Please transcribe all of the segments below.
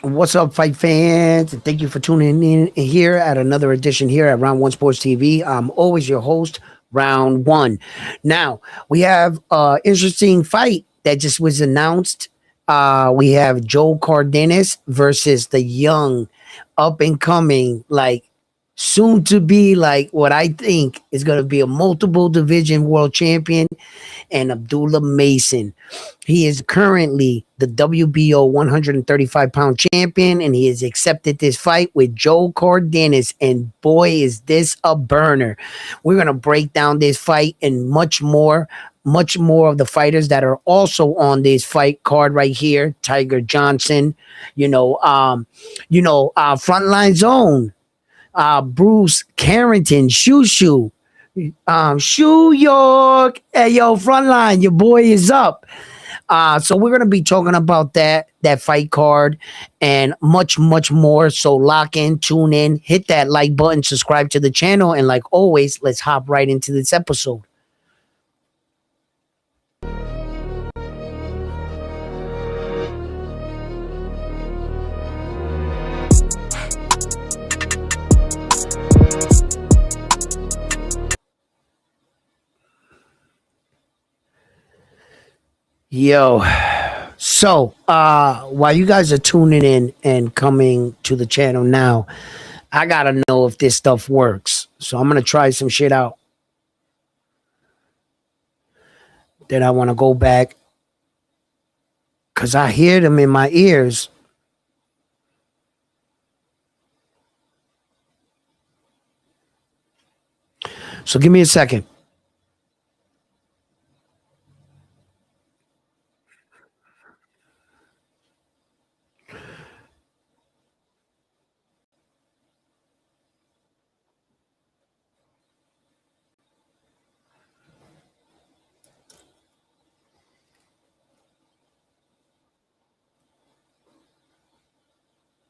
What's up, fight fans? And thank you for tuning in here at another edition here at Round One Sports TV. I'm always your host, Round One. Now, we have an interesting fight that just was announced. We have Joe Cardenas versus the young, up and coming, like soon to be like what I think is going to be a multiple division world champion, and Abdullah Mason. He is currently the WBO 135-pound champion, and he has accepted this fight with Joe Cardenas. And boy, is this a burner! We're gonna break down this fight and much more of the fighters that are also on this fight card right here. Tiger Johnson, Frontline Zone, Bruce Carrington, Shoo, Shoe York. Hey, yo, Frontline, your boy is up. So we're gonna be talking about that fight card and much more. So lock in, tune in, hit that like button, subscribe to the channel, and like always, let's hop right into this episode. Yo, so while you guys are tuning in and coming to the channel now, I gotta know if this stuff works. So I'm gonna try some shit out. Then I want to go back because I hear them in my ears. So give me a second.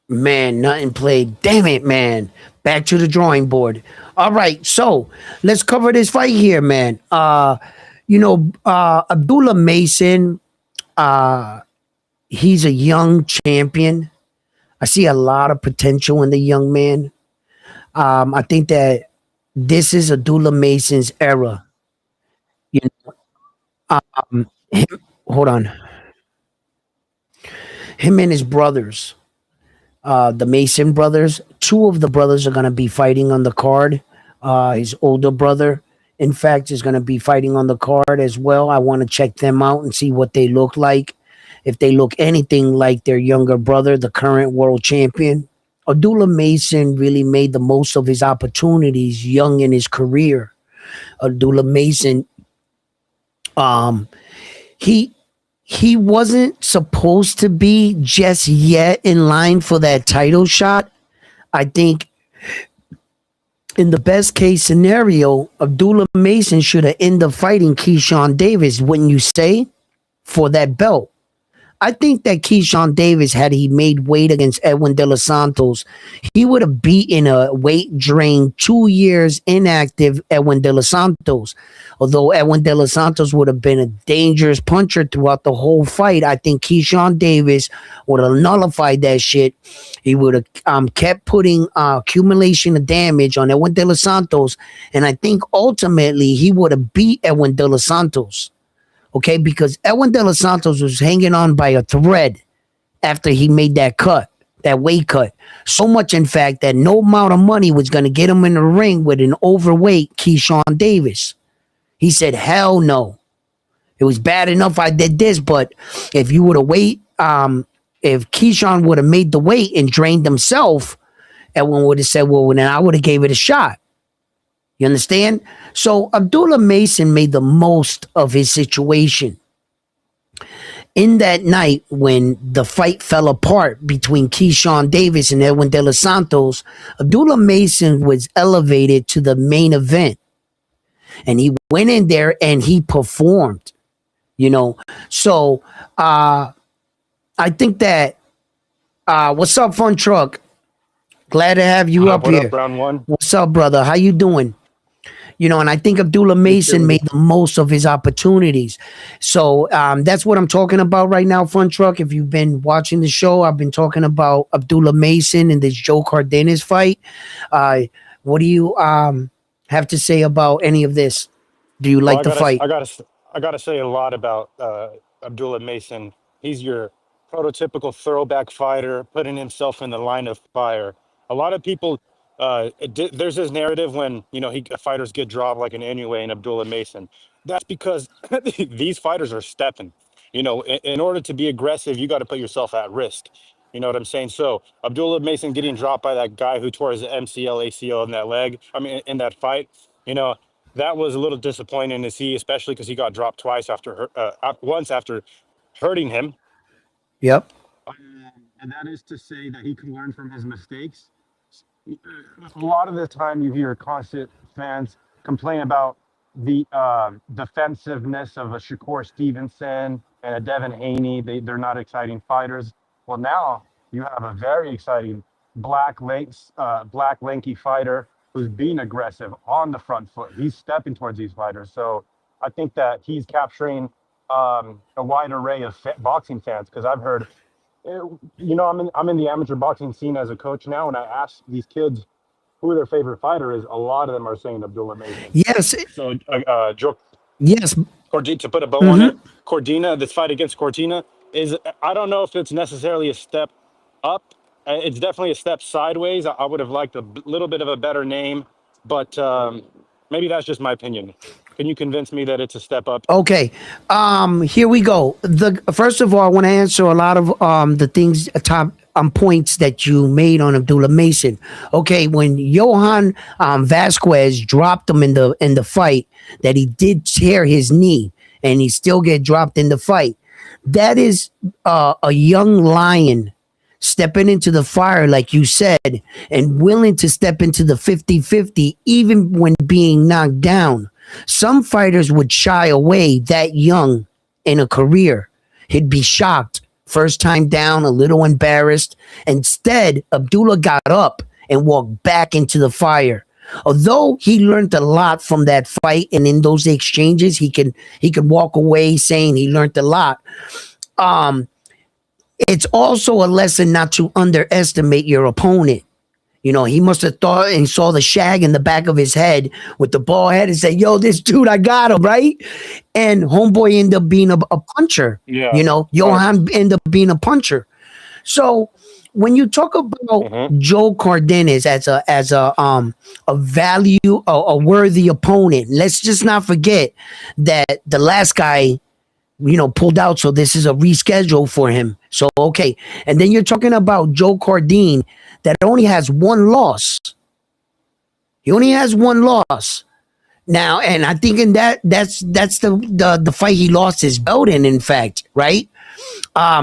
Man, nothing played. Damn it, man. Back to the drawing board. All right, so let's cover this fight here, man. Abdullah Mason, uh, he's a young champion. I see a lot of potential in the young man. I think that this is Abdullah Mason's era. You him, hold on. Him and his brothers, the Mason brothers. Two of the brothers are going to be fighting on the card. His older brother, in fact, is going to be fighting on the card as well. I want to check them out and see what they look like. If they look anything like their younger brother, the current world champion. Abdullah Mason really made the most of his opportunities young in his career. Abdullah Mason, um, he he wasn't supposed to be just yet in line for that title shot. I think in the best case scenario, Abdullah Mason should have ended up fighting Keyshawn Davis, wouldn't you say, for that belt? I think that Keyshawn Davis, had he made weight against Edwin De Los Santos, he would have beaten a weight drained 2 years inactive Edwin De Los Santos. Although Edwin De Los Santos would have been a dangerous puncher throughout the whole fight, I think Keyshawn Davis would have nullified that shit. He would have kept putting accumulation of damage on Edwin De Los Santos, and I think ultimately he would have beat Edwin De Los Santos. Okay, because Edwin De Los Santos was hanging on by a thread after he made that cut, that weight cut. So much, in fact, that no amount of money was going to get him in the ring with an overweight Keyshawn Davis. He said, hell no. It was bad enough I did this, but if you would have if Keyshawn would have made the weight and drained himself, Edwin would have said, well, then I would have gave it a shot. You understand? So Abdullah Mason made the most of his situation. In that night when the fight fell apart between Keyshawn Davis and Edwin De Los Santos, Abdullah Mason was elevated to the main event. And he went in there and he performed, you know. So I think that what's up, Fun Truck? Glad to have you up What here. up, round one? What's up, brother? How you doing? And I think Abdullah Me Mason too. made the most of his opportunities. So that's what I'm talking about right now, Front Truck. If you've been watching the show, I've been talking about Abdullah Mason and this Joe Cardenas fight. Uh, what do you have to say about any of this? Do you Well, like the fight? I gotta say a lot about Abdullah Mason. He's your prototypical throwback fighter, putting himself in the line of fire. A lot of people, there's this narrative when fighters get dropped like an Inoue and Abdullah Mason. That's because these fighters are stepping. In order to be aggressive, you got to put yourself at risk. You know what I'm saying? So Abdullah Mason getting dropped by that guy who tore his MCL, ACL in that leg. I mean, in that fight. You know, that was a little disappointing to see, especially because he got dropped twice once after hurting him. Yep. And that is to say that he can learn from his mistakes. A lot of the time, you hear constant fans complain about the defensiveness of a Shakur Stevenson and a Devin Haney. They're not exciting fighters. Well, now you have a very exciting black lanky fighter who's being aggressive on the front foot. He's stepping towards these fighters. So I think that he's capturing a wide array of boxing fans because I've heard I'm in the amateur boxing scene as a coach now, and I ask these kids who their favorite fighter is. A lot of them are saying Abdullah Mason. Yes. So, Joe Yes. Cordina, to put a bow on it, Hmm. Cordina, this fight against Cordina is, I don't know if it's necessarily a step up. It's definitely a step sideways. I would have liked a little bit of a better name, but maybe that's just my opinion. Can you convince me that it's a step up? Okay. Here we go. The first of all, I want to answer a lot of the things top points that you made on Abdullah Mason. Okay, when Johan Vasquez dropped him in the fight, that he did tear his knee, and he still get dropped in the fight. That is a young lion stepping into the fire, like you said, and willing to step into the 50-50, even when being knocked down. Some fighters would shy away that young in a career. He'd be shocked. First time down, a little embarrassed. Instead, Abdullah got up and walked back into the fire. Although he learned a lot from that fight and in those exchanges, he could walk away saying he learned a lot. Um, it's also a lesson not to underestimate your opponent. He must have thought and saw the shag in the back of his head with the ball head and said, "Yo, this dude, I got him," right? And homeboy ended up being a puncher. Yeah. Johan ended up being a puncher. So when you talk about Mm-hmm. Joe Cardenas as a value, a worthy opponent, let's just not forget that the last guy pulled out. So this is a reschedule for him. So, okay. And then you're talking about Joe Cardine that only has one loss. He only has one loss. Now, and I think in that's the fight he lost his belt in fact, right?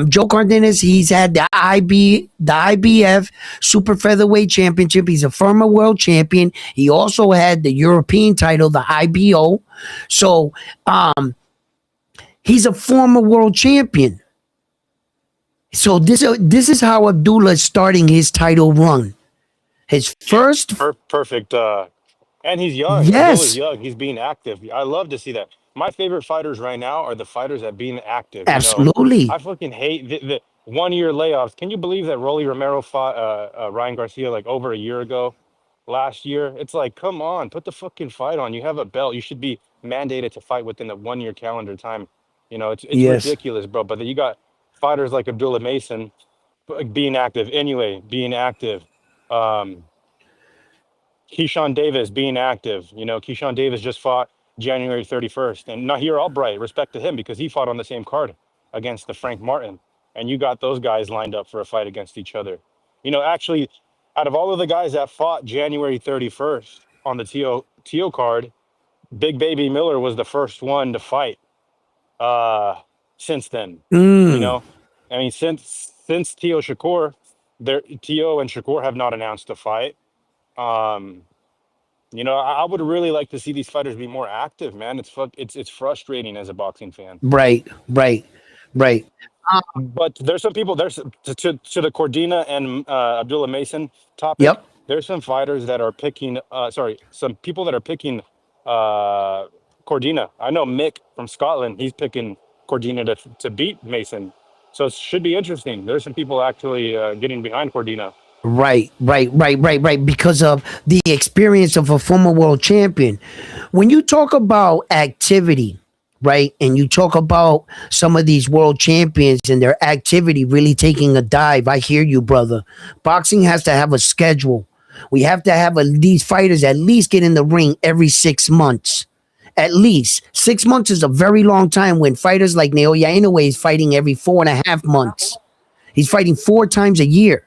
Joe Cardenas, he's had the IBF Super Featherweight Championship. He's a former world champion. He also had the European title, the IBO. So he's a former world champion. So this is how Abdullah is starting his title run. His first, Perfect. And he's young. Abdullah's yes, young. He's being active. I love to see that. My favorite fighters right now are the fighters that being active. absolutely, I fucking hate the 1 year layoffs. Can you believe that Rolly Romero fought Ryan Garcia like over a year ago, last year? It's like, come on, put the fucking fight on. You have a belt. You should be mandated to fight within the 1 year calendar time. It's yes. ridiculous, bro. But then you got fighters like Abdullah Mason being active anyway, being active. Um, Keyshawn Davis being active. Keyshawn Davis just fought January 31st. And Nahir Albright, respect to him because he fought on the same card against the Frank Martin. And you got those guys lined up for a fight against each other. Actually, out of all of the guys that fought January 31st on the TO card, Big Baby Miller was the first one to fight uh, since then. You Mm, know, I mean, since Tio Shakur, Tio and Shakur have not announced a fight. Um, I would really like to see these fighters be more active, man. It's frustrating as a boxing fan. right, right, right. But there's some people there's to the Cordina and Abdullah Mason topic. Yep. There's some fighters that are picking. Sorry, some people that are picking uh, Cordina. I know Mick from Scotland. He's picking Cordina to beat Mason. So it should be interesting. There's some people actually getting behind Cordina. Right. Because of the experience of a former world champion. When you talk about activity, right, and you talk about some of these world champions and their activity really taking a dive, I hear you, brother. Boxing has to have a schedule. We have to have these fighters at least get in the ring every 6 months. At least 6 months is a very long time when fighters like Naoya Inoue is fighting every 4.5 months. He's fighting 4 times a year.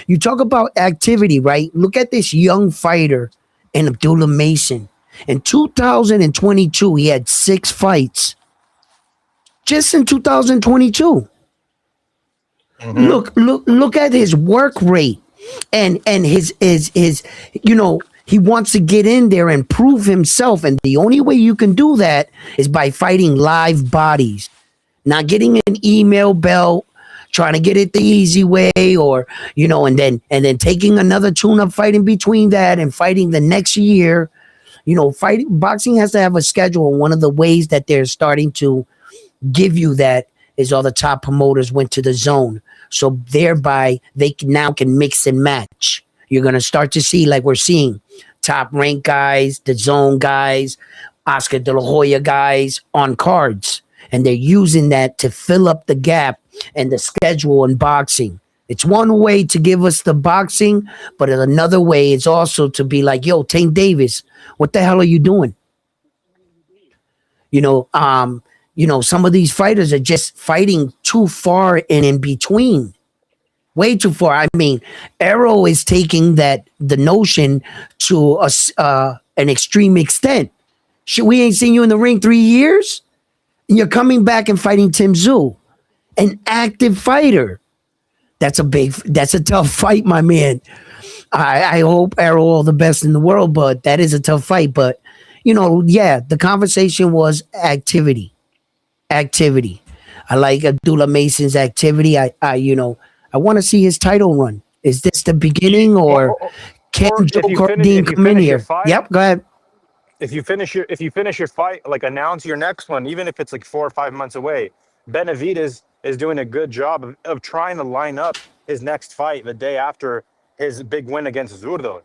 You talk about activity, right? Look at this young fighter in Abdullah Mason. In 2022, he had 6 fights. Just in 2022. Look at his work rate and his he wants to get in there and prove himself. And the only way you can do that is by fighting live bodies, not getting an email belt, trying to get it the easy way, or and then taking another tune-up fight in between that and fighting the next year. Fighting boxing has to have a schedule. One of the ways that they're starting to give you that is all the top promoters went to the zone. So thereby they now can mix and match. You're going to start to see, like we're seeing, top rank guys, the zone guys, Oscar De La Hoya guys on cards. And they're using that to fill up the gap and the schedule in boxing. It's one way to give us the boxing, but another way is also to be like, yo, Tank Davis, what the hell are you doing? Some of these fighters are just fighting too far and in between. Way too far. I mean, Arrow is taking the notion to an extreme extent. We ain't seen you in the ring 3 years, and you're coming back and fighting Tim Tszyu, an active fighter. That's a tough fight, my man. I hope Arrow all the best in the world, but that is a tough fight. But the conversation was activity. I like Abdullah Mason's activity. I want to see his title run. Is this the beginning, or can Joe Cordina come in here? Fight, yep, go ahead. If you finish your fight, like announce your next one, even if it's like 4 or 5 months away. Benavidez is doing a good job of trying to line up his next fight the day after his big win against Zurdo.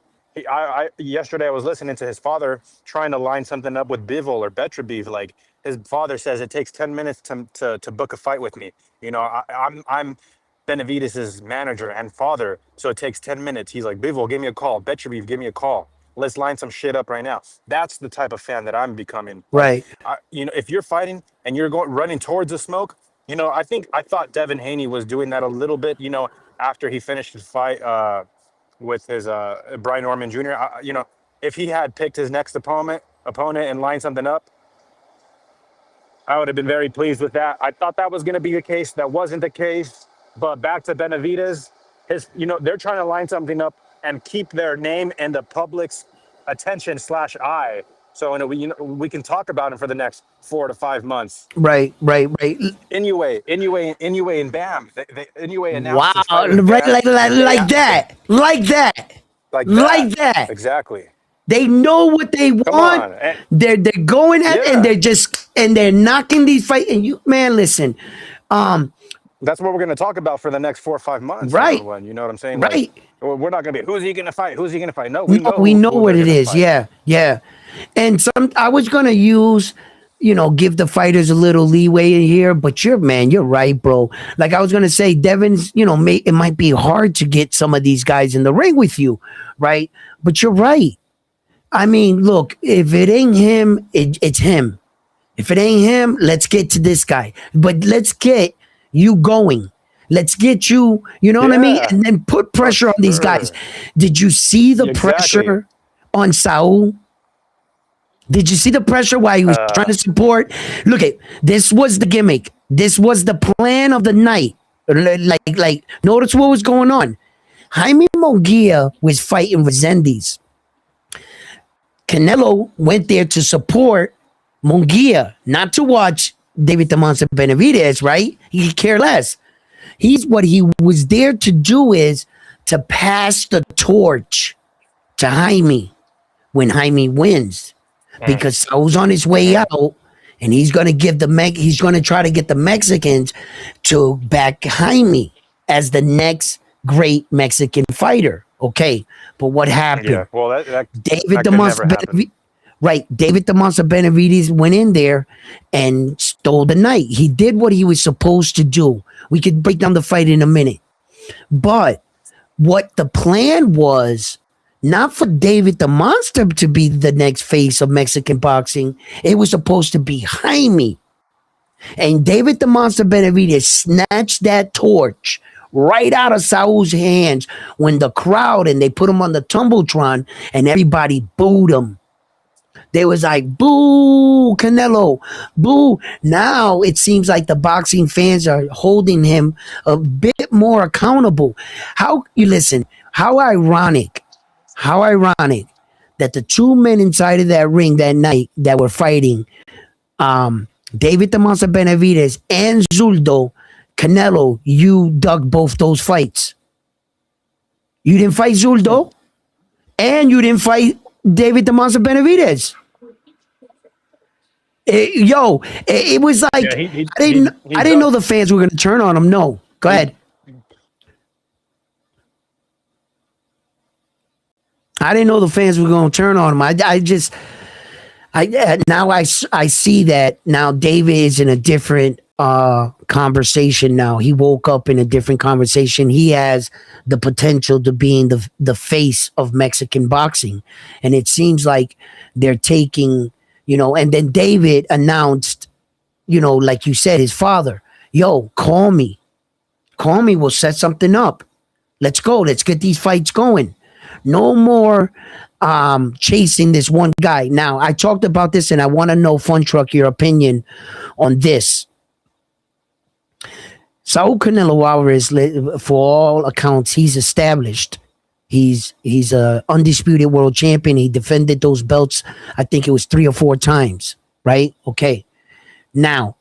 Yesterday I was listening to his father trying to line something up with Bivol or Betrabiv. Like, his father says it takes 10 minutes to book a fight with me. I'm Benavidez's manager and father, so it takes 10 minutes. He's like, Bivol, give me a call. Betrabiv, give me a call. Let's line some shit up right now. That's the type of fan that I'm becoming. Right. If you're fighting and you're running towards the smoke, I thought Devin Haney was doing that a little bit, after he finished his fight with his Brian Norman Jr. If he had picked his next opponent and lined something up, I would have been very pleased with that. I thought that was going to be the case. That wasn't the case. But back to Benavidez, they're trying to line something up and keep their name and the public's attention / eye. So we can talk about him for the next 4 to 5 months. Right. Inoue, and Bam. Inoue announced wow, his fight with right, Bam. like that. Exactly. They know what they want. They're going at it, and they're knocking these fights. And you, man, listen. That's what we're going to talk about for the next 4 or 5 months. Right. You know what I'm saying? Right. Like, we're not going to be, who's he going to fight? No, we know what it is. Fight. Yeah. And I was going to use, give the fighters a little leeway in here, but you're right, bro. Like I was going to say, Devin's, it might be hard to get some of these guys in the ring with you, right? But you're right. I mean, look, if it ain't him, it's him. If it ain't him, let's get to this guy. But let's get you going. Let's get you, what I mean? And then put pressure on these guys. Did you see the pressure on Saul? Did you see the pressure while he was trying to support? Look, this was the gimmick. This was the plan of the night. Like, notice what was going on. Jaime Munguia was fighting Resendiz. Canelo went there to support Munguia, not to watch David the Monster Benavidez, right? He could care less. What he was there to do is to pass the torch to Jaime when Jaime wins. Mm. because Saul's on his way Mm-hmm. out, and he's going to try to get the Mexicans to back Jaime as the next great Mexican fighter. Okay, but what Yeah. happened? Well, that David that the could Monster never happen. Benavides, right? David the Monster Benavides went in there and stole the night. He did what he was supposed to do. We could break down the fight in a minute, but what the plan was, not for David the Monster to be the next face of Mexican boxing. It was supposed to be Jaime. And David the Monster Benavides snatched that torch right out of Saul's hands when the crowd and they put him on the Tumbletron and everybody booed him. They was like, boo, Canelo, boo. Now it seems like the boxing fans are holding him a bit more accountable. How you listen, how ironic that the two men inside of that ring that night that were fighting, David the Monster Benavides and Zuldo, Canelo, you dug both those fights. You didn't fight Zuldo and you didn't fight David the Monster Benavides. It was Yeah. like He I he didn't he I didn't know dug the fans were going to turn on him. No, go he ahead. I didn't know the fans were going to turn on him. I just now I see that now David is in a different conversation now. He woke up in a different conversation. He has the potential to being the face of Mexican boxing. And it seems like they're taking, and then David announced, like you said, his father, yo, call me. Call me, we'll set something up. Let's go. Let's get these fights going. No more chasing this one guy. Now, I talked about this and I want to know, Fun Truck, your opinion on this. Saul Canelo Alvarez, for all accounts, he's established. He's a undisputed world champion. He defended those belts, I think it was 3 or 4 times, right? Okay. Now,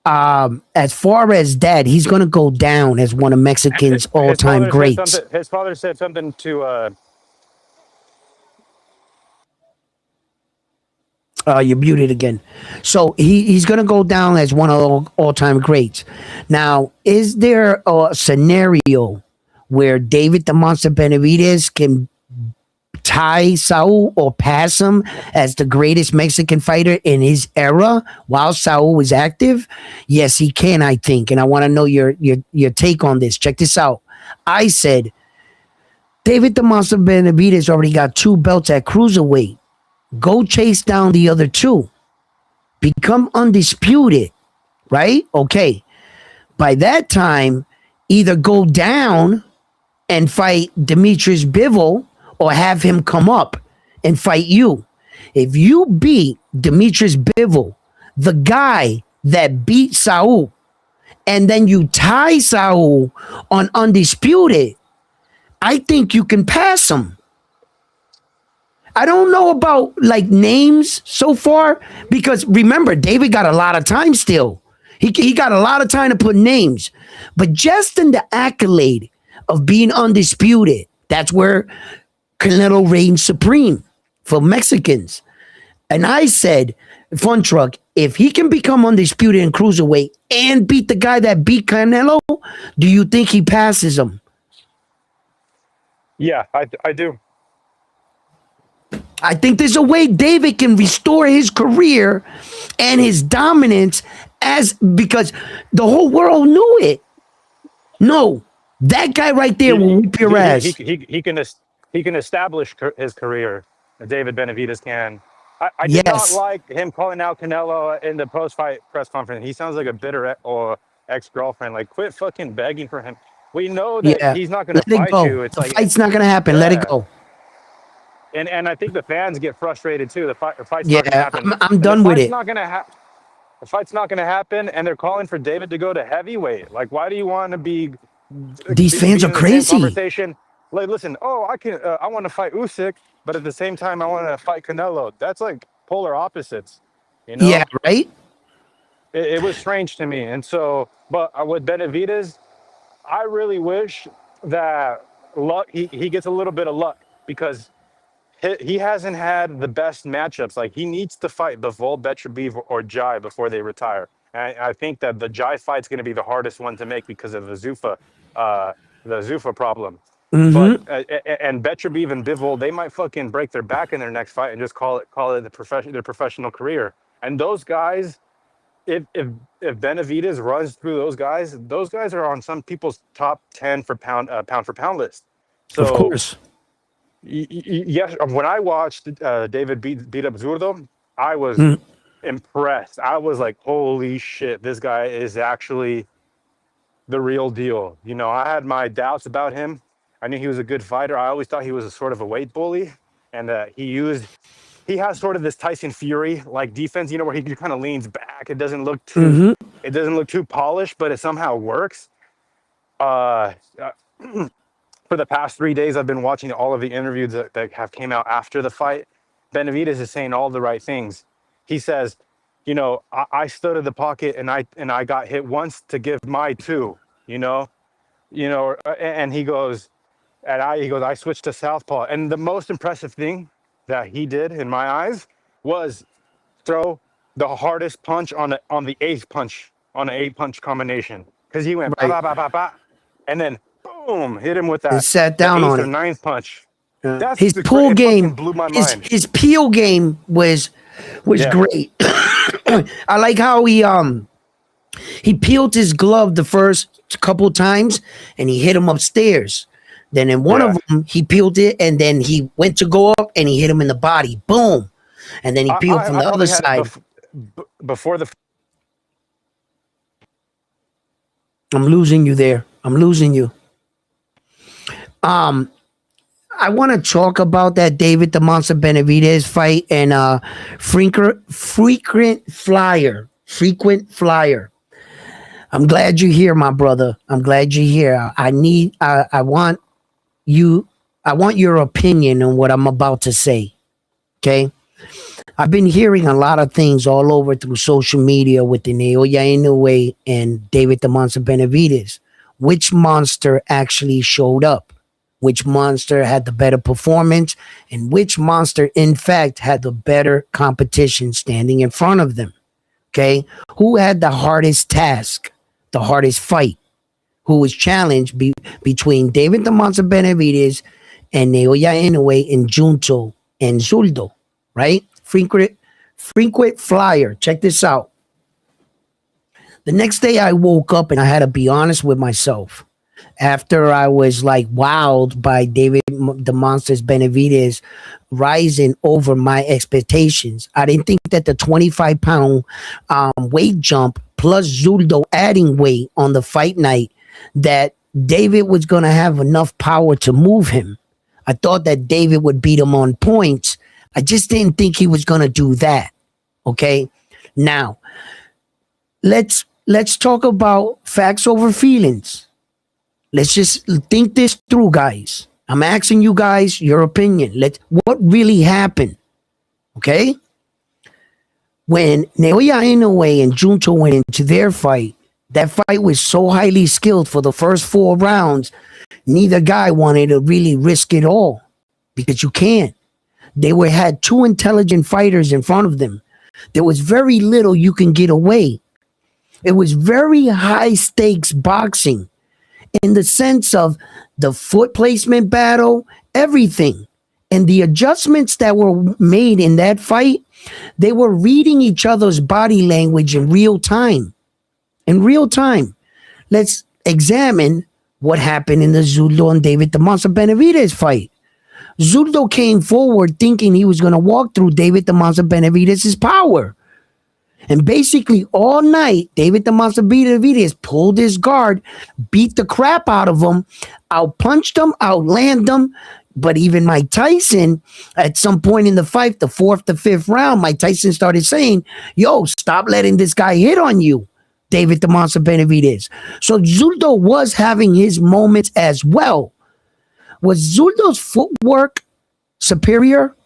as far as that, he's going to go down as one of Mexico's his all-time father said greats. something. His father said something to You're muted again. So he's going to go down as one of all-time greats. Now, is there a scenario where David the Monster Benavides can tie Saul or pass him as the greatest Mexican fighter in his era while Saul was active? Yes, he can, I think. And I want to know your take on this. Check this out. I said David the Monster Benavides already got 2 belts at cruiserweight. Go chase down the other 2. Become undisputed, right? Okay. By that time, either go down and fight Demetrius Bivol or have him come up and fight you. If you beat Demetrius Bivol, the guy that beat Saul, and then you tie Saul on undisputed, I think you can pass him. I don't know about like names so far because remember, David got a lot of time still. He got a lot of time to put names, but just in the accolade of being undisputed, that's where Canelo reigns supreme for Mexicans. And I said, Fun Truck, if he can become undisputed in cruiserweight and beat the guy that beat Canelo, do you think he passes him? yeah, I do. I think there's a way David can restore his career and his dominance because the whole world knew it. No, that guy right there will whip your ass. He can establish his career. David Benavides can. I did not Yes. like him calling out Canelo in the post fight press conference. He sounds like a bitter or ex girlfriend. Like, quit fucking begging for him. We know that Yeah. he's not going to Let it fight go. you. It's The like, fight's not going to happen. Let it yeah. go. And I think the fans get frustrated too. The fight's not going to Yeah. happen. I'm And the done with fight's it. not going to happen. The fight's not going to happen, and they're calling for David to go to heavyweight. Like, why do you want to These fans be are in the same crazy. conversation? Like, listen, oh, I want to fight Usyk, but at the same time, I want to fight Canelo. That's like polar opposites, you Yeah, know. right? It was strange to me, and so, but with Benavides, I really wish that luck he gets a little bit of luck because he hasn't had the best matchups. Like he needs to fight Bivol, Beterbiev, or Jai before they retire. And I think that the Jai fight's going to be the hardest one to make because of uh, the Zuffa problem. But Mm-hmm. and Beterbiev and Bivol, they might fucking break their back in their next fight and just call it their professional career. And those guys, if Benavidez runs through those guys are on some people's top 10 for pound for pound list. Of So course. yes, when I watched David beat up Zurdo, I was Mm. impressed. I was like, holy shit, this guy is actually the real deal. You know, I had my doubts about him. I knew he was a good fighter. I always thought he was a sort of a weight bully, and he has sort of this Tyson Fury like defense, you know, where he kind of leans back. Mm-hmm. It doesn't look too polished, but it somehow works. Uh, for the past 3 days, I've been watching all of the interviews that have came out after the fight. Benavidez is saying all the right things. He says, you know, I stood in the pocket and I got hit once to give my two, and he goes, I switched to southpaw. And the most impressive thing that he did in my eyes was throw the hardest punch on the eighth punch on an eight punch combination because he went ba Right. ba ba ba ba, and then boom, hit him with And that sat the down eighth on or it. ninth punch. That's His the pull it fucking game, blew my his mind. his peel game was Yeah, great. I like how he peeled his glove the first couple times and he hit him upstairs. Then in one yeah. of them he peeled it and then he went to go up and he hit him in the body. Boom. And then he peeled from I the other probably had it side. before the. I'm losing you there. I'm losing you. Um, I want to talk about that David the Monster Benavidez fight and frequent flyer. I'm glad you're here, my brother. I'm glad you're here. I want you I want your opinion on what I'm about to say. Okay. I've been hearing a lot of things all over through social media with the Naoya Inoue and David the Monster Benavidez. Which monster actually showed up? Which monster had the better performance? And which monster, in fact, had the better competition standing in front of them? Okay. Who had the hardest task, the hardest fight? Who was challenged between David the Monster Benavidez and Naoya Inoue and Junto and Zuldo, right? Frequent flyer. Check this out. The next day I woke up and I had to be honest with myself. After I was like wowed by David the Monsters Benavidez rising over my expectations. I didn't think that the 25-pound weight jump plus Zuldo adding weight on the fight night that David was going to have enough power to move him. I thought that David would beat him on points. I just didn't think he was going to do that. Okay. Now, let's talk about facts over feelings. Let's just think this through, guys. I'm asking you guys your opinion. What really happened? Okay? When Naoya Inoue and Junto went into their fight, that fight was so highly skilled for the first 4 rounds, neither guy wanted to really risk it all because you can't. They had 2 intelligent fighters in front of them. There was very little you can get away. It was very high stakes boxing in the sense of the foot placement battle, everything. And the adjustments that were made in that fight, they were reading each other's body language in real time. In real time. Let's examine what happened in the Zuldo and David the Monster Benavidez fight. Zuldo came forward thinking he was going to walk through David the Monster Benavidez's power. And basically all night, David the Monster Benavidez pulled his guard, beat the crap out of him, out-punched him, out-landed him. But even Mike Tyson, at some point in the fight, the 4th to 5th round, Mike Tyson started saying, yo, stop letting this guy hit on you, David the Monster Benavidez. So Zuldo was having his moments as well. Was Zuldo's footwork superior?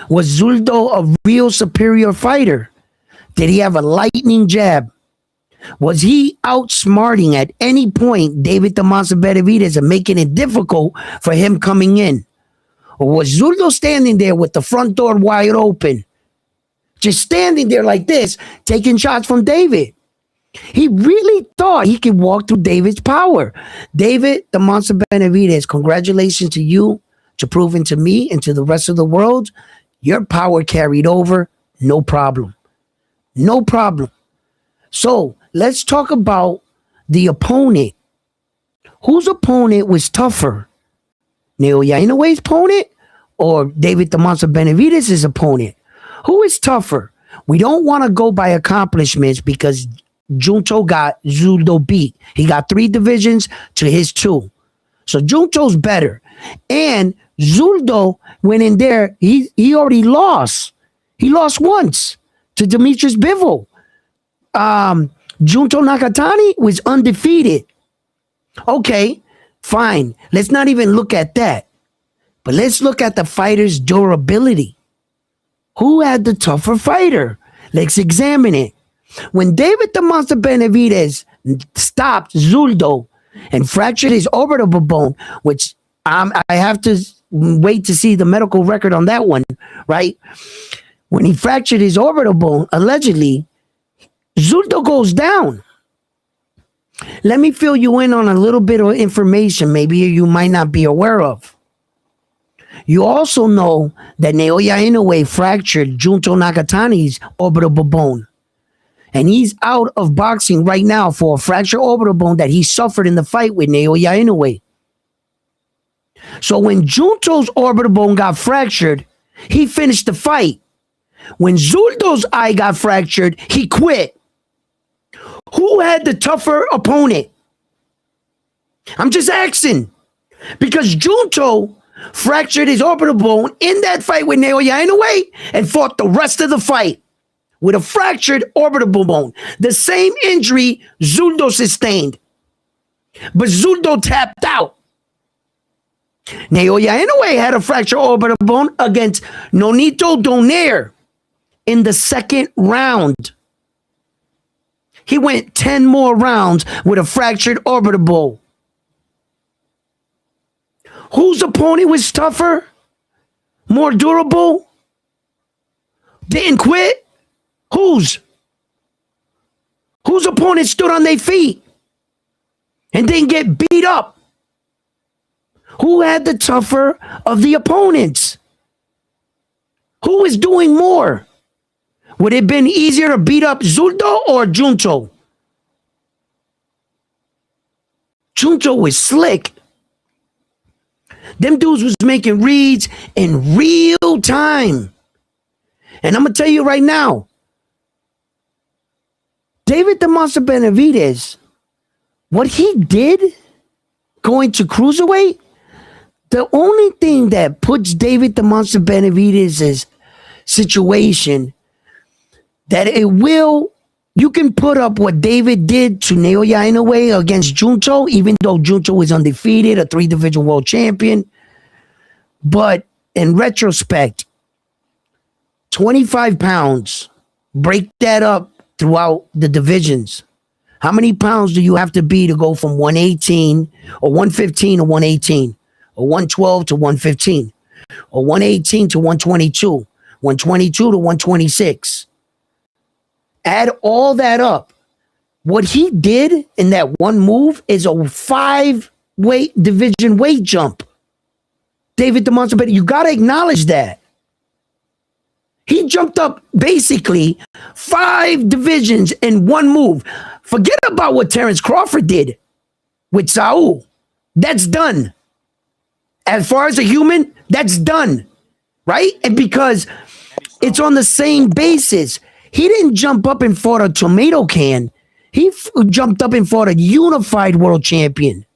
Was Zuldo a real superior fighter? Did he have a lightning jab? Was he outsmarting at any point David the Monster Benavidez and making it difficult for him coming in? Or was Zurdo standing there with the front door wide open, just standing there like this, taking shots from David? He really thought he could walk through David's power. David, the Monster Benavidez, congratulations to you to proving to me and to the rest of the world, your power carried over, no problem. No problem. So let's talk about the opponent. Whose opponent was tougher? Naoya Inoue's opponent or David the Monster Benavidez' opponent? Who is tougher? We don't want to go by accomplishments because Junto got Zurdo beat. He got 3 divisions to his 2. So Junto's better. And Zurdo went in there, he already lost. He lost once to Demetrius Bivol. Junto Nakatani was undefeated. Okay, fine. Let's not even look at that. But let's look at the fighter's durability. Who had the tougher fighter? Let's examine it. When David the Monster Benavidez stopped Zurdo and fractured his orbital bone, which I have to wait to see the medical record on that one, right? When he fractured his orbital bone, allegedly, Zurdo goes down. Let me fill you in on a little bit of information maybe you might not be aware of. You also know that Naoya Inoue fractured Junto Nakatani's orbital bone. And he's out of boxing right now for a fractured orbital bone that he suffered in the fight with Naoya Inoue. So when Junto's orbital bone got fractured, he finished the fight. When Zurdo's eye got fractured, he quit. Who had the tougher opponent? I'm just asking. Because Junto fractured his orbital bone in that fight with Naoya Inoue and fought the rest of the fight with a fractured orbital bone. The same injury Zurdo sustained. But Zurdo tapped out. Naoya Inoue had a fractured orbital bone against Nonito Donaire in the 2nd round. He went 10 more rounds with a fractured orbital bone. Whose opponent was tougher? More durable? Didn't quit? Whose? Whose opponent stood on their feet and didn't get beat up? Who had the tougher of the opponents? Who is doing more? Would it have been easier to beat up Zurdo or Junto? Junto was slick. Them dudes was making reads in real time. And I'm going to tell you right now, David the Monster Benavidez, what he did going to cruiserweight, the only thing that puts David the Monster Benavidez's situation that it will, you can put up what David did to Naoya Inoue against Junto, even though Junto was undefeated, a 3-division world champion. But in retrospect, 25 pounds, break that up throughout the divisions. How many pounds do you have to be to go from 118 or 115 to 118 or 112 to 115 or 118 to 122, 122 to 126? Add all that up. What he did in that one move is a 5-weight division weight jump. David the Monster Benavidez, you got to acknowledge that. He jumped up basically 5 divisions in one move. Forget about what Terrence Crawford did with Saul. That's done. As far as a human, that's done. Right? And because it's on the same basis. He didn't jump up and fought a tomato can. He jumped up and fought a unified world champion,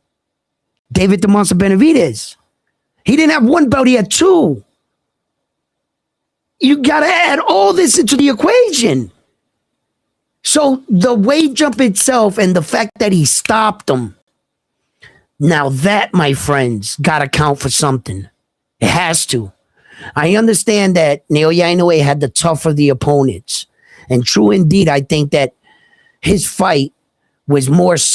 David the Monster Benavidez. He didn't have 1 belt, he had 2. You got to add all this into the equation. So the weight jump itself and the fact that he stopped him, now that, my friends, got to count for something. It has to. I understand that Naoya Inoue had the tougher of the opponents. And true indeed, I think that his fight was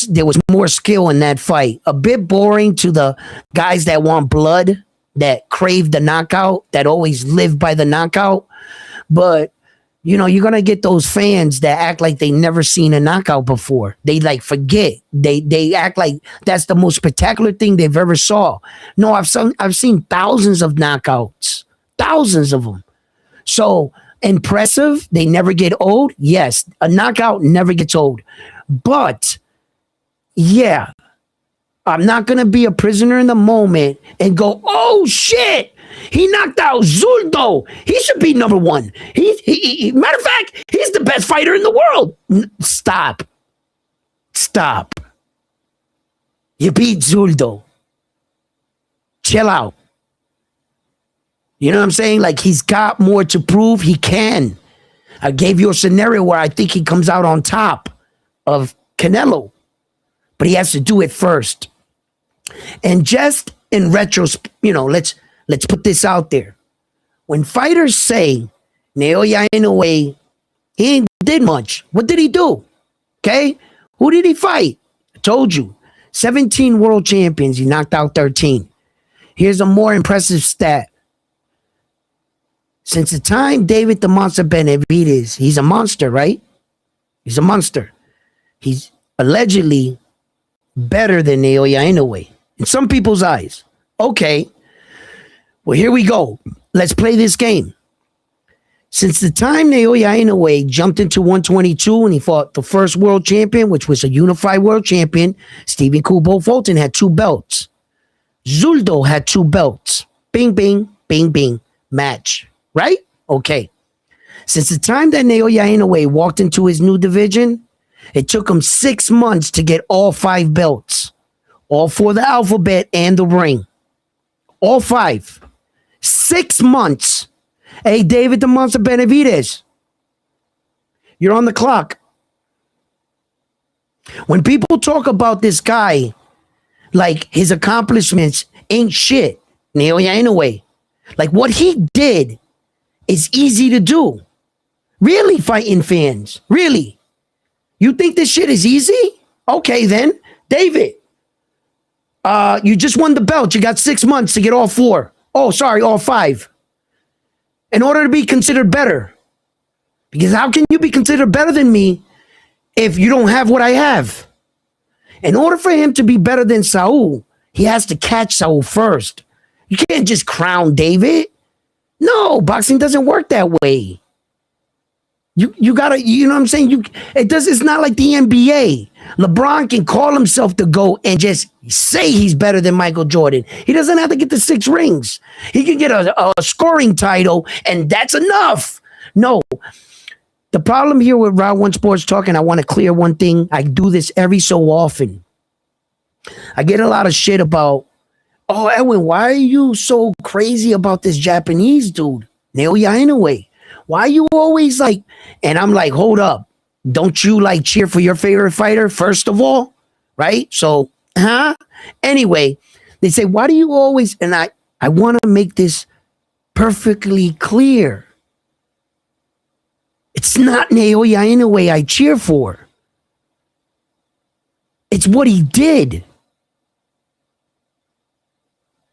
there was more skill in that fight. A bit boring to the guys that want blood, that crave the knockout, that always live by the knockout. But you know, you're gonna get those fans that act like they never seen a knockout before. They like forget. They act like that's the most spectacular thing they've ever saw. No, I've seen thousands of knockouts, thousands of them. So impressive. They never get old. Yes, a knockout never gets old. But yeah, I'm not gonna be a prisoner in the moment and go, oh shit, he knocked out Zuldo. He should be number one. Matter of fact, he's the best fighter in the world. Stop. Stop. You beat Zuldo. Chill out. You know what I'm saying? Like, he's got more to prove. He can. I gave you a scenario where I think he comes out on top of Canelo, but he has to do it first. And just in retrospect, you know, let's put this out there. When fighters say Naoya Inoue, he ain't did much. What did he do? Okay, who did he fight? I told you, 17 world champions. He knocked out 13. Here's a more impressive stat. Since the time David the Monster Benavidez, he's a monster, right? He's a monster. He's allegedly better than Naoya Inoue in some people's eyes. Okay, well, here we go. Let's play this game. Since the time Naoya Inoue jumped into 122 and he fought the first world champion, which was a unified world champion, Stephen Kubo Fulton had 2 belts. Zuldo had 2 belts. Bing, bing, bing, bing. Match. Right? Okay. Since the time that Naoya Inoue walked into his new division, it took him 6 months to get all 5 belts. All for the alphabet and the ring. All 5. 6 months. Hey, David the Monster Benavidez, you're on the clock. When people talk about this guy, like his accomplishments ain't shit, Naoya Inoue, like what he did is easy to do. Really, fighting fans? Really? You think this shit is easy? Okay, then. David, you just won the belt. You got 6 months to get all 4. Oh, sorry, all 5. In order to be considered better. Because how can you be considered better than me if you don't have what I have? In order for him to be better than Saul, he has to catch Saul first. You can't just crown David. No, boxing doesn't work that way. You gotta, you know what I'm saying? It's not like the NBA. LeBron can call himself the GOAT and just say he's better than Michael Jordan. He doesn't have to get the 6 rings. He can get a scoring title, and that's enough. No. The problem here with Round One Sports Talk, and I want to clear one thing. I do this every so often. I get a lot of shit about, oh, Edwin, why are you so crazy about this Japanese dude, Naoya Inoue? Why are you always like, and I'm like, hold up. Don't you like cheer for your favorite fighter, first of all? Right? So, Anyway, they say, why do you always, and I want to make this perfectly clear. It's not Naoya Inoue I cheer for. It's what he did.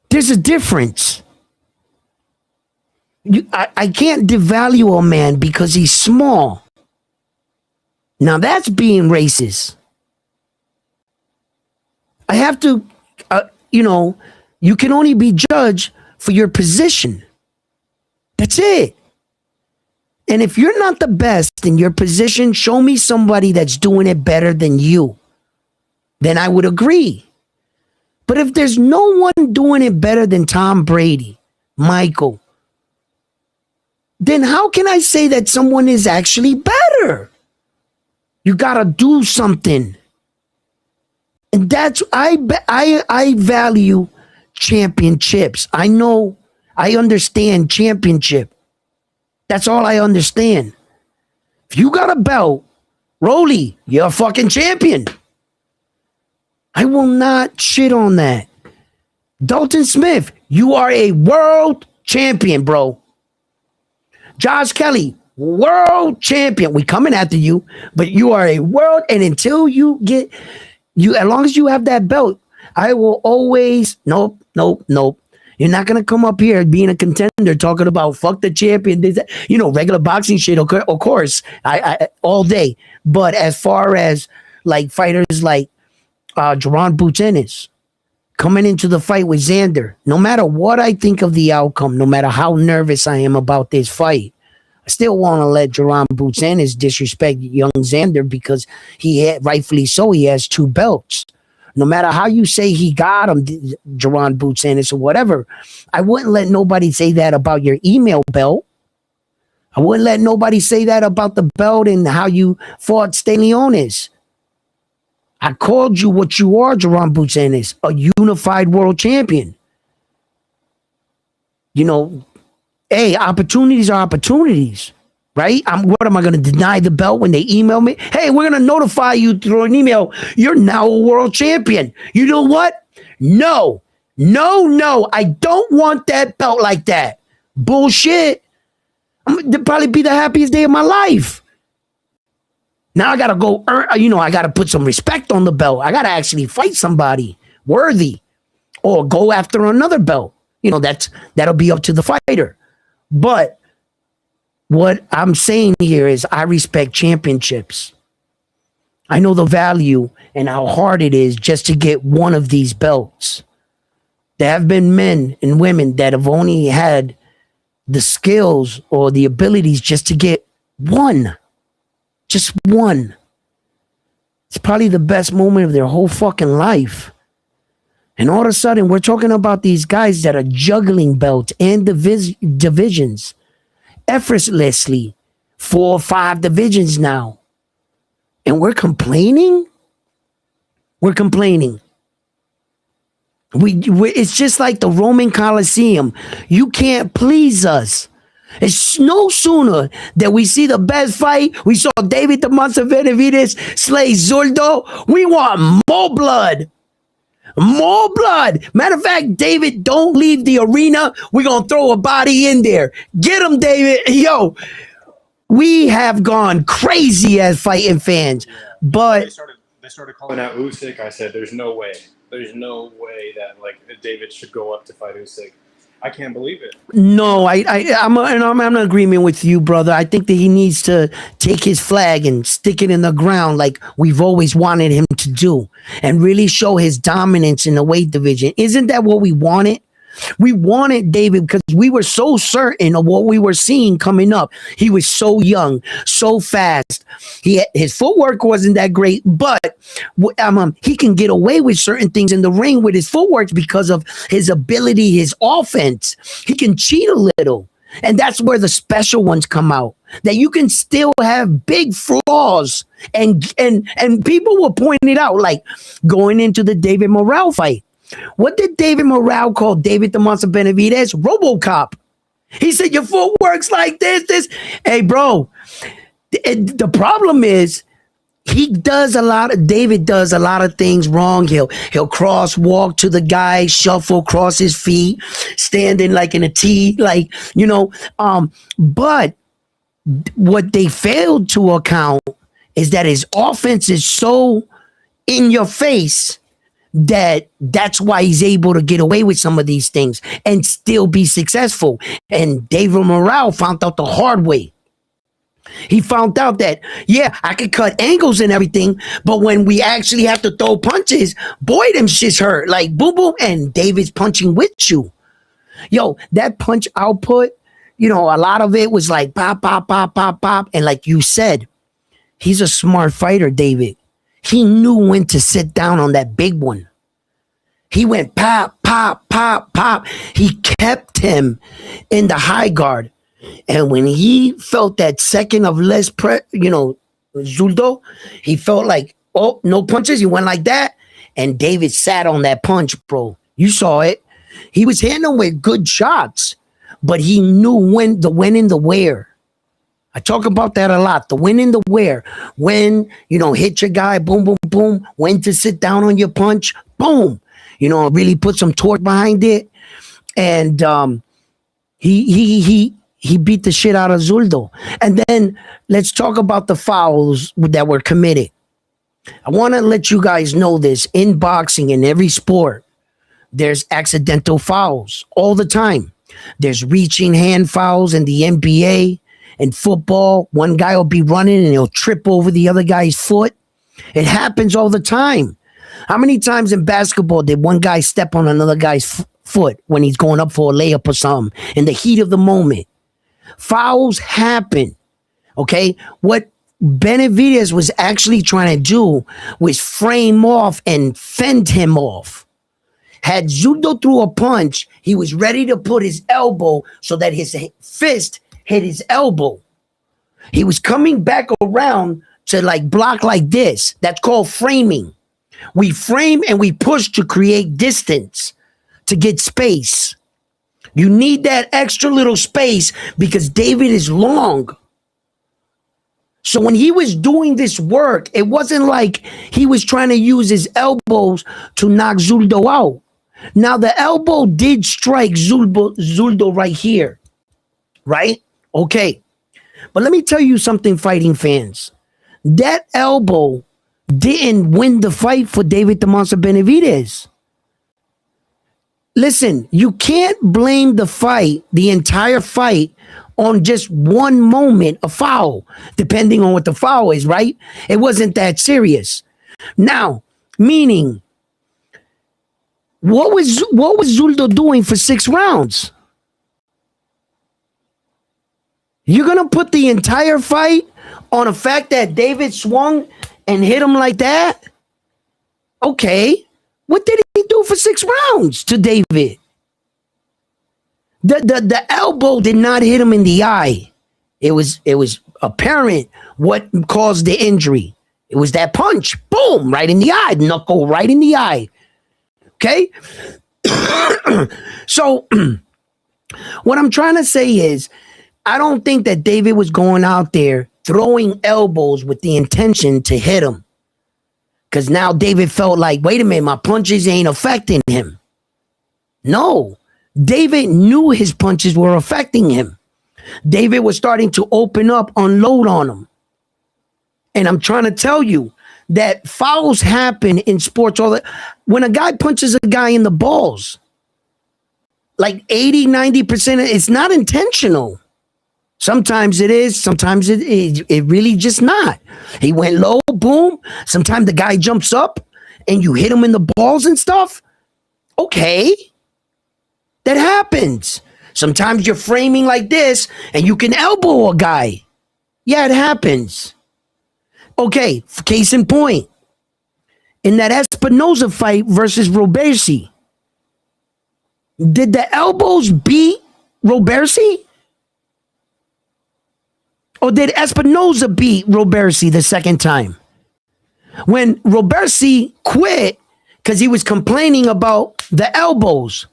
There's a difference. I can't devalue a man because he's small. Now that's being racist. I have to, you can only be judged for your position. That's it. And if you're not the best in your position, show me somebody that's doing it better than you. Then I would agree. But if there's no one doing it better than Tom Brady, Michael, then how can I say that someone is actually better? You gotta do something. And that's, I value championships. I know, I understand championship. That's all I understand. If you got a belt, Rolly, you're a fucking champion. I will not shit on that. Dalton Smith, you are a world champion, bro. Josh Kelly, world champion. We coming after you, but you are a world, and until you get, as long as you have that belt, I will always, nope. You're not gonna come up here being a contender talking about fuck the champion, this, that, regular boxing shit. Of course, I all day. But as far as like fighters like Jerron Boots Ennis coming into the fight with Xander, no matter what I think of the outcome, no matter how nervous I am about this fight, I still want to let Jerron Boots Ennis disrespect young Xander because rightfully so, he has 2 belts. No matter how you say he got him, Jerron Boots Ennis or whatever, I wouldn't let nobody say that about your email belt. I wouldn't let nobody say that about the belt and how you fought Stanley. I called you what you are, Jerron Boots Ennis, a unified world champion. Hey, opportunities are opportunities, right? What am I going to deny the belt when they email me? Hey, we're going to notify you through an email. You're now a world champion. You know what? No. I don't want that belt like that. Bullshit. It'll probably be the happiest day of my life. Now I got to go earn, I got to put some respect on the belt. I got to actually fight somebody worthy or go after another belt. That'll be up to the fighter. But what I'm saying here is I respect championships. I know the value and how hard it is just to get one of these belts. There have been men and women that have only had the skills or the abilities just to get one. Just one. It's probably the best moment of their whole fucking life. And all of a sudden, we're talking about these guys that are juggling belts and divisions effortlessly. 4 or 5 divisions now. And we're complaining? We're complaining. It's just like the Roman Colosseum. You can't please us. It's no sooner that we see the best fight. We saw David the Monster Benavidez slay Zurdo. We want more blood. More blood. Matter of fact, David, don't leave the arena. We're going to throw a body in there. Get him, David. Yo, we have gone crazy as fighting fans. But they started calling out Usyk. I said, there's no way. There's no way that David should go up to fight Usyk. I can't believe it. No, I'm in agreement with you, brother. I think that he needs to take his flag and stick it in the ground like we've always wanted him to do and really show his dominance in the weight division. Isn't that what we wanted? We wanted David because we were so certain of what we were seeing coming up. He was so young, so fast. His footwork wasn't that great, but he can get away with certain things in the ring with his footwork because of his ability, his offense. He can cheat a little. And that's where the special ones come out. That you can still have big flaws. And people will point it out, like going into the David Morrell fight. What did David Morrell call David the Monster Benavidez? RoboCop. He said, your footwork's like this. Hey, bro, the problem is David does a lot of things wrong. He'll crosswalk to the guy, shuffle, cross his feet, standing like in a T, but what they failed to account is that his offense is so in your face that's why he's able to get away with some of these things and still be successful. And David Morrell found out the hard way. He found out that, yeah, I could cut angles and everything, but when we actually have to throw punches, boy, them shits hurt. Like, boom, boom, and David's punching with you. Yo, that punch output, a lot of it was like pop, pop, pop, pop, pop. And like you said, he's a smart fighter, David. He knew when to sit down on that big one. He went pop, pop, pop, pop. He kept him in the high guard. And when he felt that second of less, Zurdo, he felt like, oh, no punches. He went like that. And David sat on that punch, bro. You saw it. He was hitting him with good shots, but he knew when and the where. I talk about that a lot. The when and the where. When, hit your guy, boom, boom, boom. When to sit down on your punch, boom. Really put some torque behind it. And he beat the shit out of Zurdo. And then let's talk about the fouls that were committed. I want to let you guys know this. In boxing, in every sport, There's accidental fouls all the time. There's reaching hand fouls in the NBA and football. One guy will be running and he'll trip over the other guy's foot. It happens all the time. How many times in basketball did one guy step on another guy's foot when he's going up for a layup or something in the heat of the moment? Fouls happen. Okay? What Benavidez was actually trying to do was frame off and fend him off. Had Zurdo threw a punch, he was ready to put his elbow so that his fist hit his elbow. He was coming back around to like block like this. That's called framing. We frame and we push to create distance, to get space. You need that extra little space because David is long. So when he was doing this work, it wasn't like he was trying to use his elbows to knock Zurdo out. Now, the elbow did strike Zurdo right here, right? Okay. But let me tell you something, fighting fans. That elbow didn't win the fight for David the Monster Benavidez. Listen, you can't blame the fight, the entire fight, on just one moment, a foul, depending on what the foul is, right? It wasn't that serious. Now, meaning, what was Zurdo doing for 6 rounds? You're gonna put the entire fight on the fact that David swung and hit him like that? Okay. What did he do for 6 rounds to David? The elbow did not hit him in the eye. It was apparent what caused the injury. It was that punch. Boom, right in the eye. Knuckle right in the eye. Okay? So what I'm trying to say is, I don't think that David was going out there throwing elbows with the intention to hit him. Because now David felt like, wait a minute, my punches ain't affecting him. No, David knew his punches were affecting him. David was starting to open up, unload on him. And I'm trying to tell you that fouls happen in sports all the when a guy punches a guy in the balls, like 80-90%, it's not intentional. Sometimes it is, sometimes it really just not. He went low, boom. Sometimes the guy jumps up and you hit him in the balls and stuff. Okay, that happens. Sometimes you're framing like this and you can elbow a guy. Yeah, it happens. Okay, case in point. In that Espinoza fight versus Robersi, did the elbows beat Robersi? Or did Espinoza beat Robersi the second time? When Robersi quit because he was complaining about the elbows.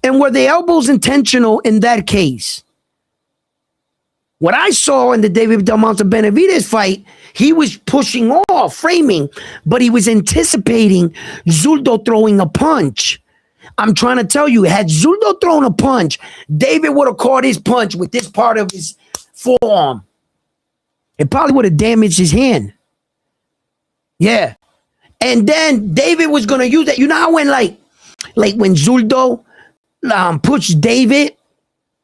And were the elbows intentional in that case? What I saw in the David Del Monte Benavidez fight, he was pushing off, framing, but he was anticipating Zurdo throwing a punch. I'm trying to tell you, had Zurdo thrown a punch, David would have caught his punch with this part of his forearm. It probably would have damaged his hand. Yeah. And then David was going to use that. You know how when like when Zurdo pushed David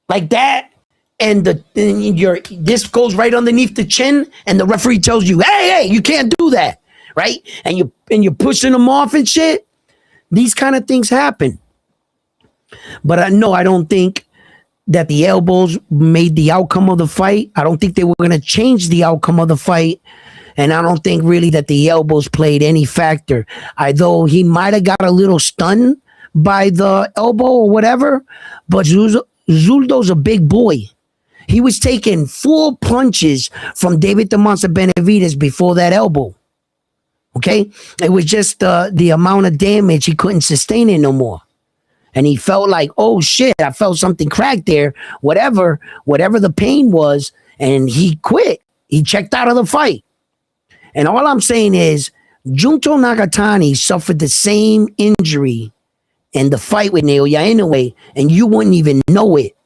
like that, and this goes right underneath the chin, and the referee tells you, hey, you can't do that, right? And you're pushing them off and shit. These kind of things happen. But I don't think that the elbows made the outcome of the fight. I don't think they were going to change the outcome of the fight. And I don't think really that the elbows played any factor. Although he might have got a little stunned by the elbow or whatever, but Zurdo's a big boy. He was taking full punches from David the Monster Benavidez before that elbow. Okay? It was just the amount of damage, he couldn't sustain it no more. And he felt like, oh shit, I felt something crack there, whatever the pain was, and he quit. He checked out of the fight. And all I'm saying is, Junto Nakatani suffered the same injury in the fight with Naoya Inoue, and you wouldn't even know it.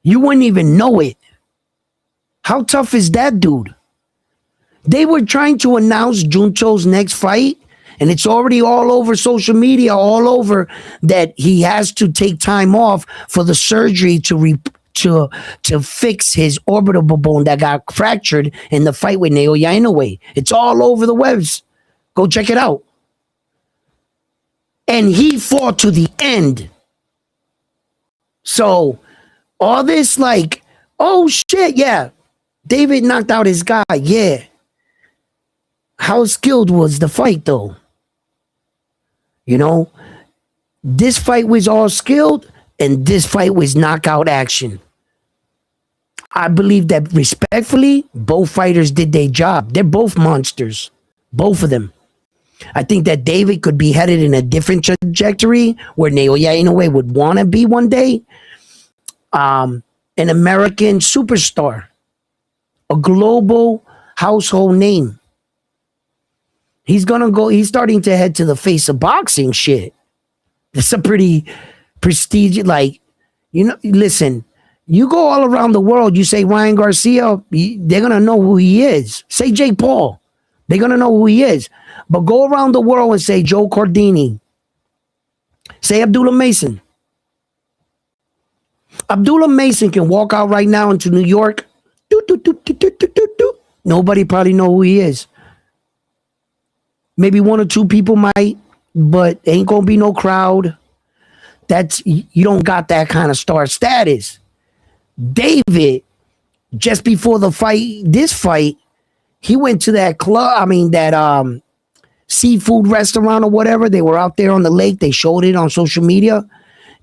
You wouldn't even know it. How tough is that dude? They were trying to announce Junto's next fight, And it's already all over social media, all over, that he has to take time off for the surgery to fix his orbital bone that got fractured in the fight with Naoya Inoue. It's all over the webs. Go check it out. And he fought to the end. So all this like, oh shit, yeah, David knocked out his guy, yeah. How skilled was the fight though? You know, this fight was all skilled and this fight was knockout action. I believe that respectfully, both fighters did their job. They're both monsters, both of them. I think that David could be headed in a different trajectory where Naoya Inoue would want to be one day. An American superstar, a global household name. He's starting to head to the face of boxing shit. It's a pretty prestigious, like, you know, listen, you go all around the world, you say Ryan Garcia, they're going to know who he is. Say Jake Paul, they're going to know who he is. But go around the world and say Joe Cordini. Say Abdullah Mason. Abdullah Mason can walk out right now into New York. Nobody probably know who he is. Maybe one or two people might, but ain't gonna be no crowd. You don't got that kind of star status. David, just before this fight, he went to that club. That seafood restaurant or whatever. They were out there on the lake. They showed it on social media,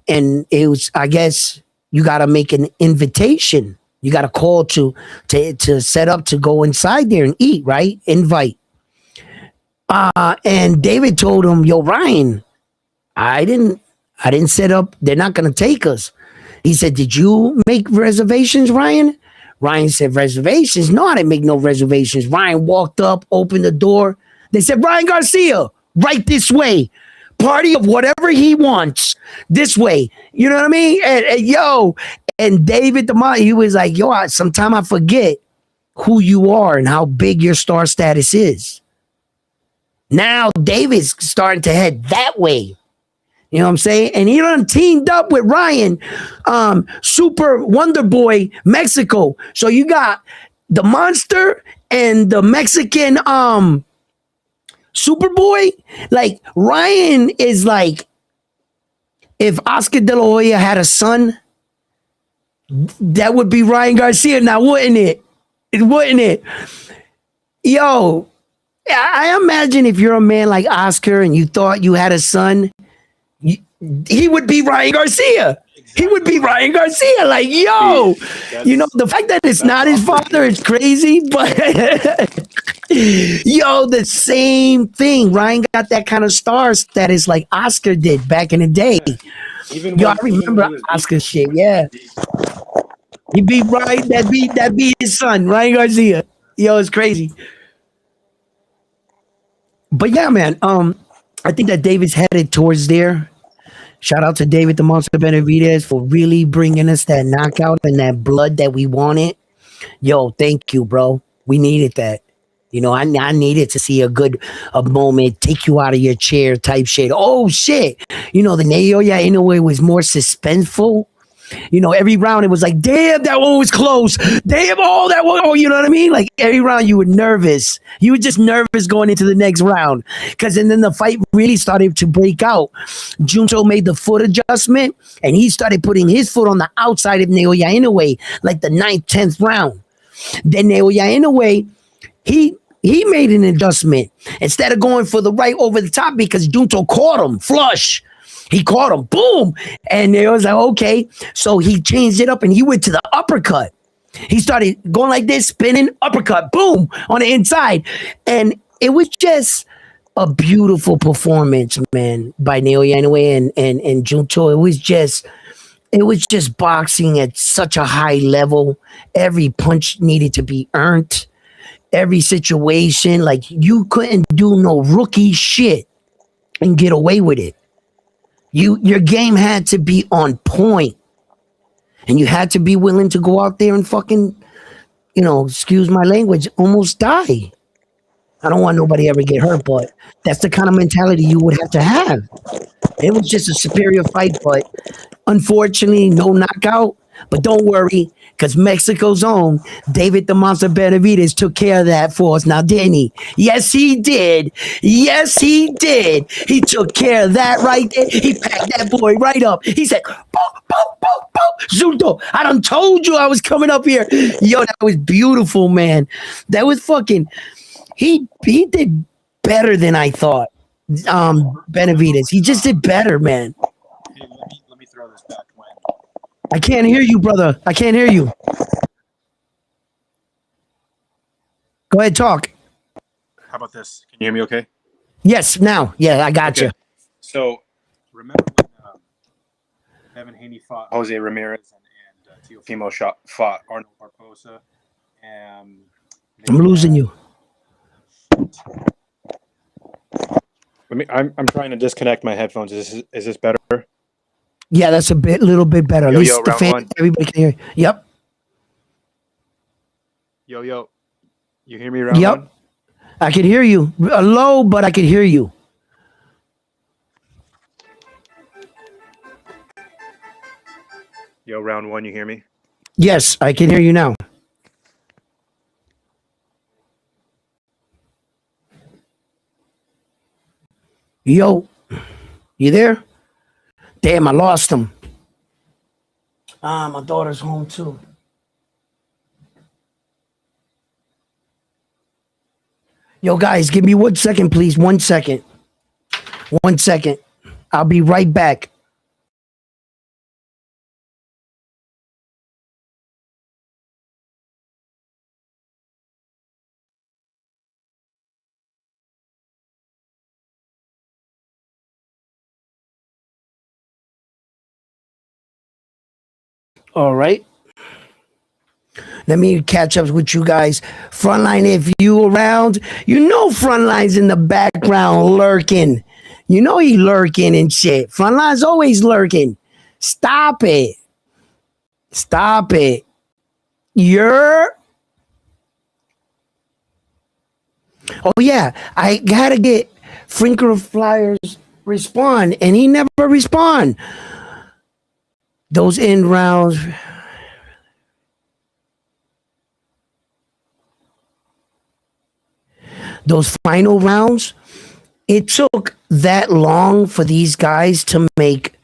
and it was, I guess, you got to make an invitation. You got to call to set up to go inside there and eat. Right? Invite. And David told him, "Yo, Ryan, I didn't set up. They're not gonna take us." He said, "Did you make reservations, Ryan?" Ryan said, "Reservations? No, I didn't make no reservations." Ryan walked up, opened the door. They said, "Ryan Garcia, right this way. Party of whatever he wants this way." You know what I mean? And David, he was like, "Yo, sometimes I forget who you are and how big your star status is." Now David's starting to head that way. You know what I'm saying? And he done teamed up with Ryan, Super Wonder Boy Mexico. So you got the monster and the Mexican Superboy. Like, Ryan is like, if Oscar De La Hoya had a son, that would be Ryan Garcia now, wouldn't it? Wouldn't it? Yo, I imagine if you're a man like Oscar and you thought you had a son, he would be Ryan Garcia. Exactly. He would be Ryan Garcia. Like, yo, you know, the fact that it's not his father is crazy, but yo, the same thing. Ryan got that kind of star status like Oscar did back in the day. I remember Oscar shit. Yeah, he beat Ryan. That beat his son, Ryan Garcia. Yo, it's crazy. But yeah, man, I think that David's headed towards there. Shout out to David the Monster Benavidez for really bringing us that knockout and that blood that we wanted. Yo, thank you, bro. We needed that. You know, I needed to see a moment, take you out of your chair type shit. Oh, shit. You know, the Naoya Inoue was more suspenseful. You know, every round it was like, damn, that one was close. Damn, that one, you know what I mean? Like, every round you were nervous. You were just nervous going into the next round. And then the fight really started to break out. Junto made the foot adjustment, and he started putting his foot on the outside of Naoya Inoue, like the 9th, 10th round. Then Naoya Inoue, he made an adjustment. Instead of going for the right over the top, because Junto caught him flush. He caught him, boom. And it was like, okay. So he changed it up and he went to the uppercut. He started going like this, spinning, uppercut, boom, on the inside. And it was just a beautiful performance, man, by Naoya Inoue and Junto. It was just boxing at such a high level. Every punch needed to be earned. Every situation, like, you couldn't do no rookie shit and get away with it. Your game had to be on point, and you had to be willing to go out there and fucking, you know, excuse my language, almost die. I don't want nobody ever get hurt, but that's the kind of mentality you would have to have. It was just a superior fight, but unfortunately, no knockout. But don't worry, because Mexico's own David the Monster Benavides took care of that for us. Now, didn't he? Yes, he did. Yes, he did. He took care of that right there. He packed that boy right up. He said, "Bow, bow, bow, bow. Zunto, I done told you I was coming up here." Yo, that was beautiful, man. That was fucking. He did better than I thought. Benavides. He just did better, man. Hey, let me throw this back. When I can't hear you, brother. I can't hear you. Go ahead, talk. how about this? Can you hear me? Okay. Yes, now. Yeah, I got you. So remember when Devin Haney fought Jose Ramirez and Teofimo fought Arnold Barbosa? And I'm losing you. I'm trying to disconnect my headphones. Is this better? Yeah, that's little bit better. At Yo, least yo, the round fans, one. everybody can hear. Yep, Yo, you hear me? Round yep. one. I can hear you. Low, but I can hear you. Yo, round one. You hear me? Yes, I can hear you now. Yo, you there? Damn, I lost him. My daughter's home too. Yo, guys, give me 1 second, please. 1 second. 1 second. I'll be right back. All right. Let me catch up with you guys. Frontline, if you around, you know Frontline's in the background lurking. You know he lurking and shit. Frontline's always lurking. Stop it. Stop it. You're. Oh yeah, I gotta get Frinker Flyers respond, and he never respond. Those end rounds. Those final rounds, it took that long for these guys to make,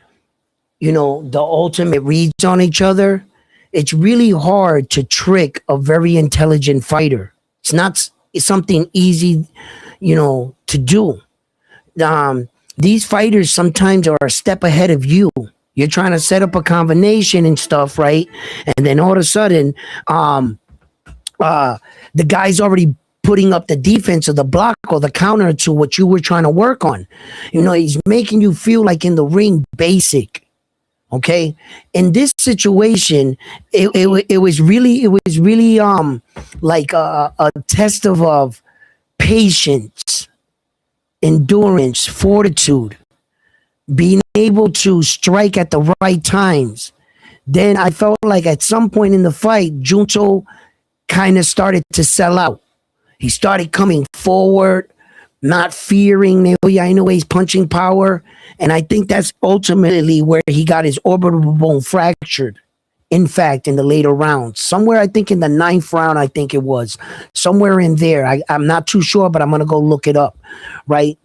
the ultimate reads on each other. It's really hard to trick a very intelligent fighter. It's something easy, to do. These fighters sometimes are a step ahead of you. You're trying to set up a combination and stuff, right? And then all of a sudden, the guy's already putting up the defense or the block or the counter to what you were trying to work on. He's making you feel like in the ring basic. Okay. In this situation, it was really like a test of patience, endurance, fortitude, being able to strike at the right times. Then I felt like at some point in the fight, Junto kind of started to sell out. He started coming forward, not fearing Naoya Inoue's punching power. And I think that's ultimately where he got his orbital bone fractured. In fact, in the later rounds, somewhere I think in the 9th round, I think it was somewhere in there. I'm not too sure, but I'm going to go look it up. Right.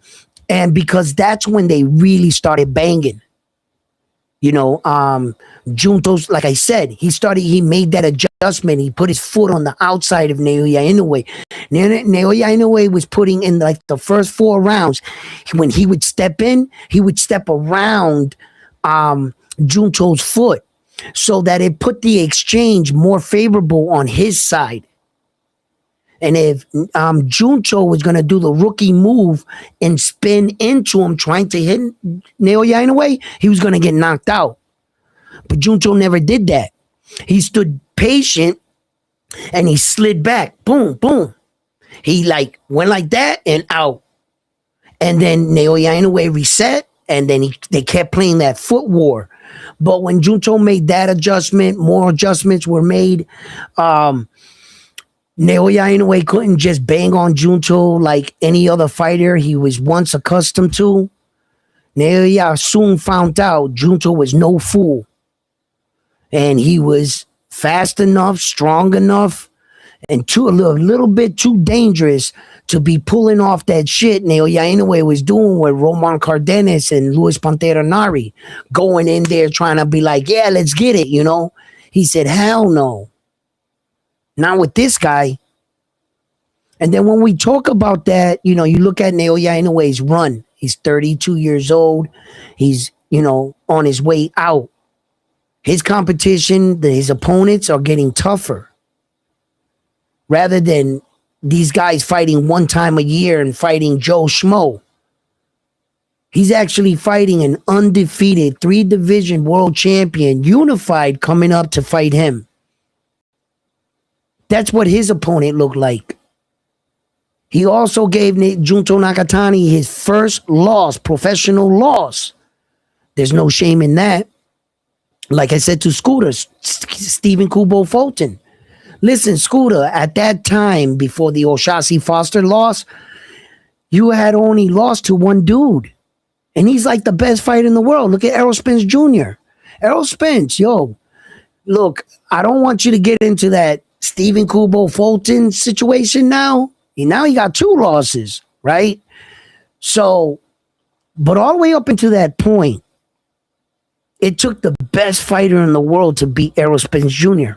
And because that's when they really started banging. Junto's, like I said, he made that adjustment. He put his foot on the outside of Naoya Inoue. Naoya Inoue was putting in like the first 4 rounds. When he would step in, he would step around Junto's foot so that it put the exchange more favorable on his side. And if Junto was going to do the rookie move and spin into him, trying to hit Naoya Inoue, he was going to get knocked out. But Junto never did that. He stood patient and he slid back. Boom, boom. He went like that and out. And then Naoya Inoue reset, and then they kept playing that foot war. But when Junto made that adjustment, more adjustments were made. Naoya Inoue couldn't just bang on Junto like any other fighter he was once accustomed to. Naoya soon found out Junto was no fool. And he was fast enough, strong enough, and a little bit too dangerous to be pulling off that shit Naoya Inoue was doing with Roman Cardenas and Luis Pantera Nari, going in there trying to be like, yeah, let's get it, you know? He said, hell no. Not with this guy. And then when we talk about that, you know, you look at Naoya Inoue's run. He's 32 years old. He's, you know, on his way out. His competition, his opponents are getting tougher. Rather than these guys fighting one time a year and fighting Joe Schmo. He's actually fighting an undefeated 3-division world champion, unified, coming up to fight him. That's what his opponent looked like. He also gave Junto Nakatani his first loss, professional loss. There's no shame in that. Like I said to Scooter, Stephen Kubo Fulton. Listen, Scooter, at that time, before the O'Shaughnessy Foster loss, you had only lost to one dude. And he's like the best fighter in the world. Look at Errol Spence Jr. Errol Spence, yo, look, I don't want you to get into that Stephen Kubo Fulton situation now. Now he got 2 losses, right? So, but all the way up into that point, it took the best fighter in the world to beat Errol Spence Jr.,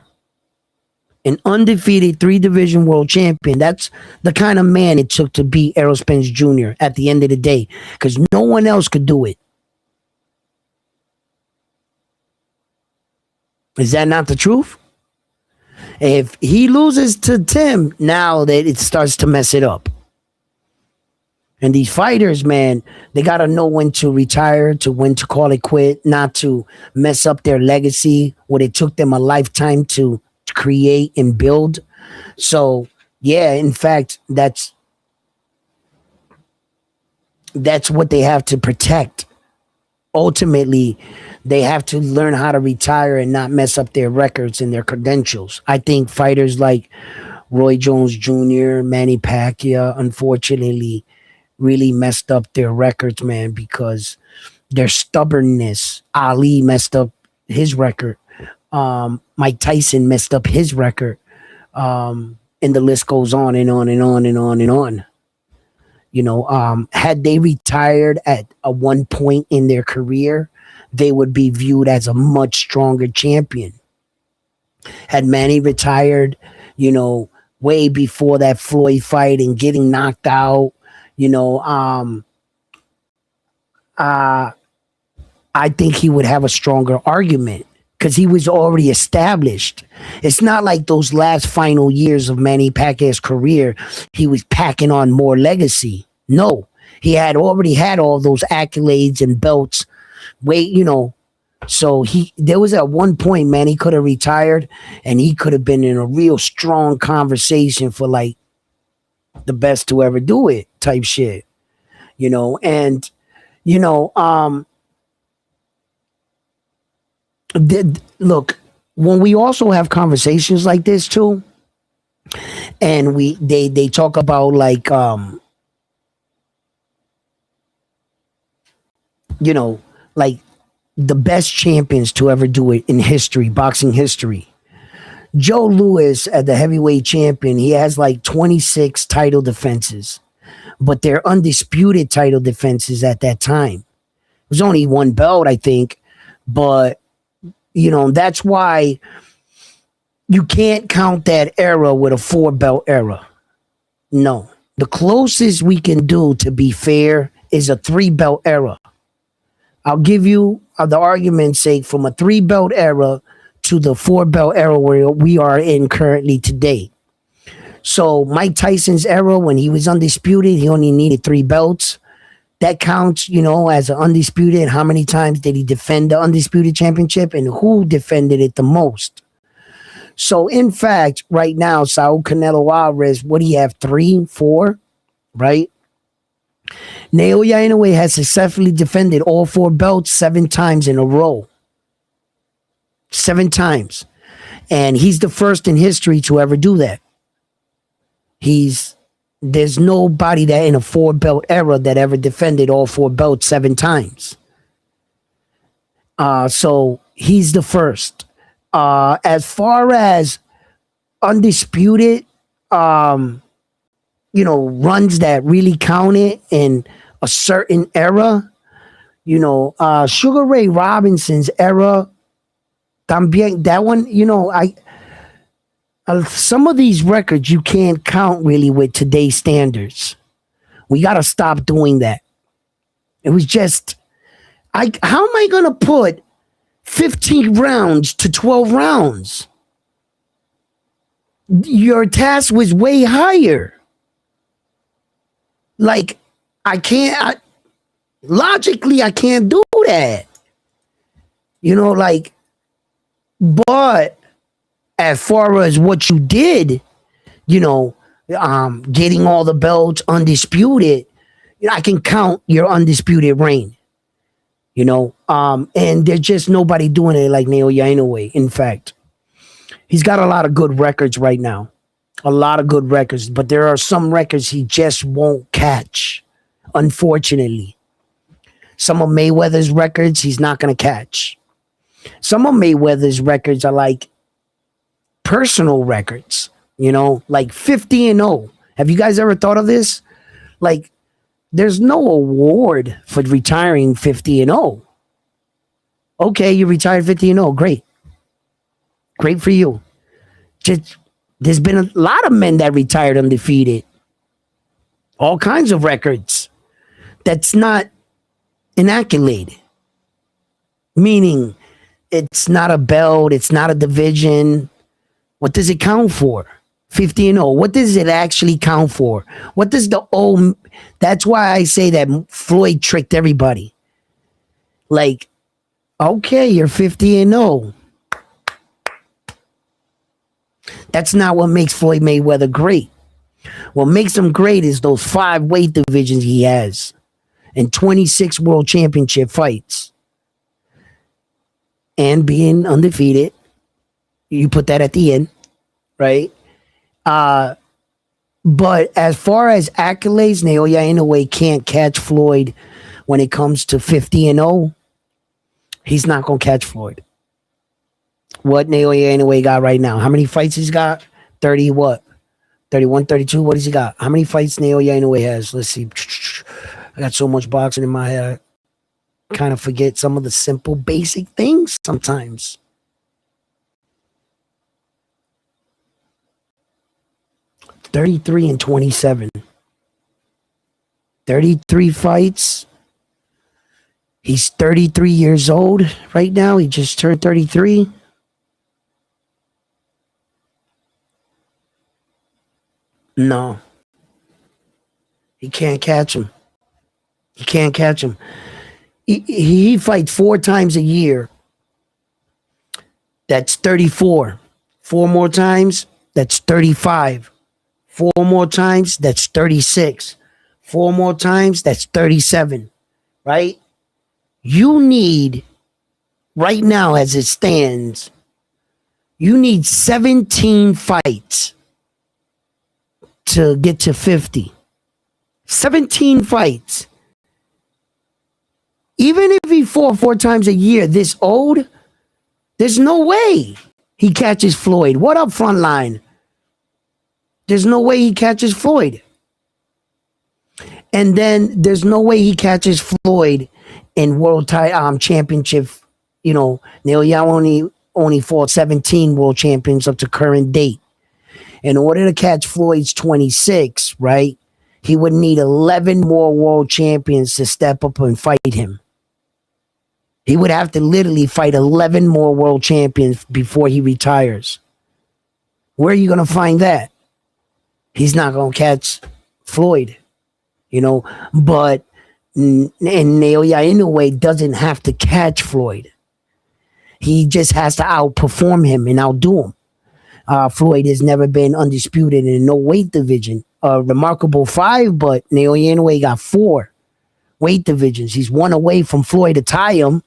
an undefeated 3-division world champion. That's the kind of man it took to beat Errol Spence Jr. at the end of the day, because no one else could do it. Is that not the truth? If he loses to Tim, now that it starts to mess it up. And these fighters, man, they got to know when to retire, to when to call it quit, not to mess up their legacy, what it took them a lifetime to create and build. So, yeah, in fact, that's what they have to protect. Ultimately, they have to learn how to retire and not mess up their records and their credentials. I think fighters like Roy Jones Jr., Manny Pacquiao, unfortunately, really messed up their records, man, because their stubbornness. Ali messed up his record. Mike Tyson messed up his record. And the list goes on and on and on and on and on. You know, had they retired at a one point in their career, they would be viewed as a much stronger champion. Had Manny retired, you know, way before that Floyd fight and getting knocked out, you know, I think he would have a stronger argument because he was already established. It's not like those last final years of Manny Pacquiao's career, he was packing on more legacy. No, he had already had all those accolades and belts. You know, so there was at one point, man, he could have retired and he could have been in a real strong conversation for like the best to ever do it type shit, you know, and, you know, look, when we also have conversations like this too, and they talk about like, you know, like the best champions to ever do it in history, boxing history. Joe Louis, as the heavyweight champion, he has like 26 title defenses, but they're undisputed title defenses at that time. It was only one belt, I think, but you know, that's why you can't count that era with a 4-belt era. No, the closest we can do, to be fair, is a 3-belt era. I'll give you the argument's sake from a 3-belt era to the 4-belt era where we are in currently today. So Mike Tyson's era, when he was undisputed, he only needed 3 belts. That counts, you know, as an undisputed. How many times did he defend the undisputed championship and who defended it the most? So in fact, right now, Saul Canelo Alvarez, what do you have? 3, 4, right? Naoya Inoue has successfully defended all 4 belts 7 times in a row. 7 times. And he's the first in history to ever do that. There's nobody that in a 4-belt era that ever defended all 4 belts 7 times. So he's the first. As far as undisputed, runs that really counted in a certain era, Sugar Ray Robinson's era, también, that one, some of these records you can't count really with today's standards. We got to stop doing that. It was just, how am I going to put 15 rounds to 12 rounds? Your task was way higher. Like, logically, I can't do that. But as far as what you did, getting all the belts undisputed, I can count your undisputed reign. And there's just nobody doing it like Naoya Inoue. In fact, he's got a lot of good records right now. A lot of good records, but there are some records he just won't catch, unfortunately. Some of Mayweather's records he's not going to catch. Some of Mayweather's records are like personal records, like 50-0. Have you guys ever thought of this? Like, there's no award for retiring 50-0. Okay, you retired 50-0. Great. Great for you. Just, there's been a lot of men that retired undefeated. All kinds of records. That's not an accolade. Meaning, it's not a belt, it's not a division. What does it count for? 50-0. What does it actually count for? What does the O? That's why I say that Floyd tricked everybody. Like, okay, you're 50-0. That's not what makes Floyd Mayweather great. What makes him great is those 5 weight divisions he has and 26 world championship fights. And being undefeated. You put that at the end, right? But as far as accolades, Naoya Inoue can't catch Floyd when it comes to 50-0. He's not going to catch Floyd. What Naoya Inoue got right now? How many fights he's got? 30 what? 31, 32? What does he got? How many fights Naoya Inoue has? Let's see. I got so much boxing in my head. I kind of forget some of the simple, basic things sometimes. $33 and 27. 33 fights. He's 33 years old right now. He just turned 33. No. He can't catch him. He can't catch him. He fights 4 times a year. That's 34. 4 more times, that's 35. 4 more times, that's 36. 4 more times, that's 37. Right? You need, right now as it stands, you need 17 fights to get to 50. 17 fights. Even if he fought 4 times a year this old, there's no way he catches Floyd. What up, Frontline? There's no way he catches Floyd. And then there's no way he catches Floyd in world championship. Naoya only fought 17 world champions up to current date. In order to catch Floyd's 26, right, he would need 11 more world champions to step up and fight him. He would have to literally fight 11 more world champions before he retires. Where are you going to find that? He's not going to catch Floyd, but and Naoya Inoue doesn't have to catch Floyd. He just has to outperform him and outdo him. Floyd has never been undisputed in no weight division. A remarkable 5, but Naoya Inoue got 4 weight divisions. He's 1 away from Floyd to tie him.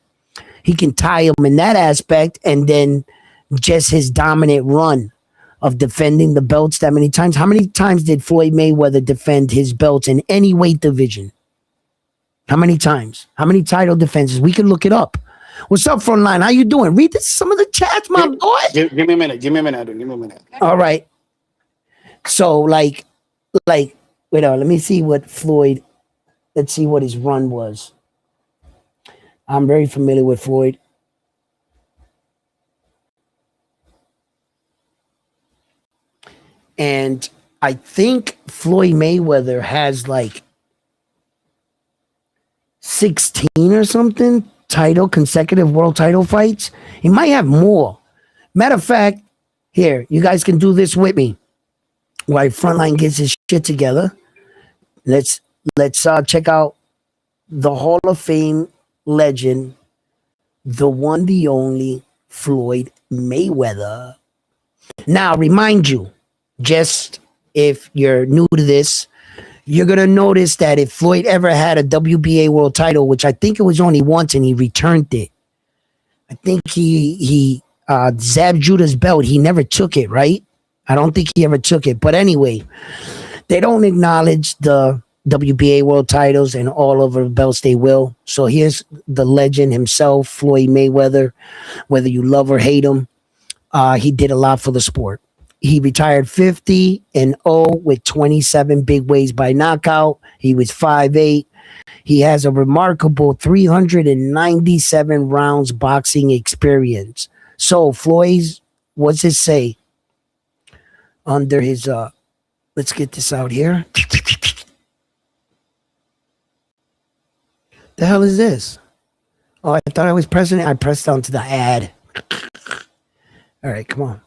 He can tie him in that aspect, and then just his dominant run of defending the belts that many times. How many times did Floyd Mayweather defend his belts in any weight division? How many times? How many title defenses? We can look it up. What's up, Frontline? How you doing? Read some of the chats, my boy. Give me a minute. Give me a minute. Give me a minute. All right. So, wait let me see what Floyd. Let's see what his run was. I'm very familiar with Floyd. And I think Floyd Mayweather has 16 or something consecutive world title fights. He might have more. Matter of fact, here, you guys can do this with me while Frontline gets his shit together. Let's check out the Hall of Fame legend, the one, the only Floyd Mayweather. Now, remind you, just if you're new to this, you're going to notice that if Floyd ever had a WBA world title, which I think it was only once and he returned it, I think he Zab Judah's belt, he never took it, right? I don't think he ever took it. But anyway, they don't acknowledge the WBA world titles, and all over the belts they will. So here's the legend himself, Floyd Mayweather. Whether you love or hate him, he did a lot for the sport. He retired 50-0 with 27 big ways by knockout. He was 5'8". He has a remarkable 397 rounds boxing experience. So Floyd's, what's it say? Under his, let's get this out here. The hell is this? Oh, I thought I was pressing it. I pressed down to the ad. All right, come on.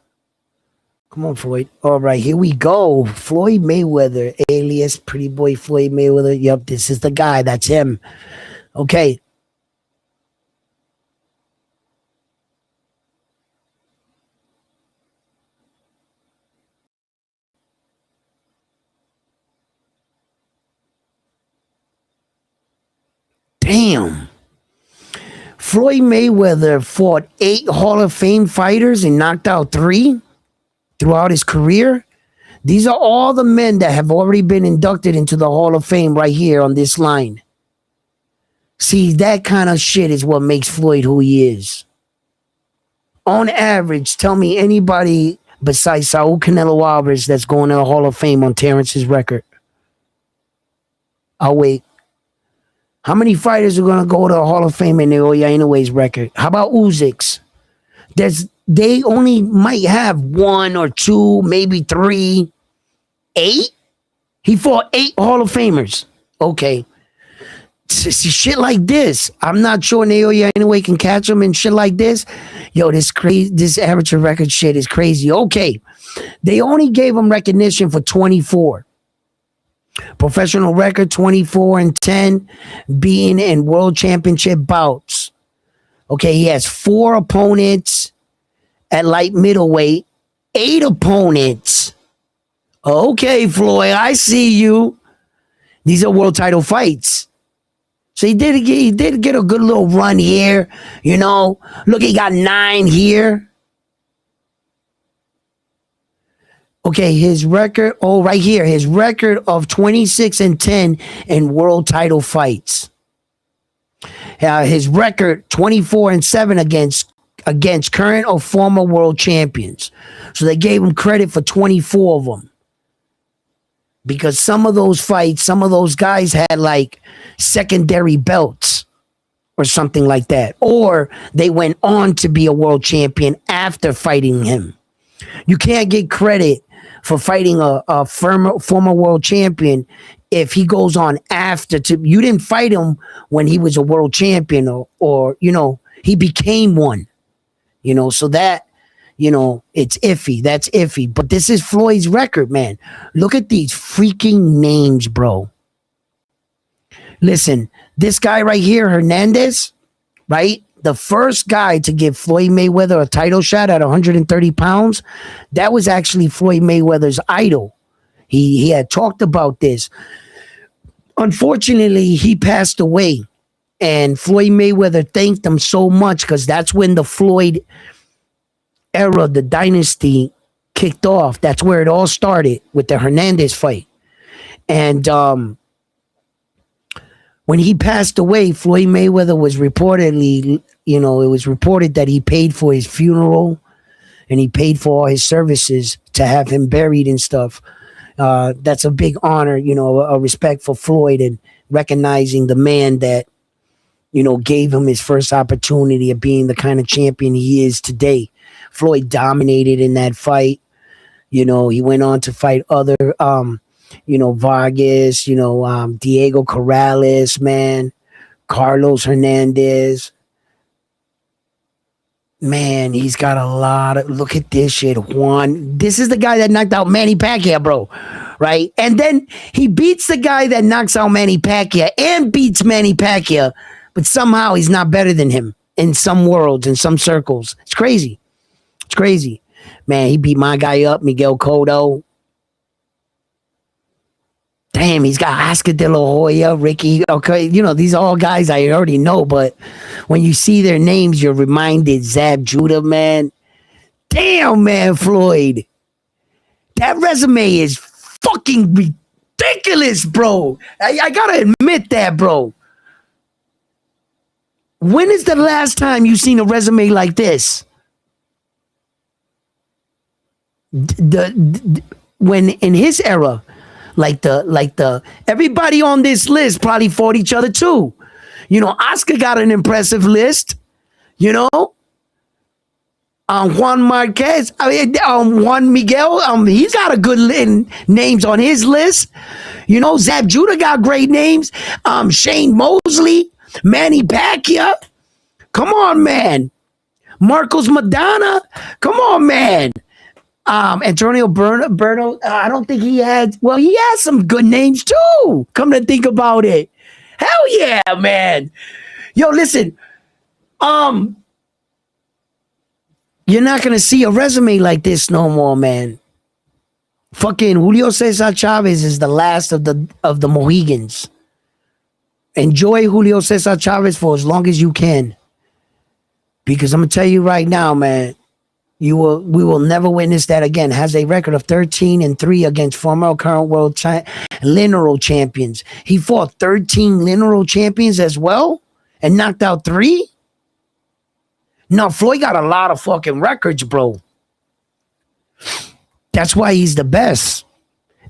Come on, Floyd. All right, here we go. Floyd Mayweather, alias Pretty Boy Floyd Mayweather. Yep, this is the guy. That's him. Okay. Damn. Floyd Mayweather fought 8 Hall of Fame fighters and knocked out 3 throughout his career. These are all the men that have already been inducted into the Hall of Fame right here on this line. See, that kind of shit is what makes Floyd who he is. On average, tell me anybody besides Saul Canelo Alvarez that's going to the Hall of Fame on Terrence's record. I'll wait. How many fighters are going to go to the Hall of Fame in the Oyainaway's record? How about Uzyk's? They only might have 1 or 2, maybe 3, 8. He fought 8 Hall of Famers. Okay. Shit like this. I'm not sure Naoya anyway can catch him and shit like this. Yo, this amateur record shit is crazy. Okay. They only gave him recognition for 24. Professional record 24-10, being in world championship bouts. Okay, he has 4 opponents at light middleweight, 8 opponents. Okay, Floyd, I see you. These are world title fights. So he did get a good little run here. You know, look, he got 9 here. Okay, his record, right here, his record of 26-10 in world title fights. His record 24-7 against current or former world champions. So they gave him credit for 24 of them. Because some of those fights, some of those guys had secondary belts or something like that. Or they went on to be a world champion after fighting him. You can't get credit for fighting a former world champion if he goes on after you didn't fight him when he was a world champion or he became one, so that, it's iffy. That's iffy. But this is Floyd's record, man. Look at these freaking names, bro. Listen, this guy right here, Hernandez, right? The first guy to give Floyd Mayweather a title shot at 130 pounds, that was actually Floyd Mayweather's idol. He had talked about this. Unfortunately, he passed away. And Floyd Mayweather thanked him so much because that's when the Floyd era, the dynasty, kicked off. That's where it all started with the Hernandez fight. And when he passed away, Floyd Mayweather was reportedly, it was reported that he paid for his funeral and he paid for all his services to have him buried and stuff. That's a big honor, a respect for Floyd and recognizing the man that, gave him his first opportunity of being the kind of champion he is today. Floyd dominated in that fight. He went on to fight other, Vargas, Diego Corrales, man, Carlos Hernandez. Man, he's got a lot of. Look at this shit, Juan. This is the guy that knocked out Manny Pacquiao, bro. Right? And then he beats the guy that knocks out Manny Pacquiao and beats Manny Pacquiao, but somehow he's not better than him in some worlds, in some circles. It's crazy. It's crazy. Man, he beat my guy up, Miguel Cotto. Damn, he's got Oscar De La Hoya, Ricky. Okay, these are all guys I already know, but when you see their names, you're reminded. Zab Judah, man. Damn, man, Floyd. That resume is fucking ridiculous, bro. I gotta admit that, bro. When is the last time you seen a resume like this? When in his era, like the everybody on this list probably fought each other too. Oscar got an impressive list. Juan Marquez, Juan Miguel, he's got a good names on his list. Zab Judah got great names. Shane Mosley, Manny Pacquiao. Come on, man. Marcos Madonna. Come on, man. Antonio Berno, I don't think he had. Well, he has some good names too. Come to think about it, hell yeah, man. Yo, listen, you're not gonna see a resume like this no more, man. Fucking Julio Cesar Chavez is the last of the Mohegans. Enjoy Julio Cesar Chavez for as long as you can, because I'm gonna tell you right now, man. We will never witness that again. Has a record of 13-3 against former or current world lineal champions. He fought 13 lineal champions as well and knocked out 3. No, Floyd got a lot of fucking records, bro. That's why he's the best.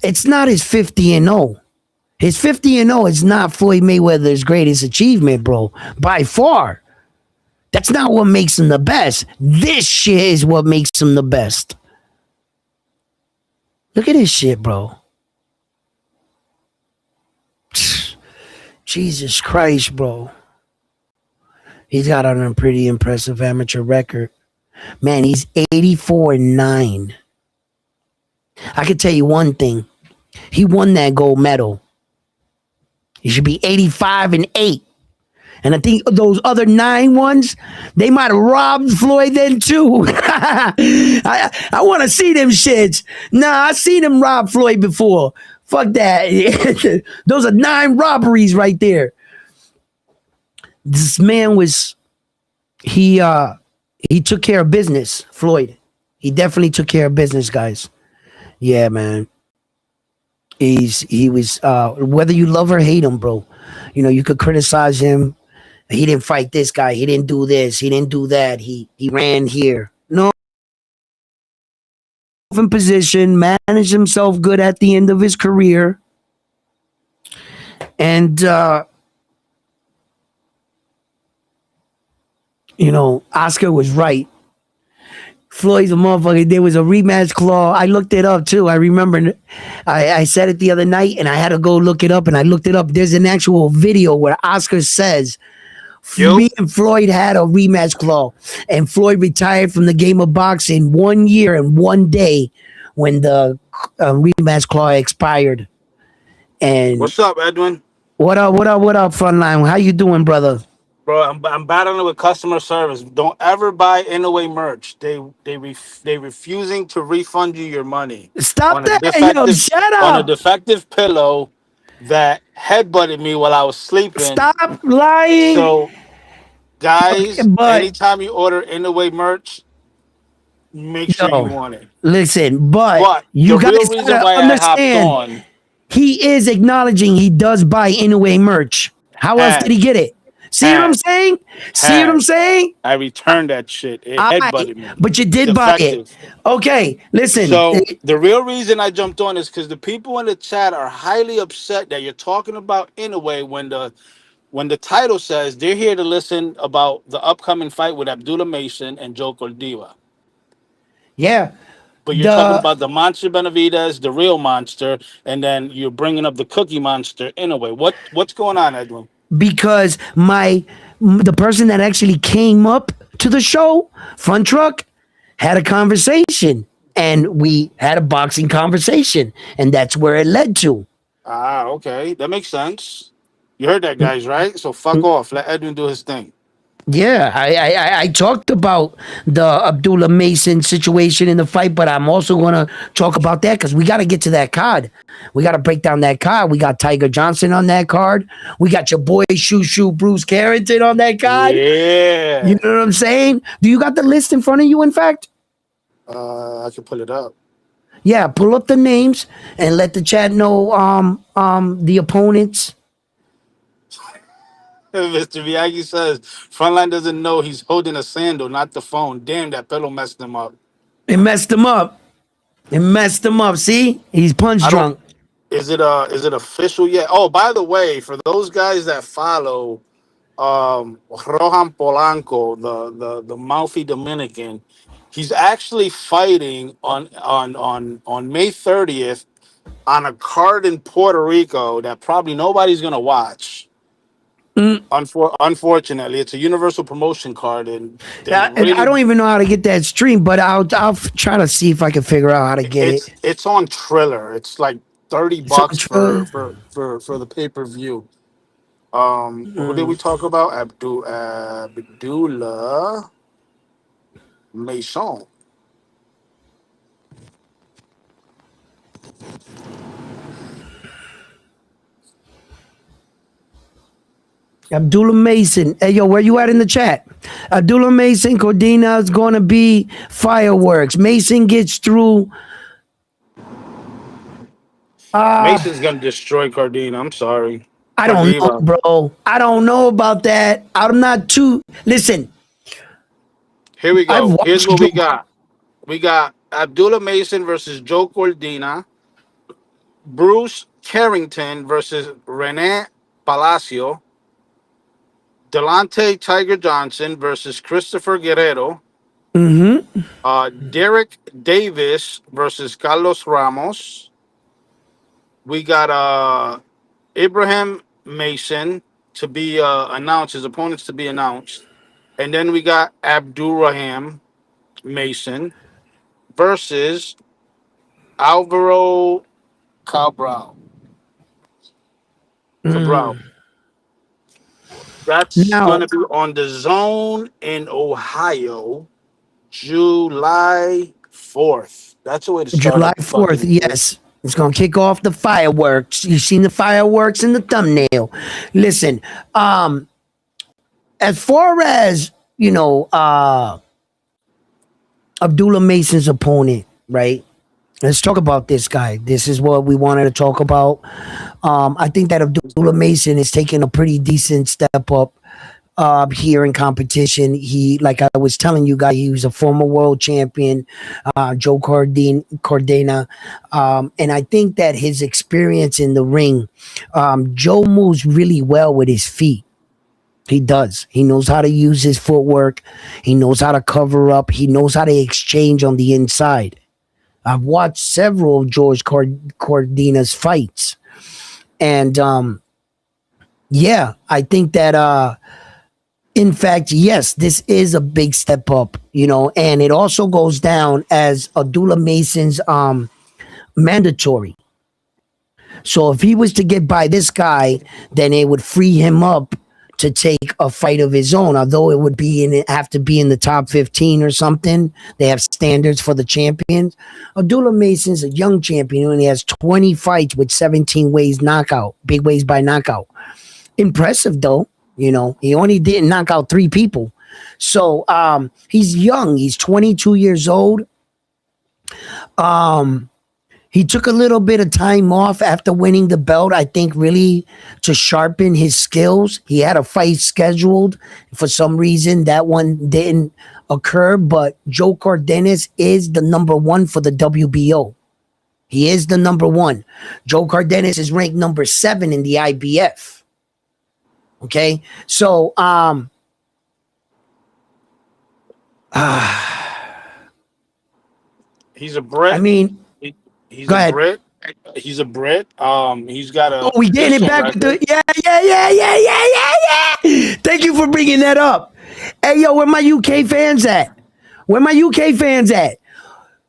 It's not his 50-0. His 50-0 is not Floyd Mayweather's greatest achievement, bro. By far. That's not what makes him the best. This shit is what makes him the best. Look at this shit, bro. Jesus Christ, bro. He's got on a pretty impressive amateur record. Man, he's 84-9. I can tell you one thing. He won that gold medal. He should be 85-8. And I think those other 9 ones, they might have robbed Floyd then too. I want to see them shits. Nah, I seen him rob Floyd before. Fuck that. Those are 9 robberies right there. This man was, he took care of business, Floyd. He definitely took care of business, guys. Yeah, man. He was, whether you love or hate him, bro, you could criticize him. He didn't fight this guy. He didn't do this. He didn't do that. He ran here. No. In position, managed himself good at the end of his career. And, Oscar was right. Floyd's a motherfucker. There was a rematch clause. I looked it up too. I remember I said it the other night and I had to go look it up, and I looked it up. There's an actual video where Oscar says, me and Floyd had a rematch clause, and Floyd retired from the game of boxing 1 year and 1 day when the rematch clause expired. And What's up, Edwin? What up, Frontline? How you doing, brother? Bro, I'm battling with customer service. Don't ever buy Inouye merch. They refusing to refund you your money. Stop that! Yo, shut up! On a defective pillow that headbutted me while I was sleeping. Stop lying. So, guys, Okay, but anytime you order Inouye merch, make sure you Yo, want it. listen, but But the you real guys reason gotta why I hopped understand, on he is acknowledging he does buy Inoue merch. How else did he get has it? See what I'm has saying? See what I'm has saying? I returned that shit. It All right, headbutted me. but you It's did buy it. effective. Okay, listen. So the real reason I jumped on is because the people in the chat are highly upset that you're talking about in a way when the title says they're here to listen about the upcoming fight with Abdullah Mason and Joe Cordina. Yeah, But you're talking the about the monster Benavidez, the real monster, and then you're bringing up the cookie monster in a way. What's going on, Edwin? because the person that actually came up to the show, Fun Truck, had a conversation, and we had a boxing conversation, and that's where it led to. Ah, okay, that makes sense. You heard that, guys, right? So fuck off. Let Edwin do his thing. Yeah, I talked about the Abdullah Mason situation in the fight, but I'm also gonna talk about that because we got to get to that card. We got to break down that card. We got Tiger Johnson on that card. We got your boy Shoo Shoo Bruce Carrington on that card. You Yeah. know what I'm saying? Do you got the list in front of you? In fact, I can pull it up. yeah. Pull up the names and let the chat know the opponents. Mr. Miyagi says Frontline doesn't know he's holding a sandal, not the phone. Damn, that pillow messed him up. It messed him up. It messed him up. See, he's punch I don't. drunk. Is it official yet? Oh, by the way, for those guys that follow Rohan Polanco, the mouthy Dominican, he's actually fighting on May 30th on a card in Puerto Rico that probably nobody's gonna watch. Unfortunately, it's a universal promotion card, and they I really don't even know how to get that stream, but I'll try to see if I can figure out how to get it. it's on Triller. It's like 30 It's on bucks Triller. for the pay-per-view. Who did we talk about? Abdullah Mason. Abdullah Mason. Hey, yo, where you at in the chat? Abdullah Mason, Cordina is going to be fireworks. Mason gets through. Mason's gonna destroy Cardina. I'm sorry. I don't know, Cardiva. bro. I don't know about that. I'm not too. Listen, Here we I've go. Here's watched what Joe. we got. We got Abdullah Mason versus Joe Cordina. Bruce Carrington versus Rene Palacio. Delante Tiger Johnson versus Christopher Guerrero. Mm-hmm. Derek Davis versus Carlos Ramos. We got Ibrahim Mason to be announced, his opponents to be announced. And then we got Abdurrahim Mason versus Alvaro Cabral. Cabral. That's Now, going to be on the zone in Ohio, July 4th. That's the way to start July the 4th, fucking year. yes. It's going to kick off the fireworks. You've seen the fireworks in the thumbnail. Listen, as far as, Abdullah Mason's opponent, right? Let's talk about this guy. This is what we wanted to talk about. I think that Abdullah Mason is taking a pretty decent step up here in competition. He, like I was telling you guys, he was a former world champion, Joe Cordina. And I think that his experience in the ring, Joe moves really well with his feet. He does. He knows how to use his footwork. He knows how to cover up. He knows how to exchange on the inside. I've watched several of George Cordina's fights. And yeah, I think that in fact, yes, this is a big step up, and it also goes down as Abdullah Mason's mandatory. So if he was to get by this guy, then it would free him up to take a fight of his own, although it would have to be in the top 15 or something. They have standards for the champions. Abdullah Mason's a young champion and he has 20 fights with 17 ways knockout, big ways by knockout. Impressive though. He only didn't knock out 3 people. So he's young. He's 22 years old. Um, he took a little bit of time off after winning the belt, I think, really to sharpen his skills. He had a fight scheduled. For some reason, that one didn't occur, but Joe Cardenas is the number one for the WBO. He is the number one. Joe Cardenas is ranked number 7 in the IBF. Okay. So, He's a Brit. I mean, He- he's go a ahead. Brit. He's a Brit. He's got Oh, a we getting it official back with record. the yeah. Thank you for bringing that up. Hey, yo, where my UK fans at? Where my UK fans at?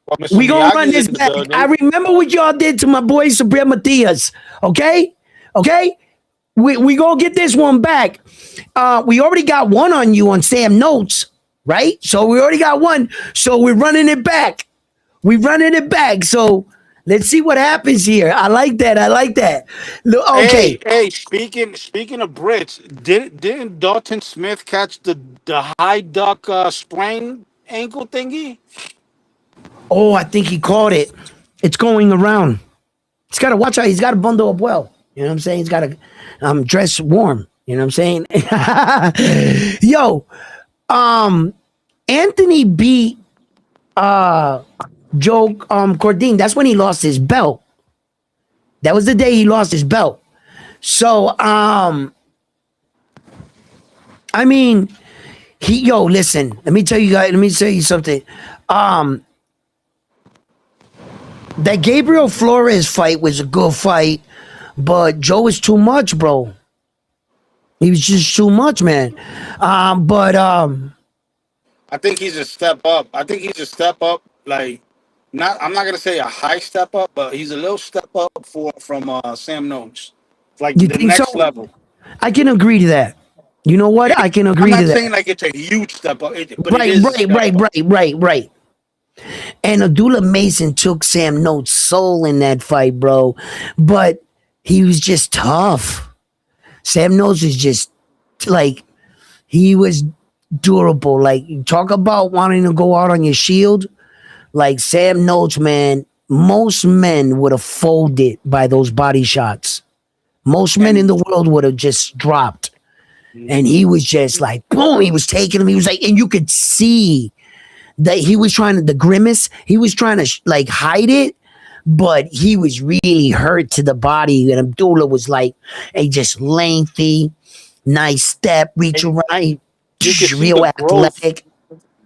Well, Mr. We gonna run Miyagi's this in the back. I building. remember what y'all did to my boy Sabrina Matias. Okay, okay. We gonna get this one back. We already got one on you on Sam Notes, right? So we already got one. So we're running it back. We running it back. So let's see what happens here. I like that. I like that. Okay. Hey. Speaking of Brits, didn't Dalton Smith catch the high duck sprain ankle thingy? Oh, I think he caught it. It's going around. He's got to watch out. He's got to bundle up well. You know what I'm saying? He's got to dress warm. You know what I'm saying? Yo, Anthony beat Joe Cordina. That's when he lost his belt. That was the day he lost his belt. So, I mean, listen, let me tell you guys, let me tell you something. That Gabriel Flores fight was a good fight, but Joe is too much, bro. He was just too much, man. But I think he's a step up. I think he's a step up. Like, not I'm not gonna say a high step up, but he's a little step up from Sam Noakes, like you the think so? next level. I can agree to that. You know what? I can I'm agree to not saying that. like it's a huge step up, but it Right, is a step up. right. And Abdullah Mason took Sam Note's soul in that fight, bro. But he was just tough. Sam Notes is just like he was durable. Like talk about wanting to go out on your shield. Like Sam Notes, man, most men would have folded by those body shots. Most men in And the world would have just dropped. And mhm. he was just like, boom, he was taking him. He was like, and you could see that he was trying to, the grimace, he was trying to like hide it, but he was really hurt to the body. And Abdullah was like, a just lengthy, nice step, reach And around, you can see real the growth. athletic.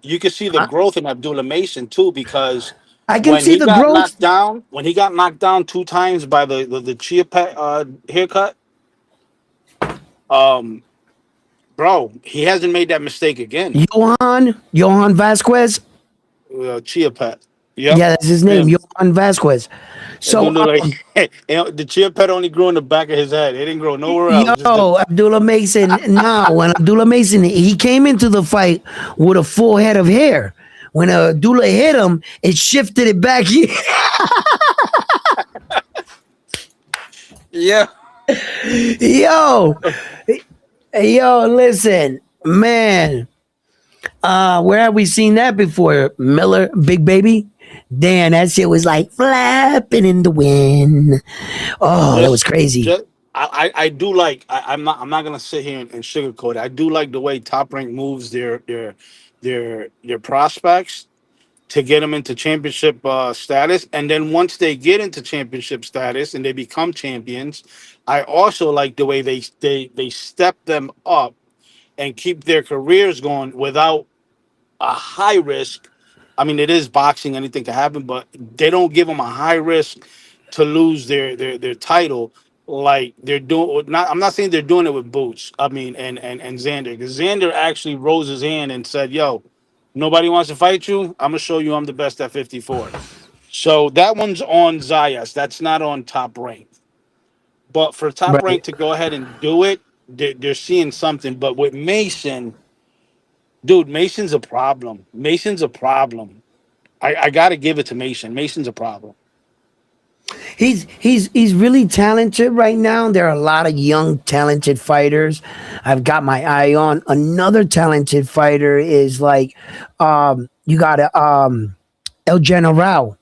You can see the Huh? growth in Abdullah Mason too, because I can see the growth. when he got knocked down 2 times by the chia pet haircut, um, bro, he hasn't made that mistake again. Johan Vasquez. Chia pet, yep, Yeah, that's his name, him. Johan Vasquez. It So, do look like the chia pet only grew in the back of his head. It didn't grow nowhere else. Just the, yo, Abdullah Mason. Now, when Abdullah Mason, he came into the fight with a full head of hair. When Abdullah hit him, it shifted it back. yeah. yo, yo, listen, man. Where have we seen that before? Miller, Big Baby. Damn, that shit was like flapping in the wind. Oh, that was Just, crazy. just I do like. I'm not gonna sit here and sugarcoat it. I do like the way Top Rank moves their prospects to get them into championship status, and then once they get into championship status and they become champions, I also like the way they step them up and keep their careers going without a high risk. I mean, it is boxing; anything can happen, but they don't give them a high risk to lose their title like they're doing. Not, I'm not saying they're doing it with Boots. I mean, and Xander, because Xander actually rose his hand and said, "Yo, nobody wants to fight you. I'm gonna show you I'm the best at 54." So that one's on Zayas. That's not on Top Rank. But for Top Right. Rank to go ahead and do it, they're seeing something. But with Mason, dude, Mason's a problem. Mason's a problem. I got to give it to Mason. Mason's a problem. He's really talented right now. There are a lot of young talented fighters. I've got my eye on another talented fighter is like you got El General,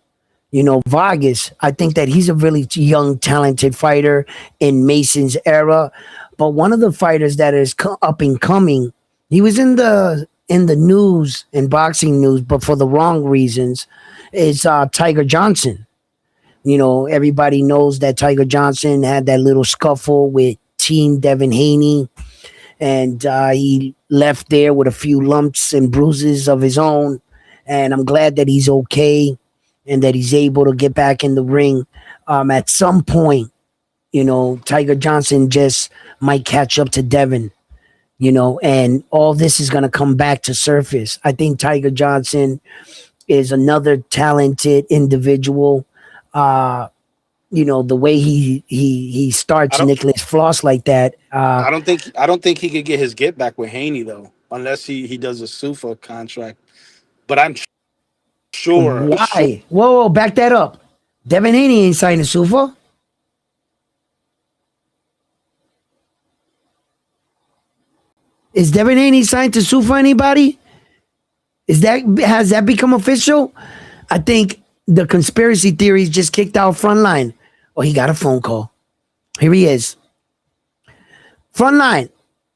Vargas. I think that he's a really young talented fighter in Mason's era. But one of the fighters that is up and coming, he was in the news, in boxing news, but for the wrong reasons, is Tiger Johnson. Everybody knows that Tiger Johnson had that little scuffle with Team Devin Haney, and he left there with a few lumps and bruises of his own. And I'm glad that he's okay and that he's able to get back in the ring. At some point, Tiger Johnson just might catch up to Devin, and all this is going to come back to surface. I think Tiger Johnson is another talented individual. The way he I starts don't Nicholas Floss like that. I don't think he could get his get back with Haney though, unless he does a Sufa contract. But I'm sure. Why? Whoa, back that up. Devin Haney ain't signed a Sufa. Is Devin Haney signed to sue for anybody? Has that become official? I think the conspiracy theories just kicked out Frontline. Oh, he got a phone call. Here he is. Frontline.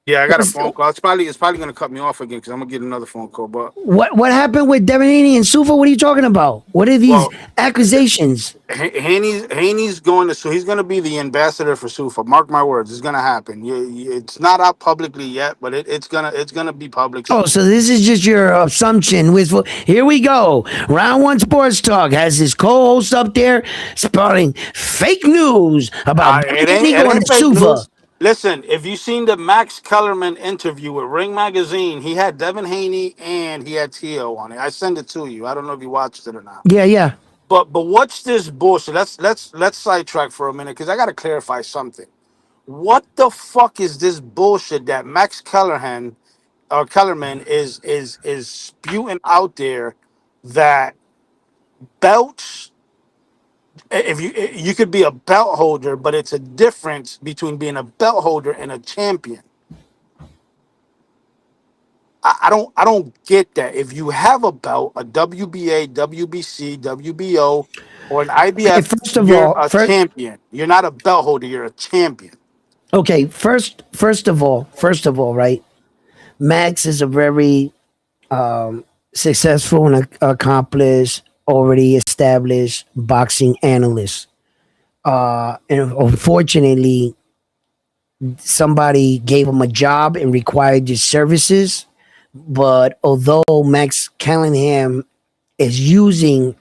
Yeah, I got a phone call. It's probably gonna cut me off again because I'm gonna get another phone call. But What happened with Devin Haney and Sufa? What are you talking about? What are these accusations? Haney's going to, so he's going to be the ambassador for Sufa. Mark my words, it's going to happen. It's not out publicly yet, but it's gonna be public Oh, soon. so this is just your assumption. Wistful. Here we go. Round one sports talk has his co-host up there spouting fake news about Devin It ain't Haney it going ain't to fake Sufa. news. Listen, if you seen the Max Kellerman interview with Ring Magazine, he had Devin Haney and he had Tio on it. I send it to you. I don't know if you watched it or not. Yeah, yeah. But what's this bullshit? Let's sidetrack for a minute because I got to clarify something. What the fuck is this bullshit that Max Kellerman or Kellerman is spewing out there that belts, if you could be a belt holder, but it's a difference between being a belt holder and a champion. I don't get that. If you have a belt, a WBA, WBC, WBO, or an Okay, IBF, first of you're all, a champion. You're not a belt holder. You're a champion. first of all, right? Max is a very successful and accomplished, already established boxing analyst. And unfortunately, somebody gave him a job and required his services. But although Max Callahan is using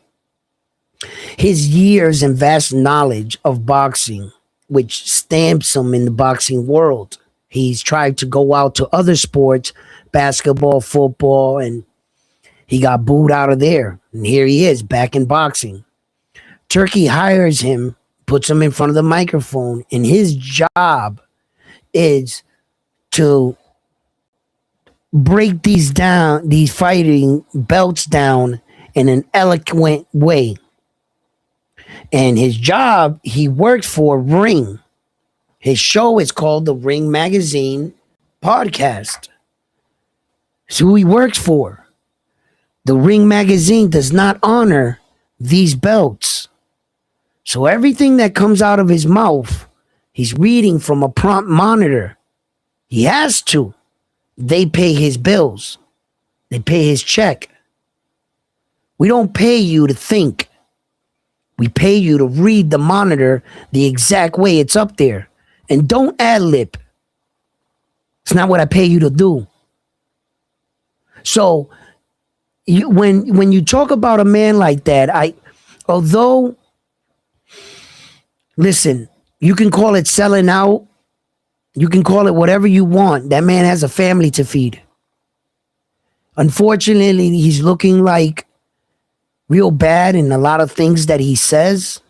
his years and vast knowledge of boxing, which stamps him in the boxing world, he's tried to go out to other sports, basketball, football, and he got booed out of there. And here he is back in boxing. Turkey hires him, puts him in front of the microphone, and his job is to break these fighting belts down in an eloquent way. And his job, he works for Ring. His show is called the Ring Magazine Podcast. It's who he works for. The Ring Magazine does not honor these belts. So everything that comes out of his mouth, he's reading from a prompt monitor. He has to. They pay his bills. They pay his check. We don't pay you to think. We pay you to read the monitor the exact way it's up there. And don't ad lib. It's not what I pay you to do. So when you talk about a man like that, although, listen, you can call it selling out. You can call it whatever you want. That man has a family to feed. Unfortunately, he's looking like real bad in a lot of things that he says.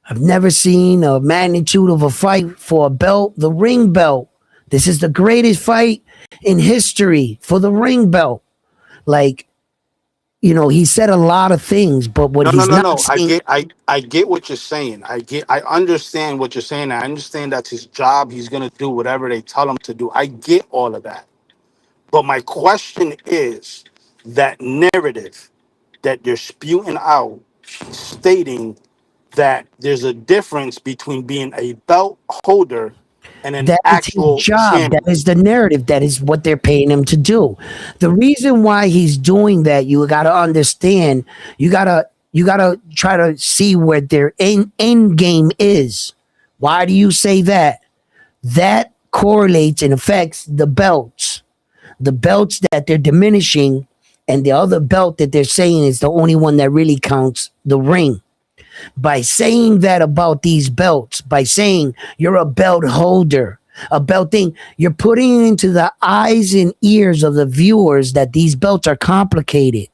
I've never seen a magnitude of a fight for a belt, the ring belt. This is the greatest fight in history for the ring belt. Like, he said a lot of things, but what No, no, he's no, not no. I saying, get, I get what you're saying. I understand what you're saying. I understand that's his job. He's gonna do whatever they tell him to do. I get all of that. But my question is that narrative that you're spewing out, stating that there's a difference between being a belt holder and an that is his actual job. That champion. is the narrative. That is what they're paying him to do. The reason why he's doing that, you got to understand. You gotta try to see where their end game is. Why do you say that? That correlates and affects the belts that they're diminishing, and the other belt that they're saying is the only one that really counts, the ring. By saying that about these belts, by saying you're a belt holder, a belt thing, you're putting into the eyes and ears of the viewers that these belts are complicated,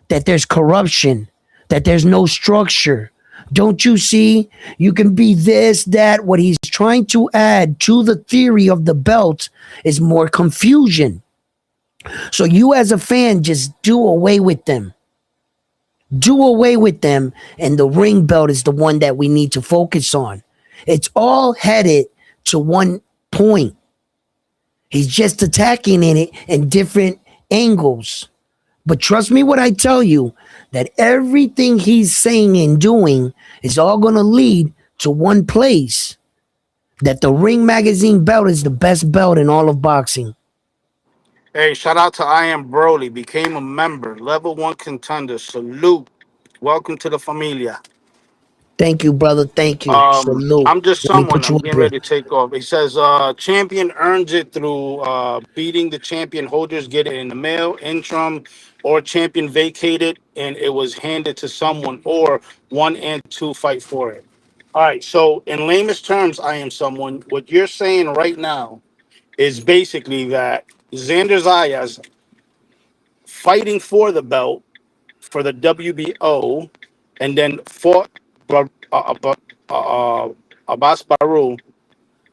that there's corruption, that there's no structure. Don't you see? You can be this, that. What he's trying to add to the theory of the belt is more confusion. So you, as a fan, just do away with them. Do away with them, and the ring belt is the one that we need to focus on. It's all headed to one point. He's just attacking in it in different angles. But trust me when I tell you that everything he's saying and doing is all going to lead to one place, that the Ring Magazine belt is the best belt in all of boxing. Hey, shout out to I Am Broly. Became a member, level 1 contender. Salute. Welcome to the familia. Thank you, brother. Thank you. Salute. I'm just Let me someone. put you I'm up getting here. ready to take off. He says, champion earns it through beating the champion holders, get it in the mail, interim, or champion vacated, and it was handed to someone, or 1 and 2 fight for it. All right. So, in lamest terms, I am someone. What you're saying right now is basically that Xander Zayas fighting for the belt for the WBO, and then fought Abbas Baru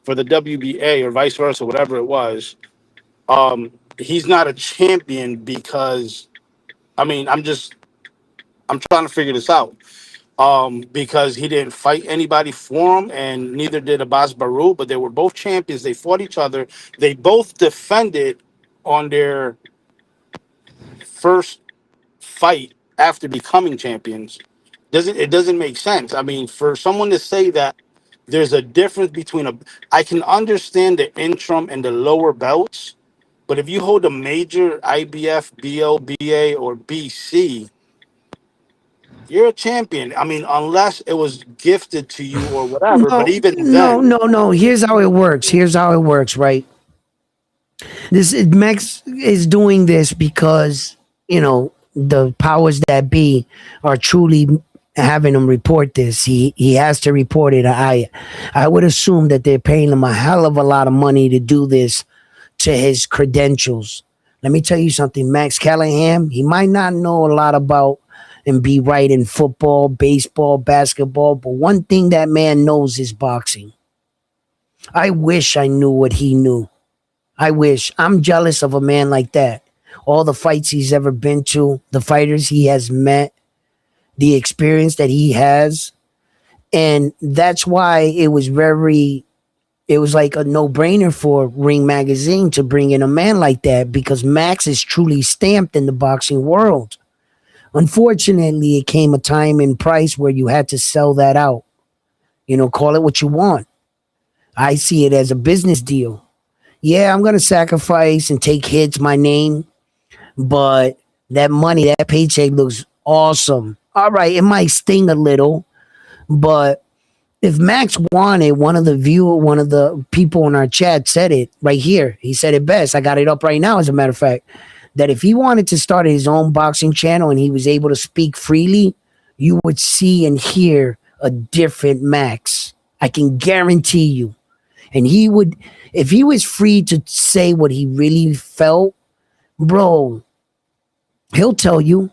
for the WBA or vice versa, whatever it was. He's not a champion because I mean I'm trying to figure this out. Because he didn't fight anybody for him, and neither did Abbas Baru, but they were both champions. They fought each other. They both defended on their first fight after becoming champions. Doesn't make sense. I mean, for someone to say that there's a difference between a, I can understand the interim and the lower belts, but if you hold a major IBF, BLBA, or BC, you're a champion. I mean, unless it was gifted to you or whatever. But No, even no, then, no, no. Here's how it works. Here's how it works, right? Max is doing this because the powers that be are truly having him report this. He has to report it. I would assume that they're paying him a hell of a lot of money to do this to his credentials. Let me tell you something, Max Callahan, he might not know a lot about and be right in football, baseball, basketball, but one thing that man knows is boxing. I wish I knew what he knew. I wish. I'm jealous of a man like that. All the fights he's ever been to, the fighters he has met, the experience that he has. And that's why it was like a no brainer for Ring Magazine to bring in a man like that, because Max is truly stamped in the boxing world. Unfortunately, it came a time and price where you had to sell that out. Call it what you want. I see it as a business deal. Yeah, I'm going to sacrifice and take hits, my name, but that money, that paycheck looks awesome. All right, it might sting a little, but if Max wanted, one of the people in our chat said it right here. He said it best. I got it up right now, as a matter of fact, that if he wanted to start his own boxing channel and he was able to speak freely, you would see and hear a different Max. I can guarantee you. And he would, if he was free to say what he really felt, bro, he'll tell you.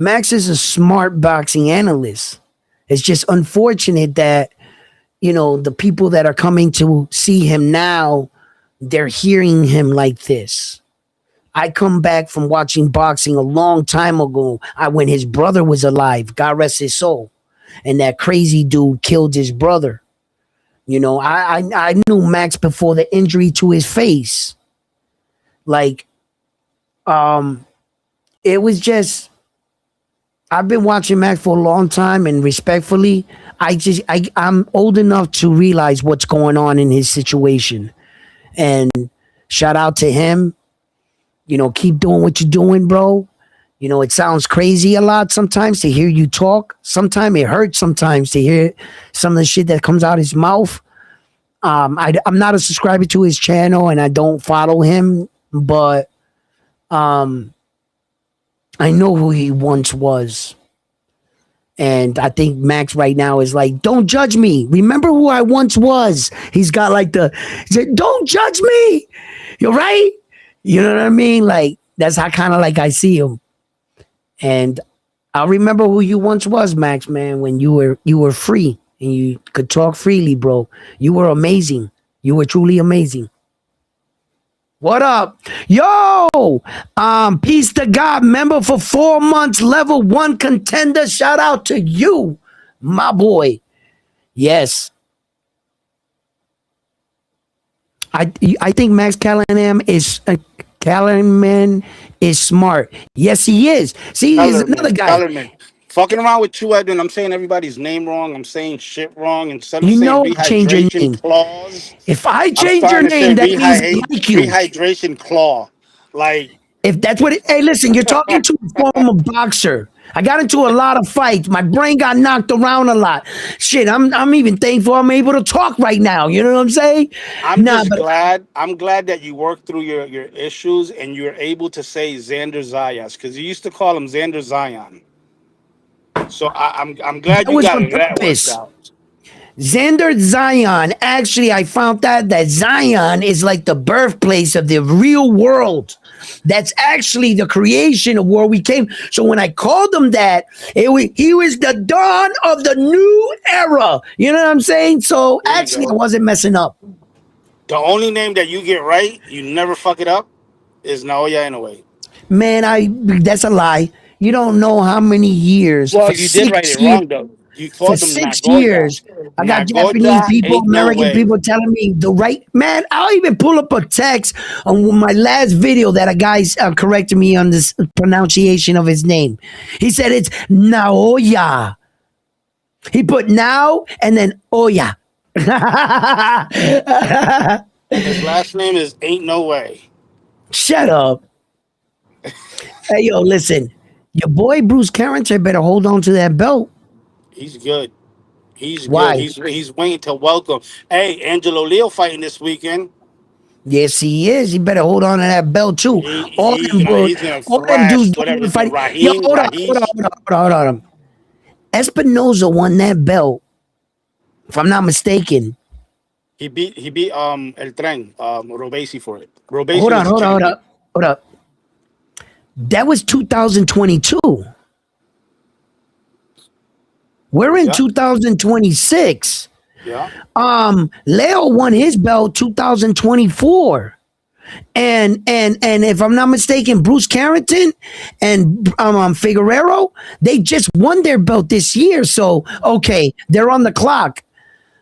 Max is a smart boxing analyst. It's just unfortunate that, the people that are coming to see him now, they're hearing him like this. I come back from watching boxing a long time ago. When his brother was alive, God rest his soul, and that crazy dude killed his brother. You know, I knew Max before the injury to his face. Like, it was just I've been watching Max for a long time, and respectfully, I'm old enough to realize what's going on in his situation. And shout out to him. You know, keep doing what you're doing, bro. You know, it sounds crazy a lot sometimes to hear you talk. Sometimes it hurts sometimes to hear some of the shit that comes out his mouth. I'm not a subscriber to his channel and I don't follow him, but I know who he once was. And I think Max right now is like, don't judge me. Remember who I once was. He's got like he said, don't judge me. You're right. You know what I mean? Like, that's how kind of like I see him. And I remember who you once was, Max, man, when you were free and you could talk freely, bro. You were amazing. You were truly amazing. What up? Yo! Peace to God, member for 4 months, level 1 contender. Shout out to you, my boy. Yes. I think Max Kellerman is smart. Yes, he is. See, he's another guy. Kellerman. Fucking around with you, Edwin. I'm saying everybody's name wrong. I'm saying shit wrong. Instead of You saying know, change your name. rehydration clause, If I I'm change your starting to say name, that means I like you. rehydration claw. Like, If that's what it, hey, listen, you're talking to a former boxer. I got into a lot of fights. My brain got knocked around a lot. Shit, I'm even thankful I'm able to talk right now. You know what I'm saying? I'm glad that you worked through your issues and you're able to say Xander Zayas, because you used to call him Xander Zion. So I'm glad that you was got on that worked purpose. out. Xander Zion. Actually, I found out that Zion is like the birthplace of the real world. That's actually the creation of where we came. So when I called him that, he was the dawn of the new era. You know what I'm saying? So There you actually, I go. wasn't messing up. The only name that you get right, you never fuck it up, is Naoya Inoue. Man, that's a lie. You don't know how many years Well, you did write it wrong though. You for called them 6 years, Nagoya. I got Japanese Nagoya people, ain't no American way. people telling me the right man. I'll even pull up a text on my last video that a guy corrected me on this pronunciation of his name. He said it's Naoya. He put now and then Oya. His last name is Ain't No Way. Shut up. Hey, yo, listen. Your boy Bruce Carrington better hold on to that belt. He's good. He's good. Why? He's waiting to welcome. Hey, Angelo Leo fighting this weekend. Yes, he is. He better hold on to that belt too. All them He's gonna all them dudes thrash don't whatever want to the fight. Yo, Raheem. hold on. Espinoza won that belt, if I'm not mistaken. He beat El Tren Robesi for it. Robesi Hold was on, the champion. hold up. That was 2022. We're in Yeah, 2026. yeah. Leo won his belt 2024. And if I'm not mistaken, Bruce Carrington and Figueroa, they just won their belt this year. So okay, they're on the clock.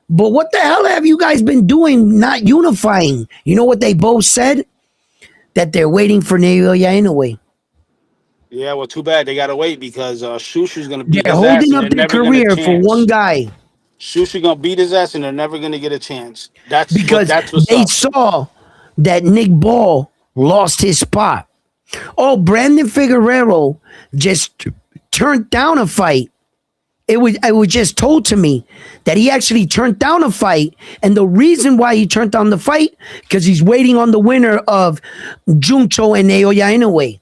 But what the hell have you guys been doing not unifying? You know what they both said? That they're waiting for Naoya Inoue. Yeah, well, too bad they gotta wait because Shushu's gonna beat They're his ass holding and up they're their never gonna career for one chance. guy Shushu gonna beat his ass and they're never gonna get a chance. because That's what's they up. saw that Nick Ball lost his spot. Oh, Brandon Figueroa just turned down a fight. It was just told to me that he actually turned down a fight, and the reason why he turned down the fight because he's waiting on the winner of Junto and Naoya Inoue.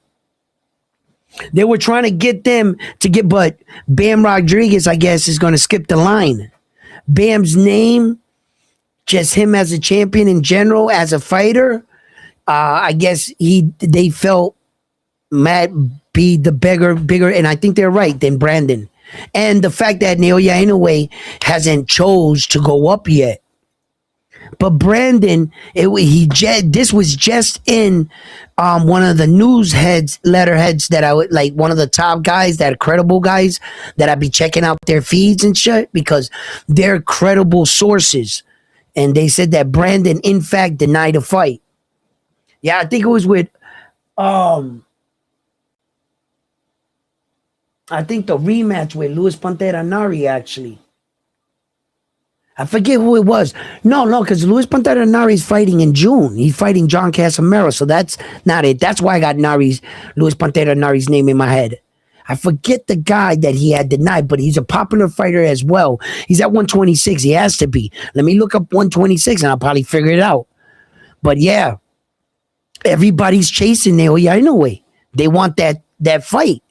They were trying to get them to get, but Bam Rodriguez, I guess, is going to skip the line. Bam's name, just him as a champion in general, as a fighter. I guess they felt Matt be the bigger, and I think they're right than Brandon. And the fact that Naoya Inoue hasn't chose to go up yet. But Brandon, this was just in one of the news letterheads that I would like, one of the top guys, that credible guys that I'd be checking out their feeds and shit because they're credible sources. And they said that Brandon, in fact, denied a fight. Yeah, I think it was with I think the rematch with Luis Pantera Nari, actually. I forget who it was. No, because Luis Pantera Nari is fighting in June. He's fighting John Casamero, so that's not it. That's why I got Luis Pantera Nari's name in my head. I forget the guy that he had denied, but he's a popular fighter as well. He's at 126. He has to be. Let me look up 126 and I'll probably figure it out. But yeah, everybody's chasing Naoya Inoue. They want that fight.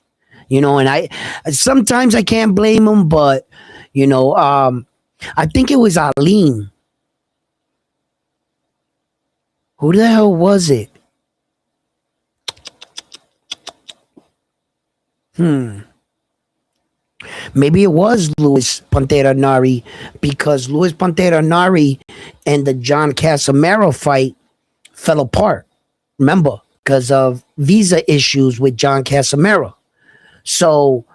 You know, and I sometimes I can't blame them, but you know, I think it was Aline. Who the hell was it? Maybe it was Luis Pantera Nari because Luis Pantera Nari and the John Casamero fight fell apart. Remember, because of visa issues with John Casamero. So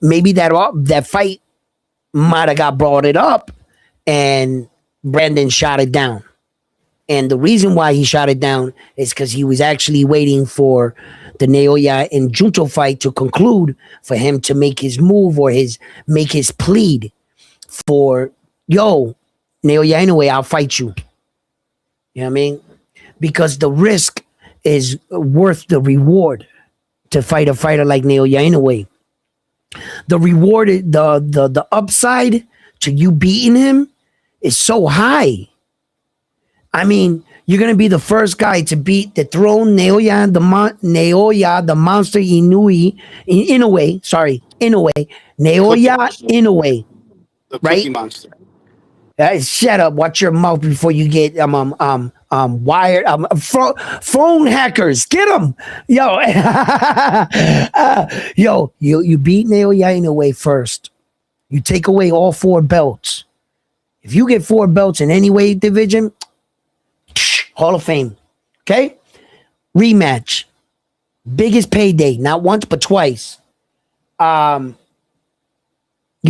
maybe that fight might have got brought it up and Brandon shot it down. And the reason why he shot it down is because he was actually waiting for the Naoya and Junto fight to conclude for him to make his move or make his plead for, yo, Naoya Inoue, I'll fight you. You know what I mean? Because the risk is worth the reward to fight a fighter like Naoya Inoue. The reward, the upside to you beating him is so high. I mean, you're gonna be the first guy to beat the throne Naoya the monster Inoue, Naoya Inoue, The right? Cookie Monster. Shut up! Watch your mouth before you get wired. Phone hackers, get them, yo, you beat Naoya Inoue first. You take away all 4 belts. If you get 4 belts in any weight division, Hall of Fame. Okay, rematch, biggest payday, not once but twice. Your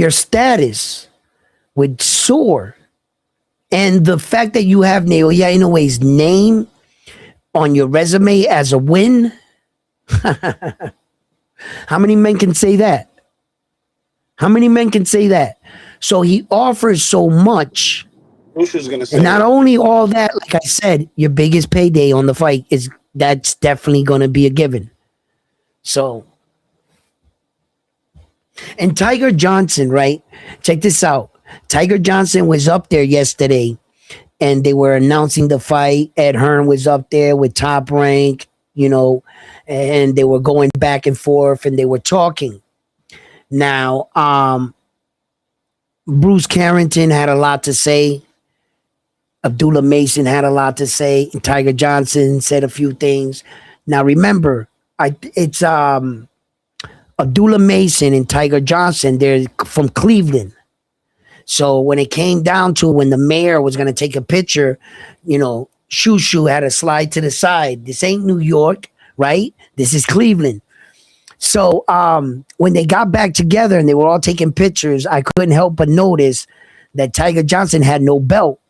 status would soar. And the fact that you have Naoya Inoue's name on your resume as a win, how many men can say that? How many men can say that? So he offers so much. Who's gonna say And not that? only all that, like I said, your biggest payday on the fight that's definitely going to be a given. So, and Tiger Johnson, right? Check this out. Tiger Johnson was up there yesterday and they were announcing the fight. Ed Hearn was up there with Top Rank, you know, and they were going back and forth and they were talking. Now, Bruce Carrington had a lot to say. Abdullah Mason had a lot to say. And Tiger Johnson said a few things. Now, remember, it's Abdullah Mason and Tiger Johnson. They're from Cleveland. So when it came down to when the mayor was going to take a picture, you know, Shushu had to slide to the side. This ain't New York, right? This is Cleveland. So when they got back together and they were all taking pictures, I couldn't help but notice that Tiger Johnson had no belt.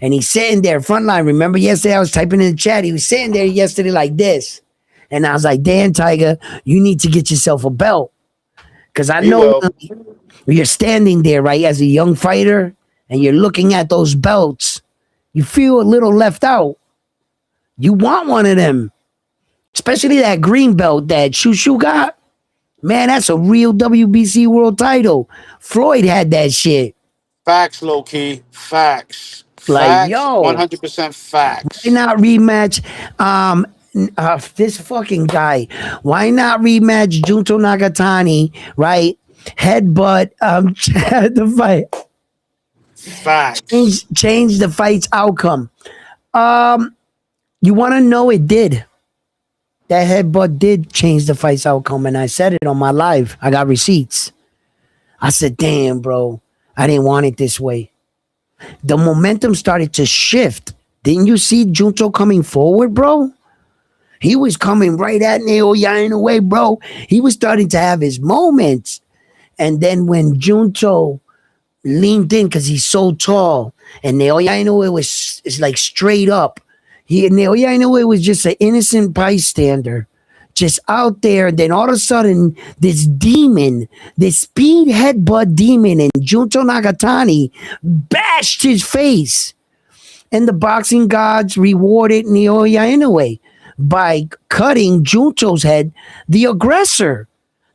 And he's sitting there, front line. Remember yesterday I was typing in the chat. He was sitting there yesterday like this. And I was like, damn, Tiger, you need to get yourself a belt. Because I know you're standing there, right, as a young fighter, and you're looking at those belts. You feel a little left out. You want one of them. Especially that green belt that Shushu got. Man, that's a real WBC world title. Floyd had that shit. Facts, low key. Facts. Like, Facts, yo. 100% facts. Why not rematch this fucking guy? Why not rematch Junto Nagatani, right? Headbutt the fight. Facts. Change the fight's outcome. You want to know it did. That headbutt did change the fight's outcome, and I said it on my live. I got receipts. I said, damn, bro, I didn't want it this way. the momentum started to shift. Didn't you see Junto coming forward, bro? He was coming right at Naoya in a way, bro. He was starting to have his moments. And then when Junto leaned in because he's so tall, and Naoya Inoue is like straight up. Naoya Inoue was just an innocent bystander, just out there. And then all of a sudden, this demon, this speed headbutt demon, and Junto Nagatani bashed his face. And the boxing gods rewarded Naoya Inoue by cutting Junto's head, the aggressor,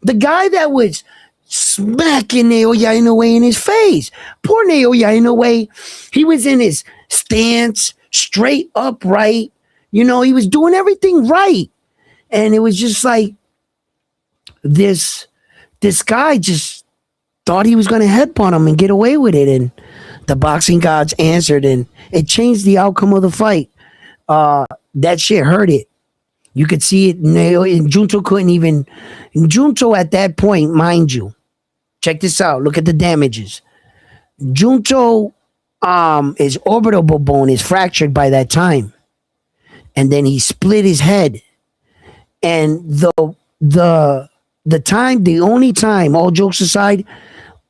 the guy that was smacking Naoya Inoue in his face. Poor Naoya Inoue, he was in his stance, straight upright. You know, he was doing everything right. And it was just like this guy just thought he was going to headbutt him and get away with it. And the boxing gods answered, and it changed the outcome of the fight. That shit hurt it. You could see it. And Junto couldn't even. Junto at that point, mind you, check this out. Look at the damages. Junto, his orbital bone is fractured by that time, and then he split his head. And the only time, all jokes aside,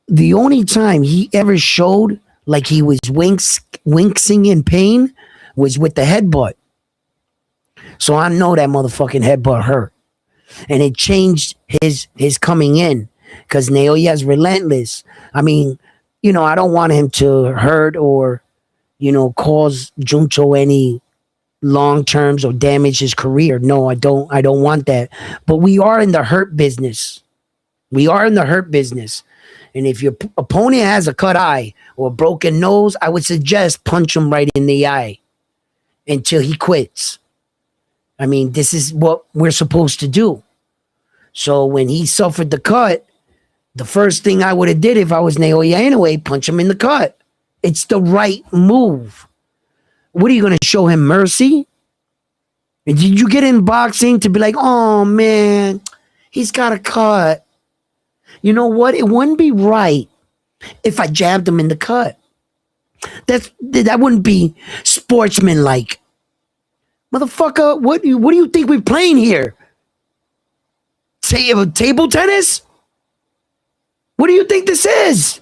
the only time he ever showed like he was winking in pain was with the headbutt. So I know that motherfucking headbutt hurt. And it changed his coming in because Naoya's relentless. I mean, you know, I don't want him to hurt or, you know, cause Junto any long terms or damage his career. No, I don't want that. But we are in the hurt business. And if your opponent has a cut eye or a broken nose, I would suggest punch him right in the eye until he quits. I mean, this is what we're supposed to do. So when he suffered the cut, the first thing I would have did if I was Naoya Inoue, punch him in the cut. It's the right move. What are you going to show him mercy? Did you get in boxing to be like, oh man, he's got a cut? You know what? It wouldn't be right if I jabbed him in the cut. That wouldn't be sportsmanlike. Motherfucker, what do you think we're playing here? Table tennis? What do you think this is?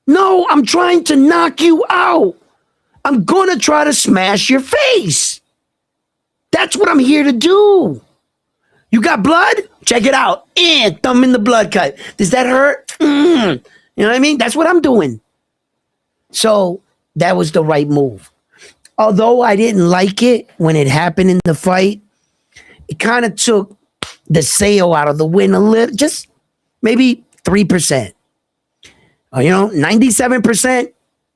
No, I'm trying to knock you out. I'm gonna try to smash your face. That's what I'm here to do. You got blood? Check it out. Thumb in the blood cut. Does that hurt? You know what I mean? That's what I'm doing. So that was the right move. Although I didn't like it when it happened in the fight, it kind of took the sail out of the wind a little, just maybe 3%. 97%,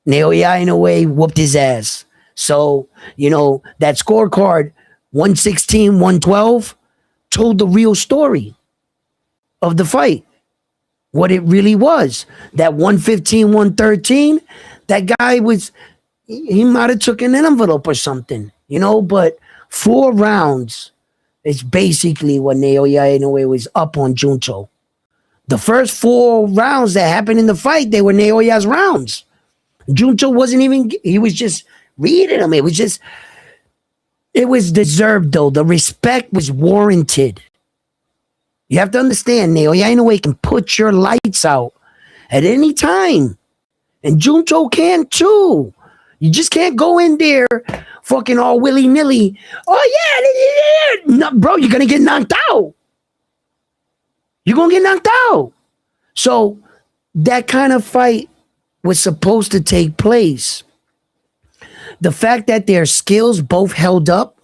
Naoya Inoue whooped his ass. So, you know, that scorecard, 116, 112, told the real story of the fight. What it really was. That 115, 113, that guy was, he might have took an envelope or something, you know, but 4 rounds is basically what Naoya Inoue was up on Junto. The first 4 rounds that happened in the fight, they were Naoya's rounds. Junto wasn't even, he was just reading them. It was deserved though. The respect was warranted. You have to understand, Naoya Inoue can put your lights out at any time. And Junto can too. You just can't go in there fucking all willy-nilly. Oh yeah. No, bro, you're going to get knocked out. You're going to get knocked out. So that kind of fight was supposed to take place. The fact that their skills both held up,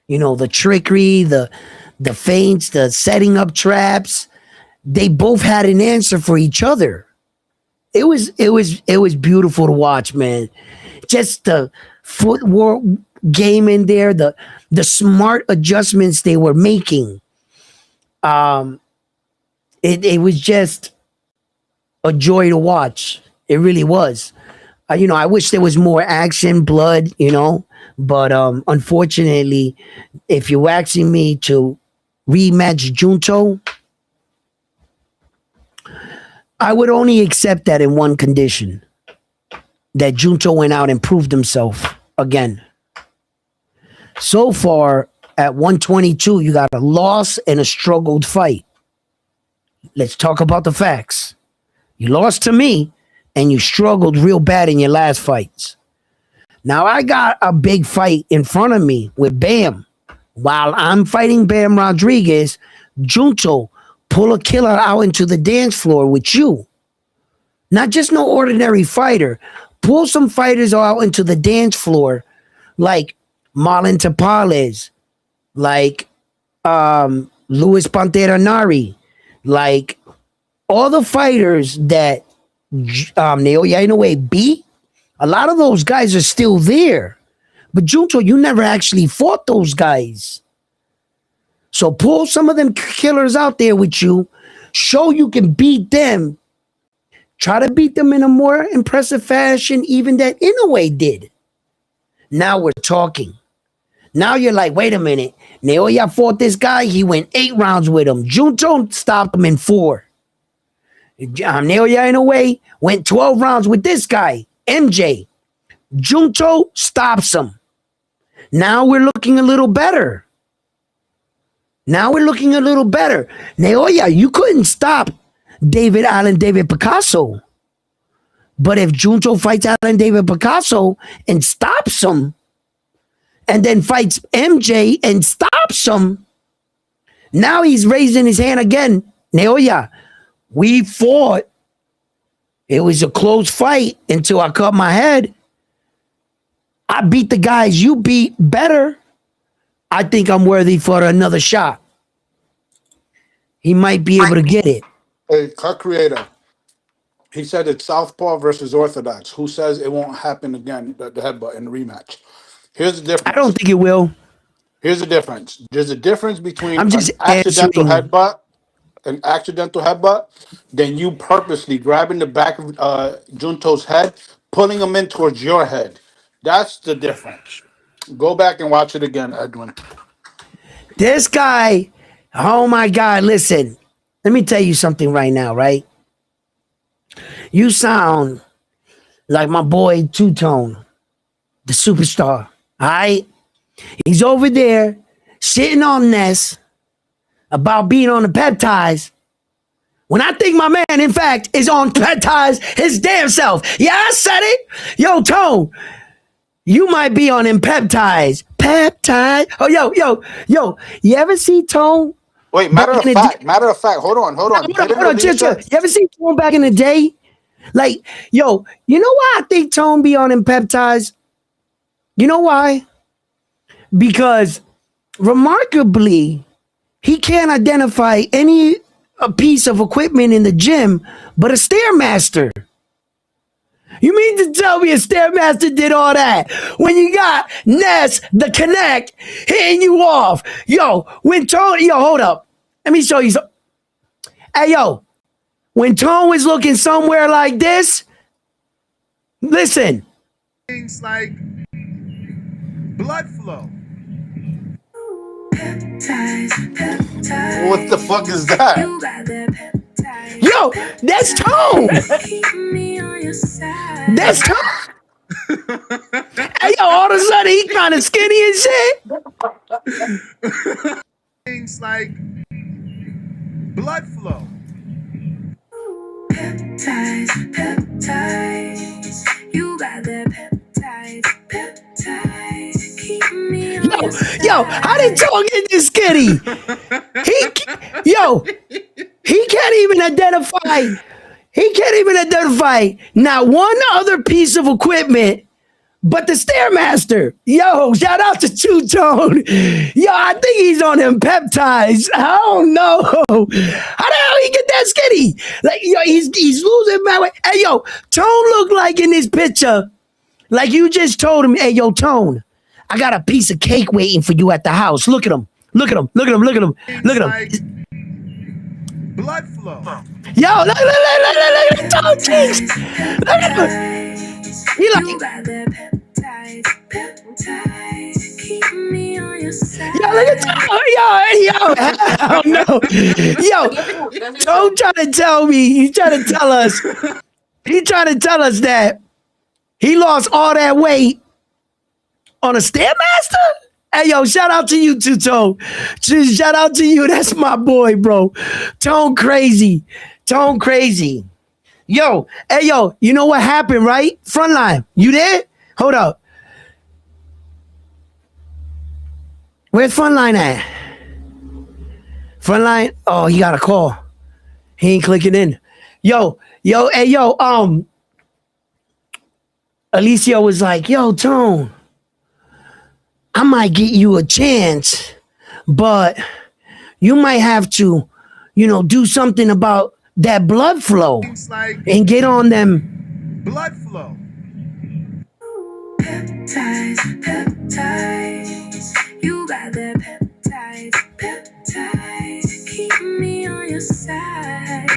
you know, the trickery, the feints, the setting up traps, they both had an answer for each other. It was beautiful to watch, man. Just the footwork game in there, the smart adjustments they were making. It was just a joy to watch. It really was. I wish there was more action, blood, but unfortunately, if you're asking me to rematch Junto, I would only accept that in one condition. that Junto went out and proved himself again. So far, at 122, you got a loss and a struggled fight. Let's talk about the facts. You lost to me, and you struggled real bad in your last fights. Now I got a big fight in front of me with Bam. While I'm fighting Bam Rodriguez, Junto pull a killer out into the dance floor with you. Not just no ordinary fighter. Pull some fighters out into the dance floor like Marlon Tapales, like Luis Pantera Nari, like all the fighters that Naoya Inoue beat. A lot of those guys are still there. But Junto, you never actually fought those guys. So pull some of them killers out there with you. Show you can beat them. Try to beat them in a more impressive fashion, even that Inoue did. Now we're talking. Now you're like, wait a minute. Naoya fought this guy. He went 8 rounds with him. Junto stopped him in 4. Naoya Inoue went 12 rounds with this guy, MJ. Junto stops him. Now we're looking a little better. Naoya, you couldn't stop David Picasso. But if Junto fights Alan David Picasso and stops him, and then fights MJ and stops him, now he's raising his hand again. Naoya, we fought. It was a close fight until I cut my head. I beat the guys you beat better. I think I'm worthy for another shot. He might be able to get it. Hey, cut creator. He said it's Southpaw versus Orthodox. Who says it won't happen again, the headbutt in the rematch? Here's the difference. I don't think it will. Here's the difference. There's a difference between I'm just accidental answering. headbutt, then you purposely grabbing the back of Junto's head, pulling him in towards your head. That's the difference. Go back and watch it again, Edwin. This guy, oh my God, listen. Let me tell you something right now, right? You sound like my boy Two Tone, the superstar. All right? He's over there shitting on Ness about being on the peptides. When I think my man, in fact, is on peptides his damn self. Yeah, I said it. Yo, Tone, you might be on them peptides. Peptide. Oh, yo. You ever see Tone? Wait, matter of fact, hold on. Hold on, chill. You ever see Tone back in the day? Like, yo, you know why I think Tone be on them peptides? You know why? Because remarkably, he can't identify any a piece of equipment in the gym but a Stairmaster. You mean to tell me a Stairmaster did all that when you got Ness, the Connect, hitting you off? Yo, when Tone, hold up. Let me show you something. Hey, yo, when Tone was looking somewhere like this, listen. Things like blood flow. What the fuck is that? Yo, that's Tone. That's Tone. Hey, yo, all of a sudden he kind of skinny and shit. Things like blood flow. Peptides, you got the peptides, keep me on your side. Yo, how did Tone get this skinny? He can't even identify. He can't even identify not one other piece of equipment but the Stairmaster. Yo, shout out to Two Tone. Yo, I think he's on them peptides. I don't know. How the hell he get that skinny? Like, yo, he's losing my way. Hey, yo, Tone look like in this picture, like you just told him, hey, yo, Tone, I got a piece of cake waiting for you at the house. Look at him. Look at him. Look at him. Look at him. Look at him. Blood flow. Yo, look at Tone cheeks. Look at him. He like, yo, look at Tone. Yo, hell no. Yo, Tone trying to tell me, he trying to tell us that He lost all that weight on a Stairmaster? Hey, yo, shout out to you, Two-Tone. Shout out to you. That's my boy, bro. Tone crazy. Tone crazy. Yo, hey, yo, you know what happened, right? Frontline, you there? Hold up. Where's Frontline at? Frontline? Oh, he got a call. He ain't clicking in. Yo, hey, yo, Alicia was like, yo, Tone, I might get you a chance, but you might have to, do something about that blood flow Things like and get on them. blood flow. Peptides, peptides. You got that peptides. Keep me on your side.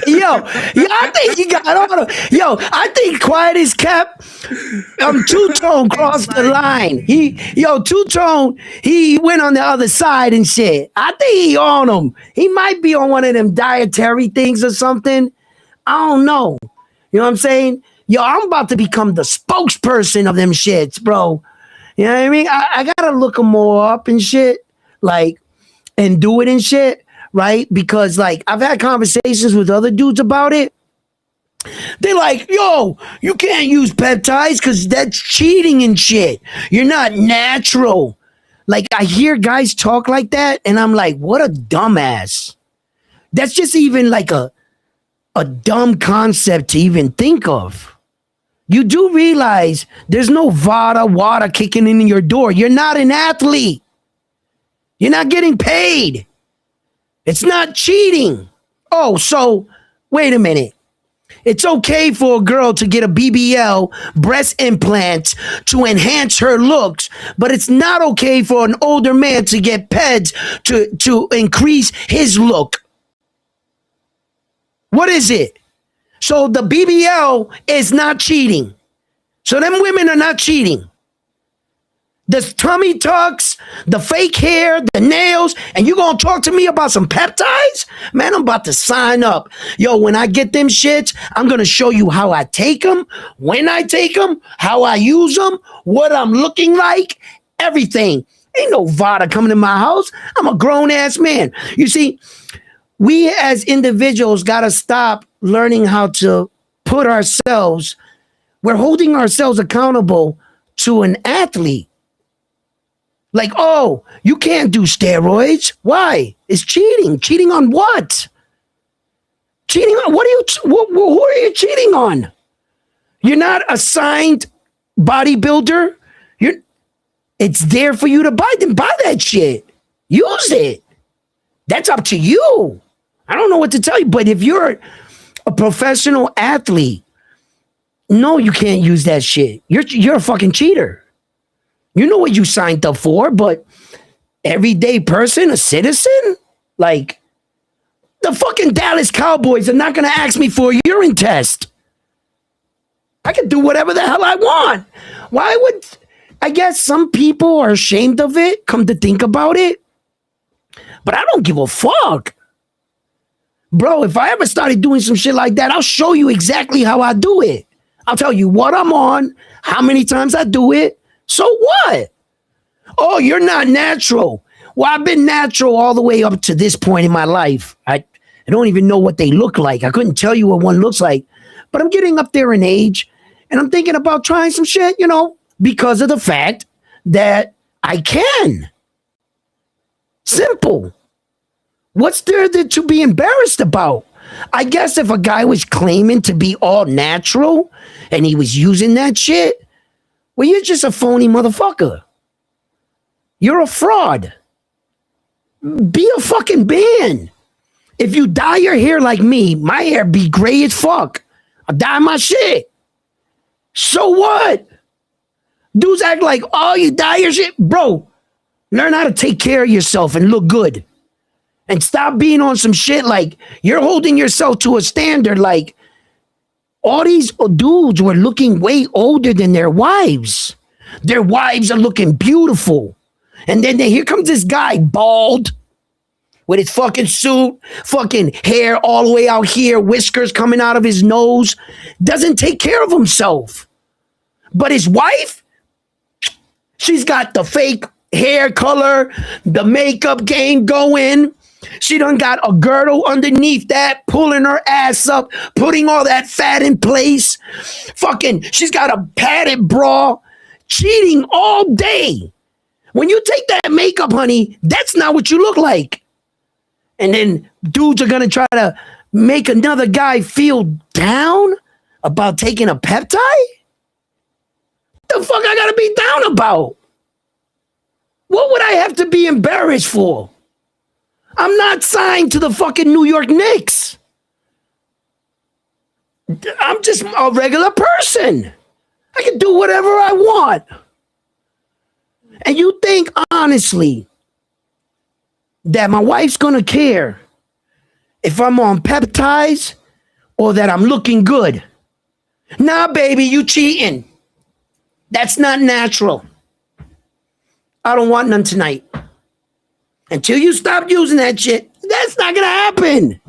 Yo, I think he got on him. Yo, I think quiet is kept. Two-Tone crossed the line. Two-Tone, he went on the other side and shit. I think he on him. He might be on one of them dietary things or something. I don't know. You know what I'm saying? Yo, I'm about to become the spokesperson of them shits, bro. You know what I mean? I gotta look them more up and shit, like, and do it and shit, right? Because, like, I've had conversations with other dudes about it. They're like, yo, you can't use peptides because that's cheating and shit. You're not natural. Like, I hear guys talk like that, and I'm like, what a dumbass. That's just even like a dumb concept to even think of. You do realize there's no water kicking in your door. You're not an athlete. You're not getting paid. It's not cheating. Oh, so wait a minute. It's okay for a girl to get a BBL, breast implants to enhance her looks, but it's not okay for an older man to get peds to increase his look. What is it? So the BBL is not cheating. So them women are not cheating. The tummy tucks, the fake hair, the nails, and you gonna talk to me about some peptides? Man, I'm about to sign up. Yo, when I get them shits, I'm gonna show you how I take them, when I take them, how I use them, what I'm looking like, everything. Ain't no Vada coming in my house. I'm a grown-ass man. You see, we as individuals gotta stop learning how to put ourselves, we're holding ourselves accountable to an athlete. Like, oh, you can't do steroids. Why? It's cheating. Cheating on what? Cheating on what? Who are you cheating on? You're not a signed bodybuilder. It's there for you to buy. Then buy that shit. Use it. That's up to you. I don't know what to tell you, but if you're a professional athlete, no, you can't use that shit. You're a fucking cheater. You know what you signed up for, but everyday person, a citizen, like the fucking Dallas Cowboys are not going to ask me for a urine test. I can do whatever the hell I want. Why would, I guess some people are ashamed of it, come to think about it, but I don't give a fuck. Bro, if I ever started doing some shit like that, I'll show you exactly how I do it. I'll tell you what I'm on, how many times I do it. So what? Oh, you're not natural. Well, I've been natural all the way up to this point in my life. I don't even know what they look like. I couldn't tell you what one looks like. But I'm getting up there in age, and I'm thinking about trying some shit, because of the fact that I can. Simple. What's there to be embarrassed about? I guess if a guy was claiming to be all natural and he was using that shit, well, you're just a phony motherfucker. You're a fraud. Be a fucking man. If you dye your hair like me, my hair be gray as fuck. I dye my shit. So what? Dudes act like, oh, you dye your shit? Bro, learn how to take care of yourself and look good. And stop being on some shit like you're holding yourself to a standard like all these dudes were looking way older than their wives. Their wives are looking beautiful. And then here comes this guy, bald, with his fucking suit, fucking hair all the way out here, whiskers coming out of his nose. Doesn't take care of himself. But his wife, she's got the fake hair color, the makeup game going. She done got a girdle underneath that, pulling her ass up, putting all that fat in place. Fucking, she's got a padded bra, cheating all day. When you take that makeup, honey, that's not what you look like. And then dudes are gonna try to make another guy feel down about taking a peptide? The fuck I gotta be down about? What would I have to be embarrassed for? I'm not signed to the fucking New York Knicks. I'm just a regular person. I can do whatever I want. And you think, honestly, that my wife's gonna care if I'm on peptides or that I'm looking good? Nah, baby, you cheating. That's not natural. I don't want none tonight. Until you stop using that shit, that's not gonna happen.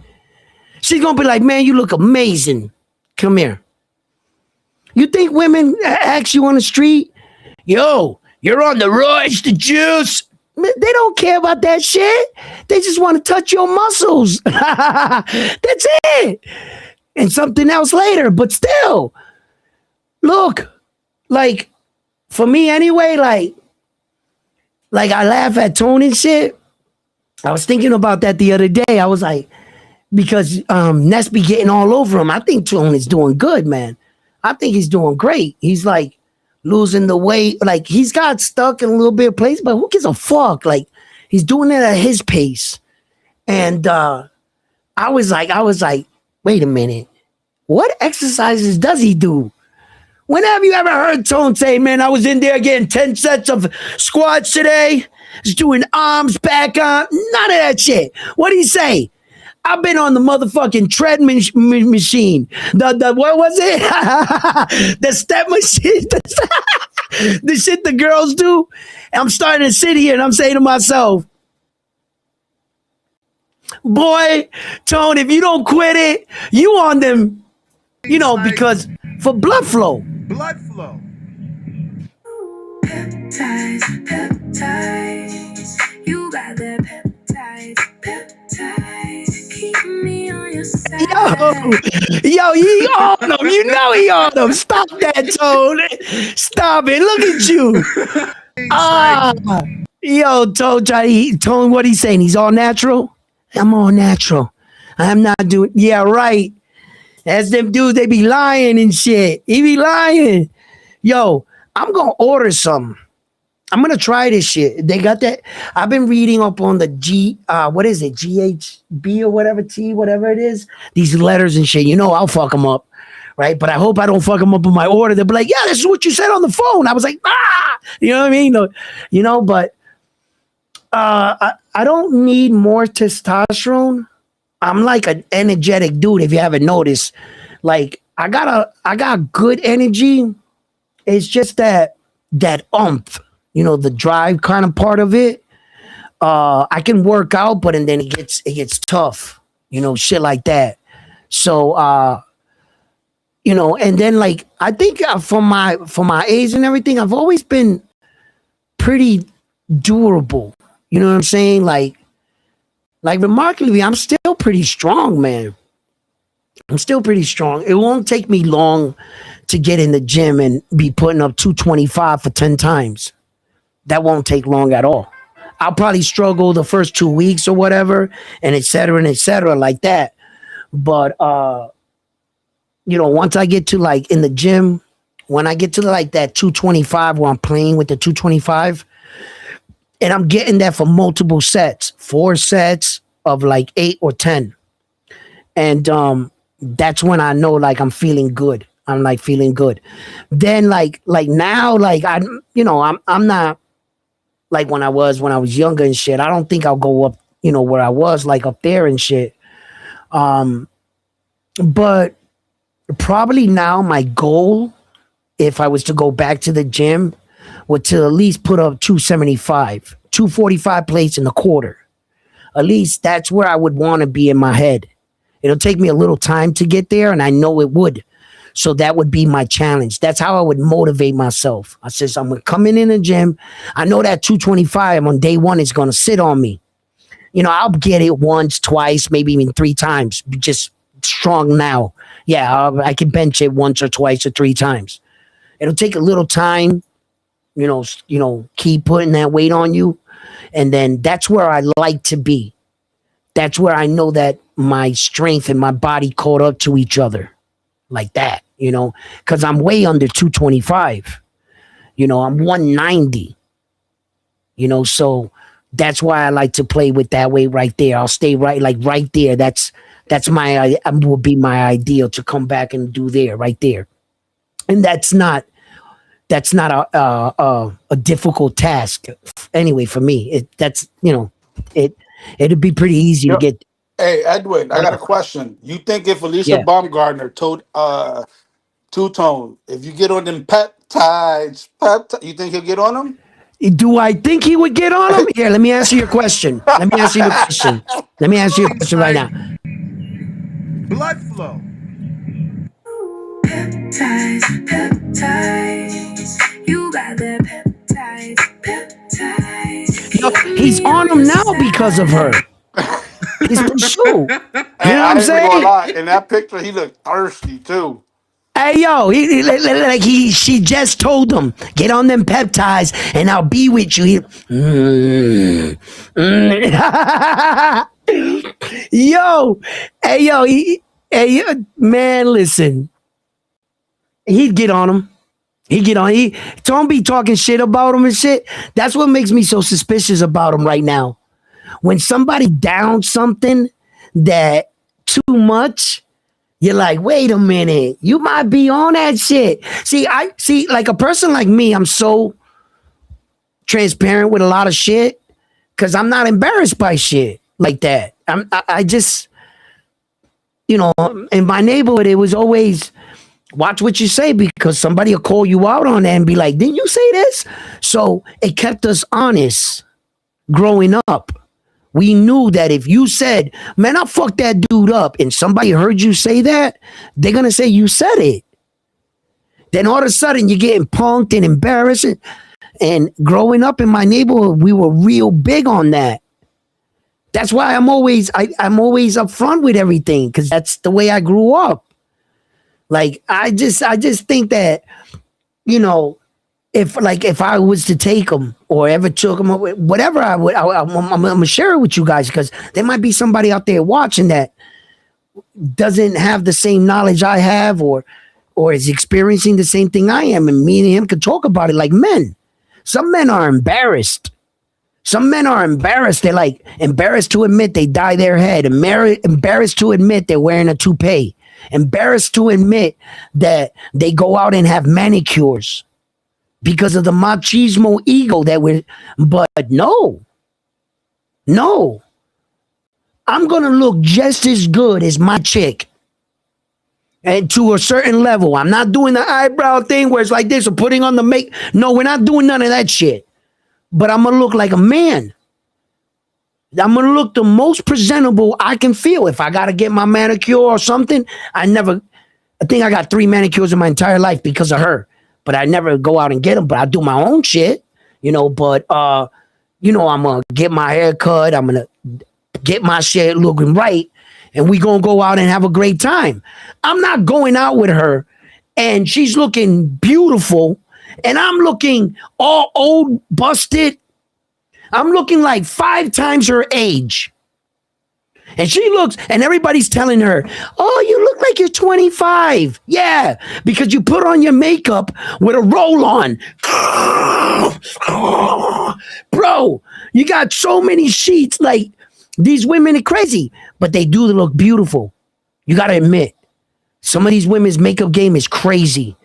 She's gonna be like, man, you look amazing. Come here. You think women ask you on the street, yo, you're on the roids, the juice? They don't care about that shit. They just want to touch your muscles. That's it. And something else later, but still. Look, like, for me anyway, like I laugh at Tone and shit. I was thinking about that the other day. I was like, because Ness be getting all over him. I think Tone is doing good, man. I think he's doing great. He's like losing the weight. Like, he's got stuck in a little bit of place, but who gives a fuck? Like, he's doing it at his pace. And I was like, wait a minute. What exercises does he do? When have you ever heard Tone say, man, I was in there getting 10 sets of squats today, just doing arms, back arm, none of that shit. What do you say? I've been on the motherfucking tread machine. The what was it? The step machine. The shit the girls do. And I'm starting to sit here and I'm saying to myself, boy, Tone, if you don't quit it, you on them, you know, because for blood flow. Blood flow. Peptides, peptides. You got the peptides, peptides. Keep me on your side. Yo, he on them. You know he on them. Stop that, Tone. Stop it. Look at you. Yo, Tone, what he's saying? He's all natural? I'm all natural. I'm not doing, yeah, right. As them dudes, they be lying and shit. He be lying. Yo, I'm going to order some. I'm going to try this shit. They got that. I've been reading up on the what is it? GHB or whatever, T, whatever it is. These letters and shit. You know, I'll fuck them up. Right. But I hope I don't fuck them up with my order. They'll be like, yeah, this is what you said on the phone. I was like, you know what I mean? You know, but I don't need more testosterone. I'm like an energetic dude, if you haven't noticed. Like, I got good energy. It's just that oomph, you know, the drive kind of part of it. I can work out, but and then it gets tough, you know, shit like that. So you know, and then like I think for my age and everything, I've always been pretty durable. You know what I'm saying? Like remarkably, I'm still pretty strong, man. I'm still pretty strong. It won't take me long to get in the gym and be putting up 225 for 10 times. That won't take long at all. I'll probably struggle the first 2 weeks or whatever, and et cetera like that. But, you know, once I get to like in the gym, when I get to like that 225 where I'm playing with the 225, and I'm getting that for multiple sets, 4 sets of like 8 or 10. And that's when I know like I'm feeling good. I'm like feeling good. Then like now, like I'm not like when I was younger and shit. I don't think I'll go up, you know, where I was like up there and shit. But probably now my goal, if I was to go back to the gym, would to at least put up 275, 245 plates in the quarter. At least that's where I would want to be in my head. It'll take me a little time to get there, and I know it would. So that would be my challenge. That's how I would motivate myself. I says, I'm gonna come in the gym. I know that 225 on day one is gonna sit on me. I'll get it once, twice, maybe even 3 times. Just strong now. Yeah, I can bench it once or twice or 3 times. It'll take a little time, keep putting that weight on you. And then that's where I like to be. That's where I know that my strength and my body caught up to each other like that, because I'm way under 225. I'm 190, so that's why I like to play with that weight right there. I'll stay right there. That's my will be my ideal to come back and do there right there. And that's not a difficult task anyway for me. It'd be pretty easy to get. Hey, Edwin, I got a question. You think if Alicia Yeah. Baumgartner told Two Tone, if you get on them peptides, you think he'll get on them? Do I think he would get on him? Here, let me answer your question. Let me answer your question right now. Blood flow. Peptides, peptides. You got the peptides, peptides. He's on him now because of her. His pursuit. You know what I'm Gonna saying? lie. In that picture, he looked thirsty too. Hey yo, she just told him, get on them peptides and I'll be with you. Man, listen. He'd get on him. Don't be talking shit about him and shit. That's what makes me so suspicious about him right now. When somebody downs something that too much, you're like, wait a minute, you might be on that shit. See, like a person like me, I'm so transparent with a lot of shit because I'm not embarrassed by shit like that. I just, in my neighborhood, it was always watch what you say because somebody will call you out on that and be like, didn't you say this? So it kept us honest growing up. We knew that if you said, man, I fucked that dude up, and somebody heard you say that, they're going to say you said it. Then all of a sudden you're getting punked and embarrassed. And growing up in my neighborhood, we were real big on that. That's why I'm always upfront with everything because that's the way I grew up. Like, I just think that, if I was to take them or ever took them, whatever I'm gonna share it with you guys because there might be somebody out there watching that doesn't have the same knowledge I have or is experiencing the same thing I am, and me and him could talk about it like men. Some men are embarrassed. They're like embarrassed to admit they dye their head, embarrassed to admit they're wearing a toupee, embarrassed to admit that they go out and have manicures. Because of the machismo ego but no. I'm going to look just as good as my chick. And to a certain level. I'm not doing the eyebrow thing where it's like this or putting on the make. No, we're not doing none of that shit. But I'm going to look like a man. I'm going to look the most presentable I can feel. If I got to get my manicure or something, I think I got 3 manicures in my entire life because of her. But I never go out and get them. But I do my own shit, But I'm gonna get my hair cut. I'm gonna get my shit looking right, and we gonna go out and have a great time. I'm not going out with her, and she's looking beautiful, and I'm looking all old, busted. I'm looking like 5 times her age. And she looks, and everybody's telling her, oh, you look like you're 25. Yeah, because you put on your makeup with a roll on. Bro, you got so many sheets. Like, these women are crazy, but they do look beautiful. You got to admit, some of these women's makeup game is crazy.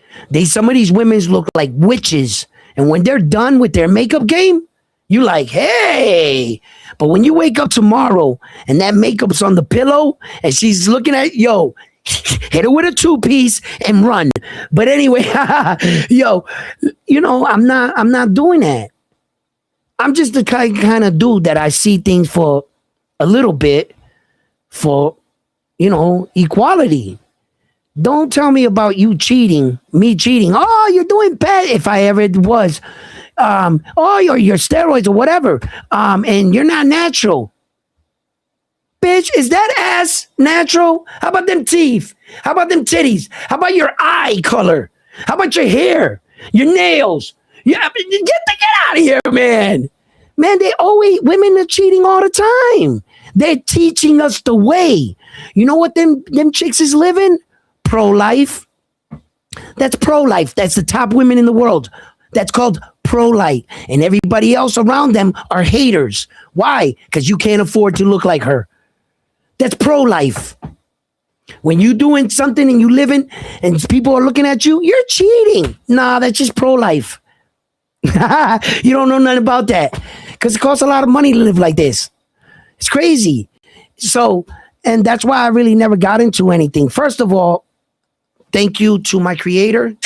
Some of these women look like witches. And when they're done with their makeup game, you like, hey. But when you wake up tomorrow and that makeup's on the pillow and she's looking at, hit her with a 2-piece and run. But anyway, I'm not doing that. I'm just the kind of dude that I see things for a little bit for, equality. Don't tell me about you cheating, me cheating. Oh, you're doing bad. If I ever was, oh, your steroids or whatever, and you're not natural. Bitch, is that ass natural? How about them teeth? How about them titties? How about your eye color? How about your hair? Your nails? Yeah, get out of here, man. Man, women are cheating all the time. They're teaching us the way. You know what them chicks is living? Pro-life. That's pro-life. That's the top women in the world. That's called pro-life. And everybody else around them are haters. Why? Because you can't afford to look like her. That's pro-life. When you doing something and you living and people are looking at you, you're cheating. Nah, that's just pro-life. You don't know nothing about that. Because it costs a lot of money to live like this. It's crazy. So, and that's why I really never got into anything. First of all, thank you to my creator.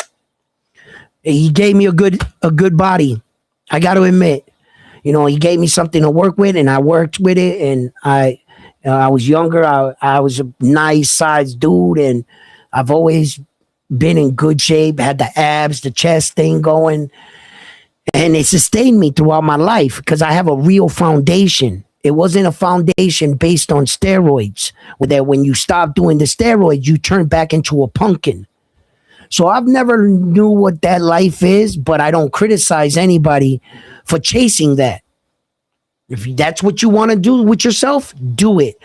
He gave me a good body. I got to admit, you know, he gave me something to work with, and I worked with it. And I was younger. I was a nice sized dude, and I've always been in good shape. Had the abs, the chest thing going, and it sustained me throughout my life because I have a real foundation. It wasn't a foundation based on steroids, where when you stop doing the steroids, you turn back into a pumpkin. So I've never knew what that life is, but I don't criticize anybody for chasing that. If that's what you want to do with yourself, do it.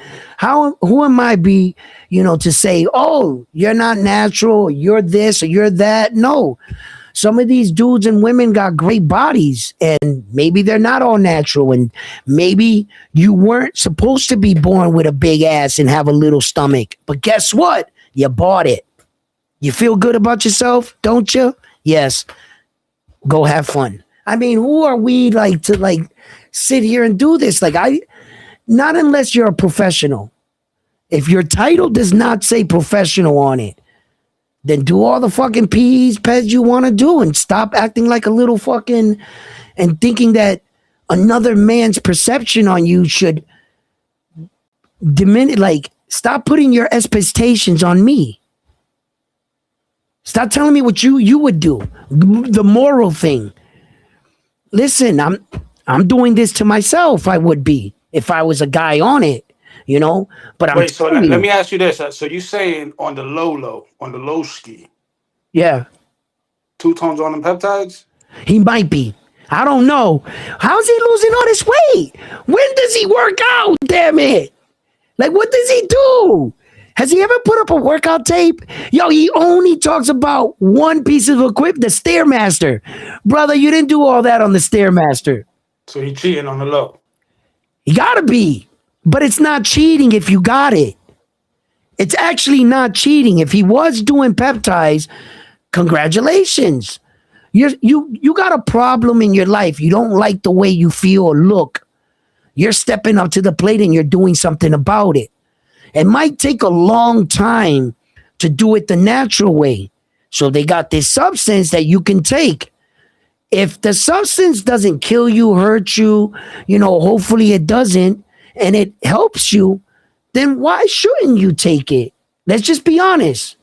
Who am I to say, oh, you're not natural, you're this or you're that? No. Some of these dudes and women got great bodies, and maybe they're not all natural, and maybe you weren't supposed to be born with a big ass and have a little stomach. But guess what? You bought it. You feel good about yourself, don't you? Yes. Go have fun. I mean, who are we to sit here and do this? Not unless you're a professional. If your title does not say professional on it, then do all the fucking peds you want to do and stop acting like a little fucking and thinking that another man's perception on you should diminish. Stop putting your expectations on me. Stop telling me what you would do. The moral thing. Listen, I'm doing this to myself. I would be if I was a guy on it. But wait. So let me ask you this. So you saying on the low ski? Yeah. 2 tones on them peptides? He might be. I don't know. How's he losing all this weight? When does he work out? Damn it! What does he do? Has he ever put up a workout tape? Yo, he only talks about one piece of equipment, the Stairmaster. Brother, you didn't do all that on the Stairmaster. So he cheating on the low. He gotta be. But it's not cheating if you got it. It's actually not cheating. If he was doing peptides, congratulations. You got a problem in your life. You don't like the way you feel or look. You're stepping up to the plate and you're doing something about it. It might take a long time to do it the natural way. So they got this substance that you can take. If the substance doesn't kill you, hurt you, hopefully it doesn't, and it helps you, then why shouldn't you take it? Let's just be honest.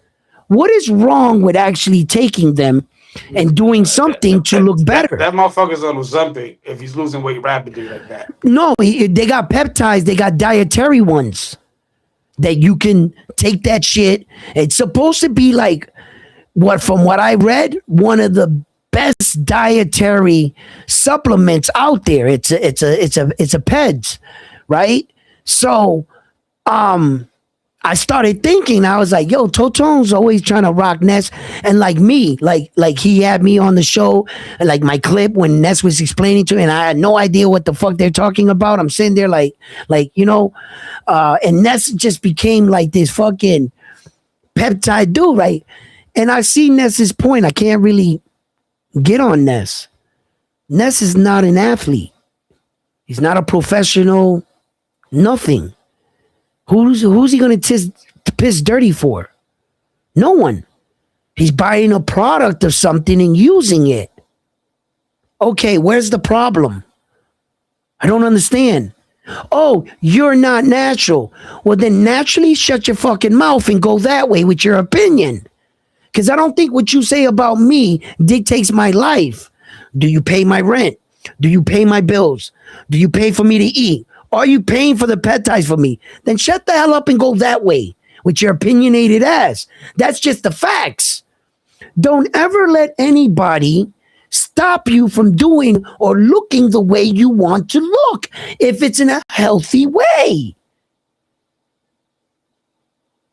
What is wrong with actually taking them and doing something to look better? That motherfucker's on Ozempic if he's losing weight rapidly like that. No, they got peptides. They got dietary ones that you can take that shit. It's supposed to be from what I read, one of the best dietary supplements out there. It's a PEDS, right? So, I started thinking, I was like, yo, Totone's always trying to rock Ness. And me, he had me on the show, and my clip when Ness was explaining to me, and I had no idea what the fuck they're talking about. I'm sitting there and Ness just became this fucking peptide dude, right? And I see Ness's point. I can't really get on Ness. Ness is not an athlete. He's not a professional, nothing. Who's he going to piss dirty for? No one. He's buying a product of something and using it. Okay, where's the problem? I don't understand. Oh, you're not natural. Well, then naturally shut your fucking mouth and go that way with your opinion. Because I don't think what you say about me dictates my life. Do you pay my rent? Do you pay my bills? Do you pay for me to eat? Are you paying for the peptides for me? Then shut the hell up and go that way with your opinionated ass. That's just the facts. Don't ever let anybody stop you from doing or looking the way you want to look if it's in a healthy way.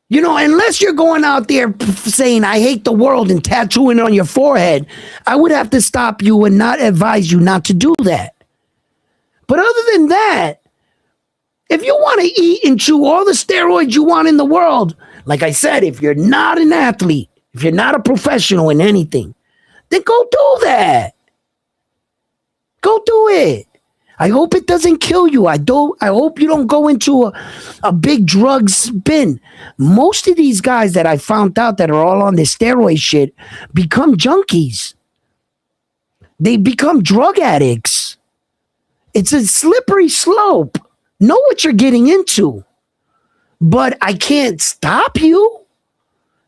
You know, unless you're going out there saying, I hate the world and tattooing it on your forehead, I would have to stop you and not advise you not to do that. But other than that, if you want to eat and chew all the steroids you want in the world, like I said, if you're not an athlete, if you're not a professional in anything, then go do that. Go do it. I hope it doesn't kill you. I hope you don't go into a big drug spin. Most of these guys that I found out that are all on this steroid shit become junkies. They become drug addicts. It's a slippery slope. Know what you're getting into. But I can't stop you.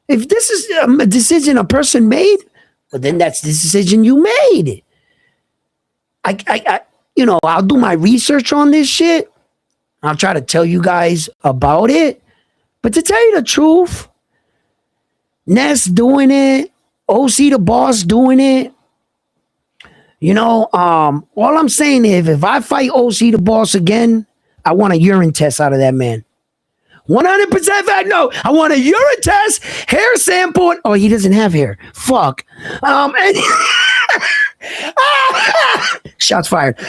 If this is a decision a person made, well, then that's the decision you made. I'll do my research on this shit. I'll try to tell you guys about it. But to tell you the truth, Ness doing it, OC the boss doing it. All I'm saying is if I fight OC the boss again, I want a urine test out of that man. 100% fact, no. I want a urine test, hair sample. Oh, he doesn't have hair. Fuck. And shots fired.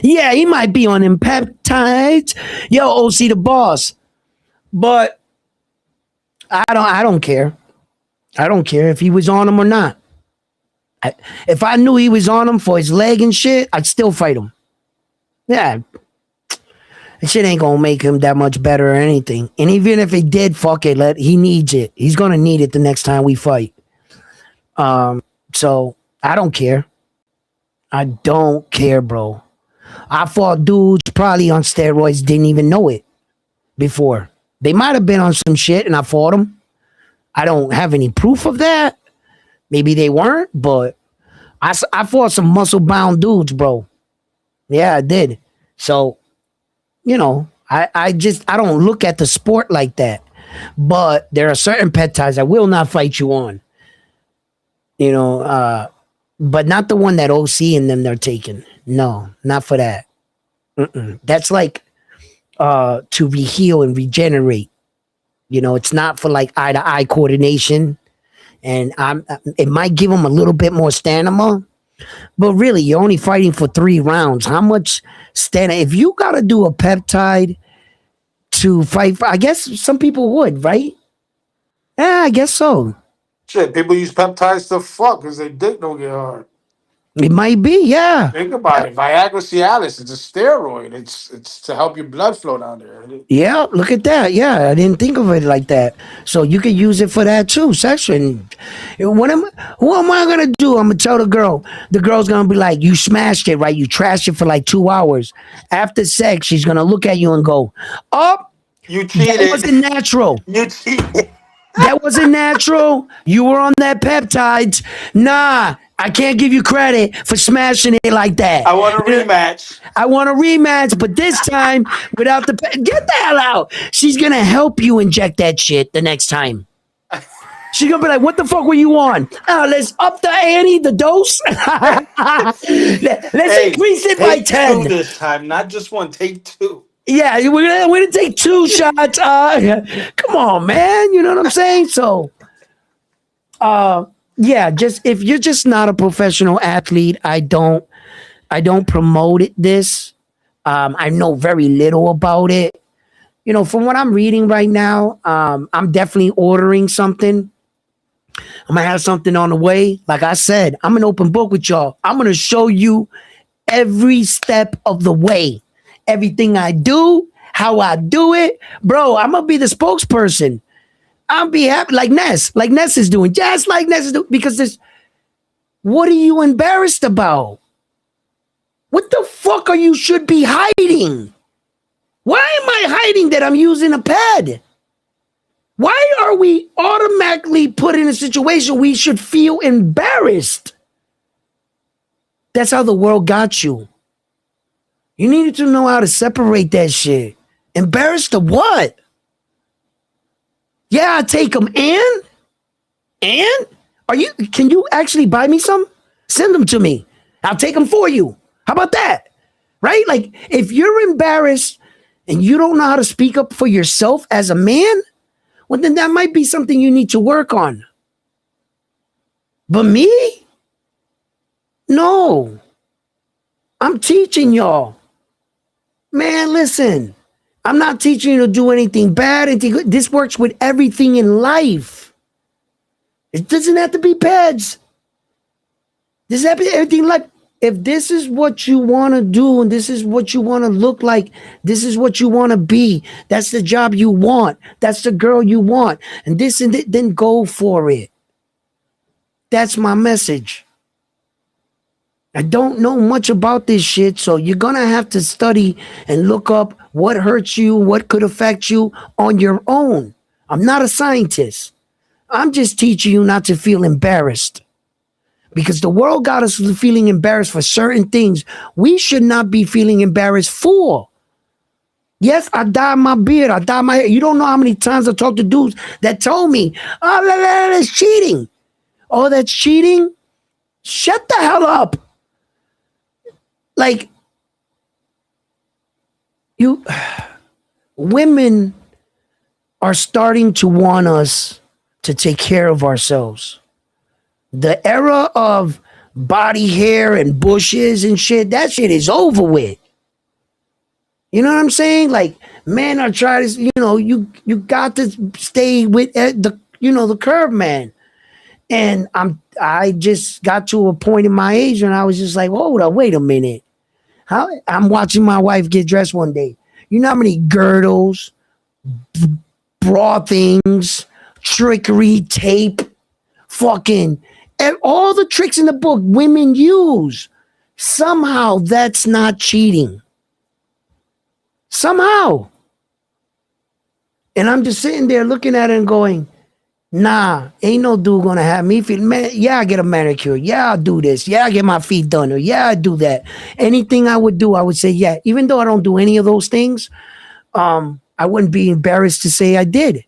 Yeah, he might be on them peptides. Yo, OC the boss. But I don't care. I don't care if he was on him or not. If I knew he was on him for his leg and shit, I'd still fight him. Yeah. That shit ain't gonna make him that much better or anything. And even if it did, fuck it. He needs it. He's gonna need it the next time we fight. So I don't care. I don't care, bro. I fought dudes probably on steroids, didn't even know it before. They might have been on some shit and I fought them. I don't have any proof of that. Maybe they weren't, but I fought some muscle-bound dudes, bro. Yeah, I did. So, I don't look at the sport like that. But there are certain peptides I will not fight you on. But not the one that OC and them they're taking. No, not for that. That's like to heal and regenerate. It's not for like eye-to-eye coordination. And it might give them a little bit more stamina. But really, you're only fighting for 3 rounds. How much stamina? If you got to do a peptide to fight, I guess some people would, right? Yeah, I guess so. Shit, people use peptides to fuck because their dick don't get hard. It might be, yeah. Think about it. Viagra Cialis, it's a steroid. It's to help your blood flow down there. Yeah, look at that. Yeah, I didn't think of it like that. So you could use it for that too, section. Who am I gonna do? I'm gonna tell the girl. The girl's gonna be like, you smashed it, right? You trashed it for like 2 hours. After sex, she's gonna look at you and go, oh, you cheated. That wasn't natural. You cheated. That wasn't natural. You were on that peptides. Nah, I can't give you credit for smashing it like that. I want a rematch. I want a rematch, but this time without get the hell out. She's gonna help you inject that shit the next time. She's gonna be like, "What the fuck were you on? Let's up the ante, the dose. Let's increase it by 10 this time, not just one. Take 2. Yeah, we're gonna take 2 shots. Come on, man. You know what I'm saying? So, yeah, just if you're just not a professional athlete, I don't promote this. I know very little about it. From what I'm reading right now, I'm definitely ordering something. I'm gonna have something on the way. Like I said, I'm an open book with y'all. I'm gonna show you every step of the way. Everything I do, how I do it. Bro, I'm gonna be the spokesperson. I'll be happy like Ness is doing. Just like Ness is doing. Because what are you embarrassed about? What the fuck are you should be hiding? Why am I hiding that I'm using a pad? Why are we automatically put in a situation we should feel embarrassed? That's how the world got you. You needed to know how to separate that shit. Embarrassed of what? Yeah, I take them. And? Can you actually buy me some? Send them to me. I'll take them for you. How about that? Right? Like, if you're embarrassed and you don't know how to speak up for yourself as a man, well, then that might be something you need to work on. But me? No. I'm teaching y'all. Man, listen. I'm not teaching you to do anything bad, anything good. This works with everything in life. It doesn't have to be pads. This happens everything in life. If this is what you want to do and this is what you want to look like, this is what you want to be, that's the job you want, that's the girl you want, and this and that, then go for it. That's my message. I don't know much about this shit, so you're gonna have to study and look up what hurts you, what could affect you on your own. I'm not a scientist. I'm just teaching you not to feel embarrassed. Because the world got us feeling embarrassed for certain things we should not be feeling embarrassed for. Yes, I dyed my beard, I dyed my hair. You don't know how many times I talked to dudes that told me, oh, that's cheating. Oh, that's cheating? Shut the hell up. Like, women are starting to want us to take care of ourselves. The era of body hair and bushes and shit, that shit is over with. You know what I'm saying? Like, men are trying to, you got to stay with the curve, man. And I just got to a point in my age and I was just like, hold up, wait a minute. I'm watching my wife get dressed one day. You know how many girdles, bra things, trickery, tape, fucking, and all the tricks in the book women use. Somehow that's not cheating. Somehow. And I'm just sitting there looking at it and going, nah, ain't no dude gonna have me feel, man, yeah, I get a manicure. Yeah, I'll do this. Yeah, I get my feet done. Or yeah, I do that. Anything I would do, I would say, yeah. Even though I don't do any of those things, I wouldn't be embarrassed to say I did.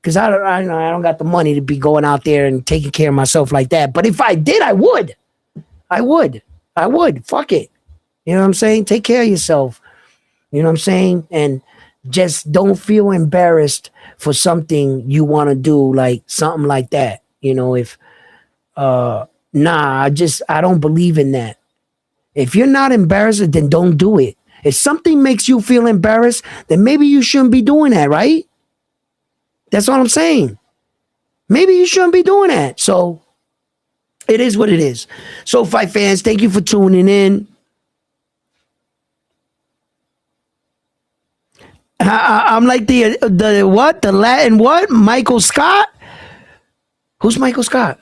Because I don't got the money to be going out there and taking care of myself like that. But if I did, I would. I would. Fuck it. You know what I'm saying? Take care of yourself. You know what I'm saying? And just don't feel embarrassed for something you want to do, like something like that. I don't believe in that. If you're not embarrassed, then don't do it. If something makes you feel embarrassed, then maybe you shouldn't be doing that, right? That's all I'm saying. Maybe you shouldn't be doing that. So it is what it is. So fight fans, thank you for tuning in. I'm like the what? The Latin what? Michael Scott? Who's Michael Scott?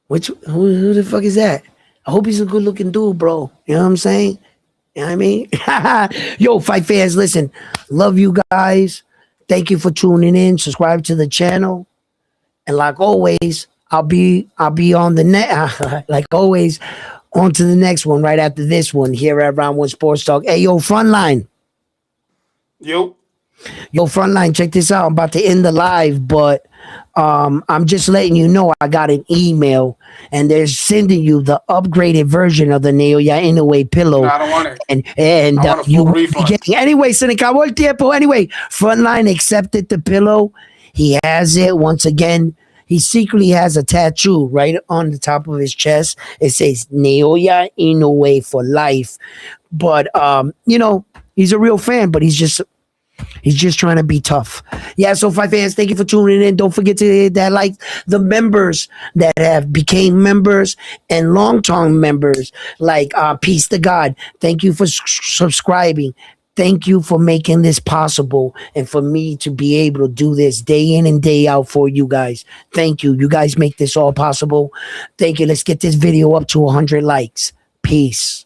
Who the fuck is that? I hope he's a good looking dude, bro. You know what I'm saying? You know what I mean? Yo, fight fans, listen. Love you guys. Thank you for tuning in. Subscribe to the channel. And like always, I'll be on the net. Like always, on to the next one right after this one here at Round One Sports Talk. Hey, yo, Frontline. Yo, Frontline, check this out. I'm about to end the live, but I'm just letting you know I got an email and they're sending you the upgraded version of the Neoya Inoue pillow. no, I don't want it. And I want a full you refund. anyway, se ne acabó el tiempo. Anyway, Frontline accepted the pillow. He has it once again. He secretly has a tattoo right on the top of his chest. It says Neoya Inoue for life. But he's a real fan, but he's just trying to be tough. Yeah, so fight fans, thank you for tuning in. Don't forget to hit that like. The members that have became members and long-term members, like Peace to God, thank you for subscribing. Thank you for making this possible and for me to be able to do this day in and day out for you guys. Thank you. You guys make this all possible. Thank you. Let's get this video up to 100 likes. Peace.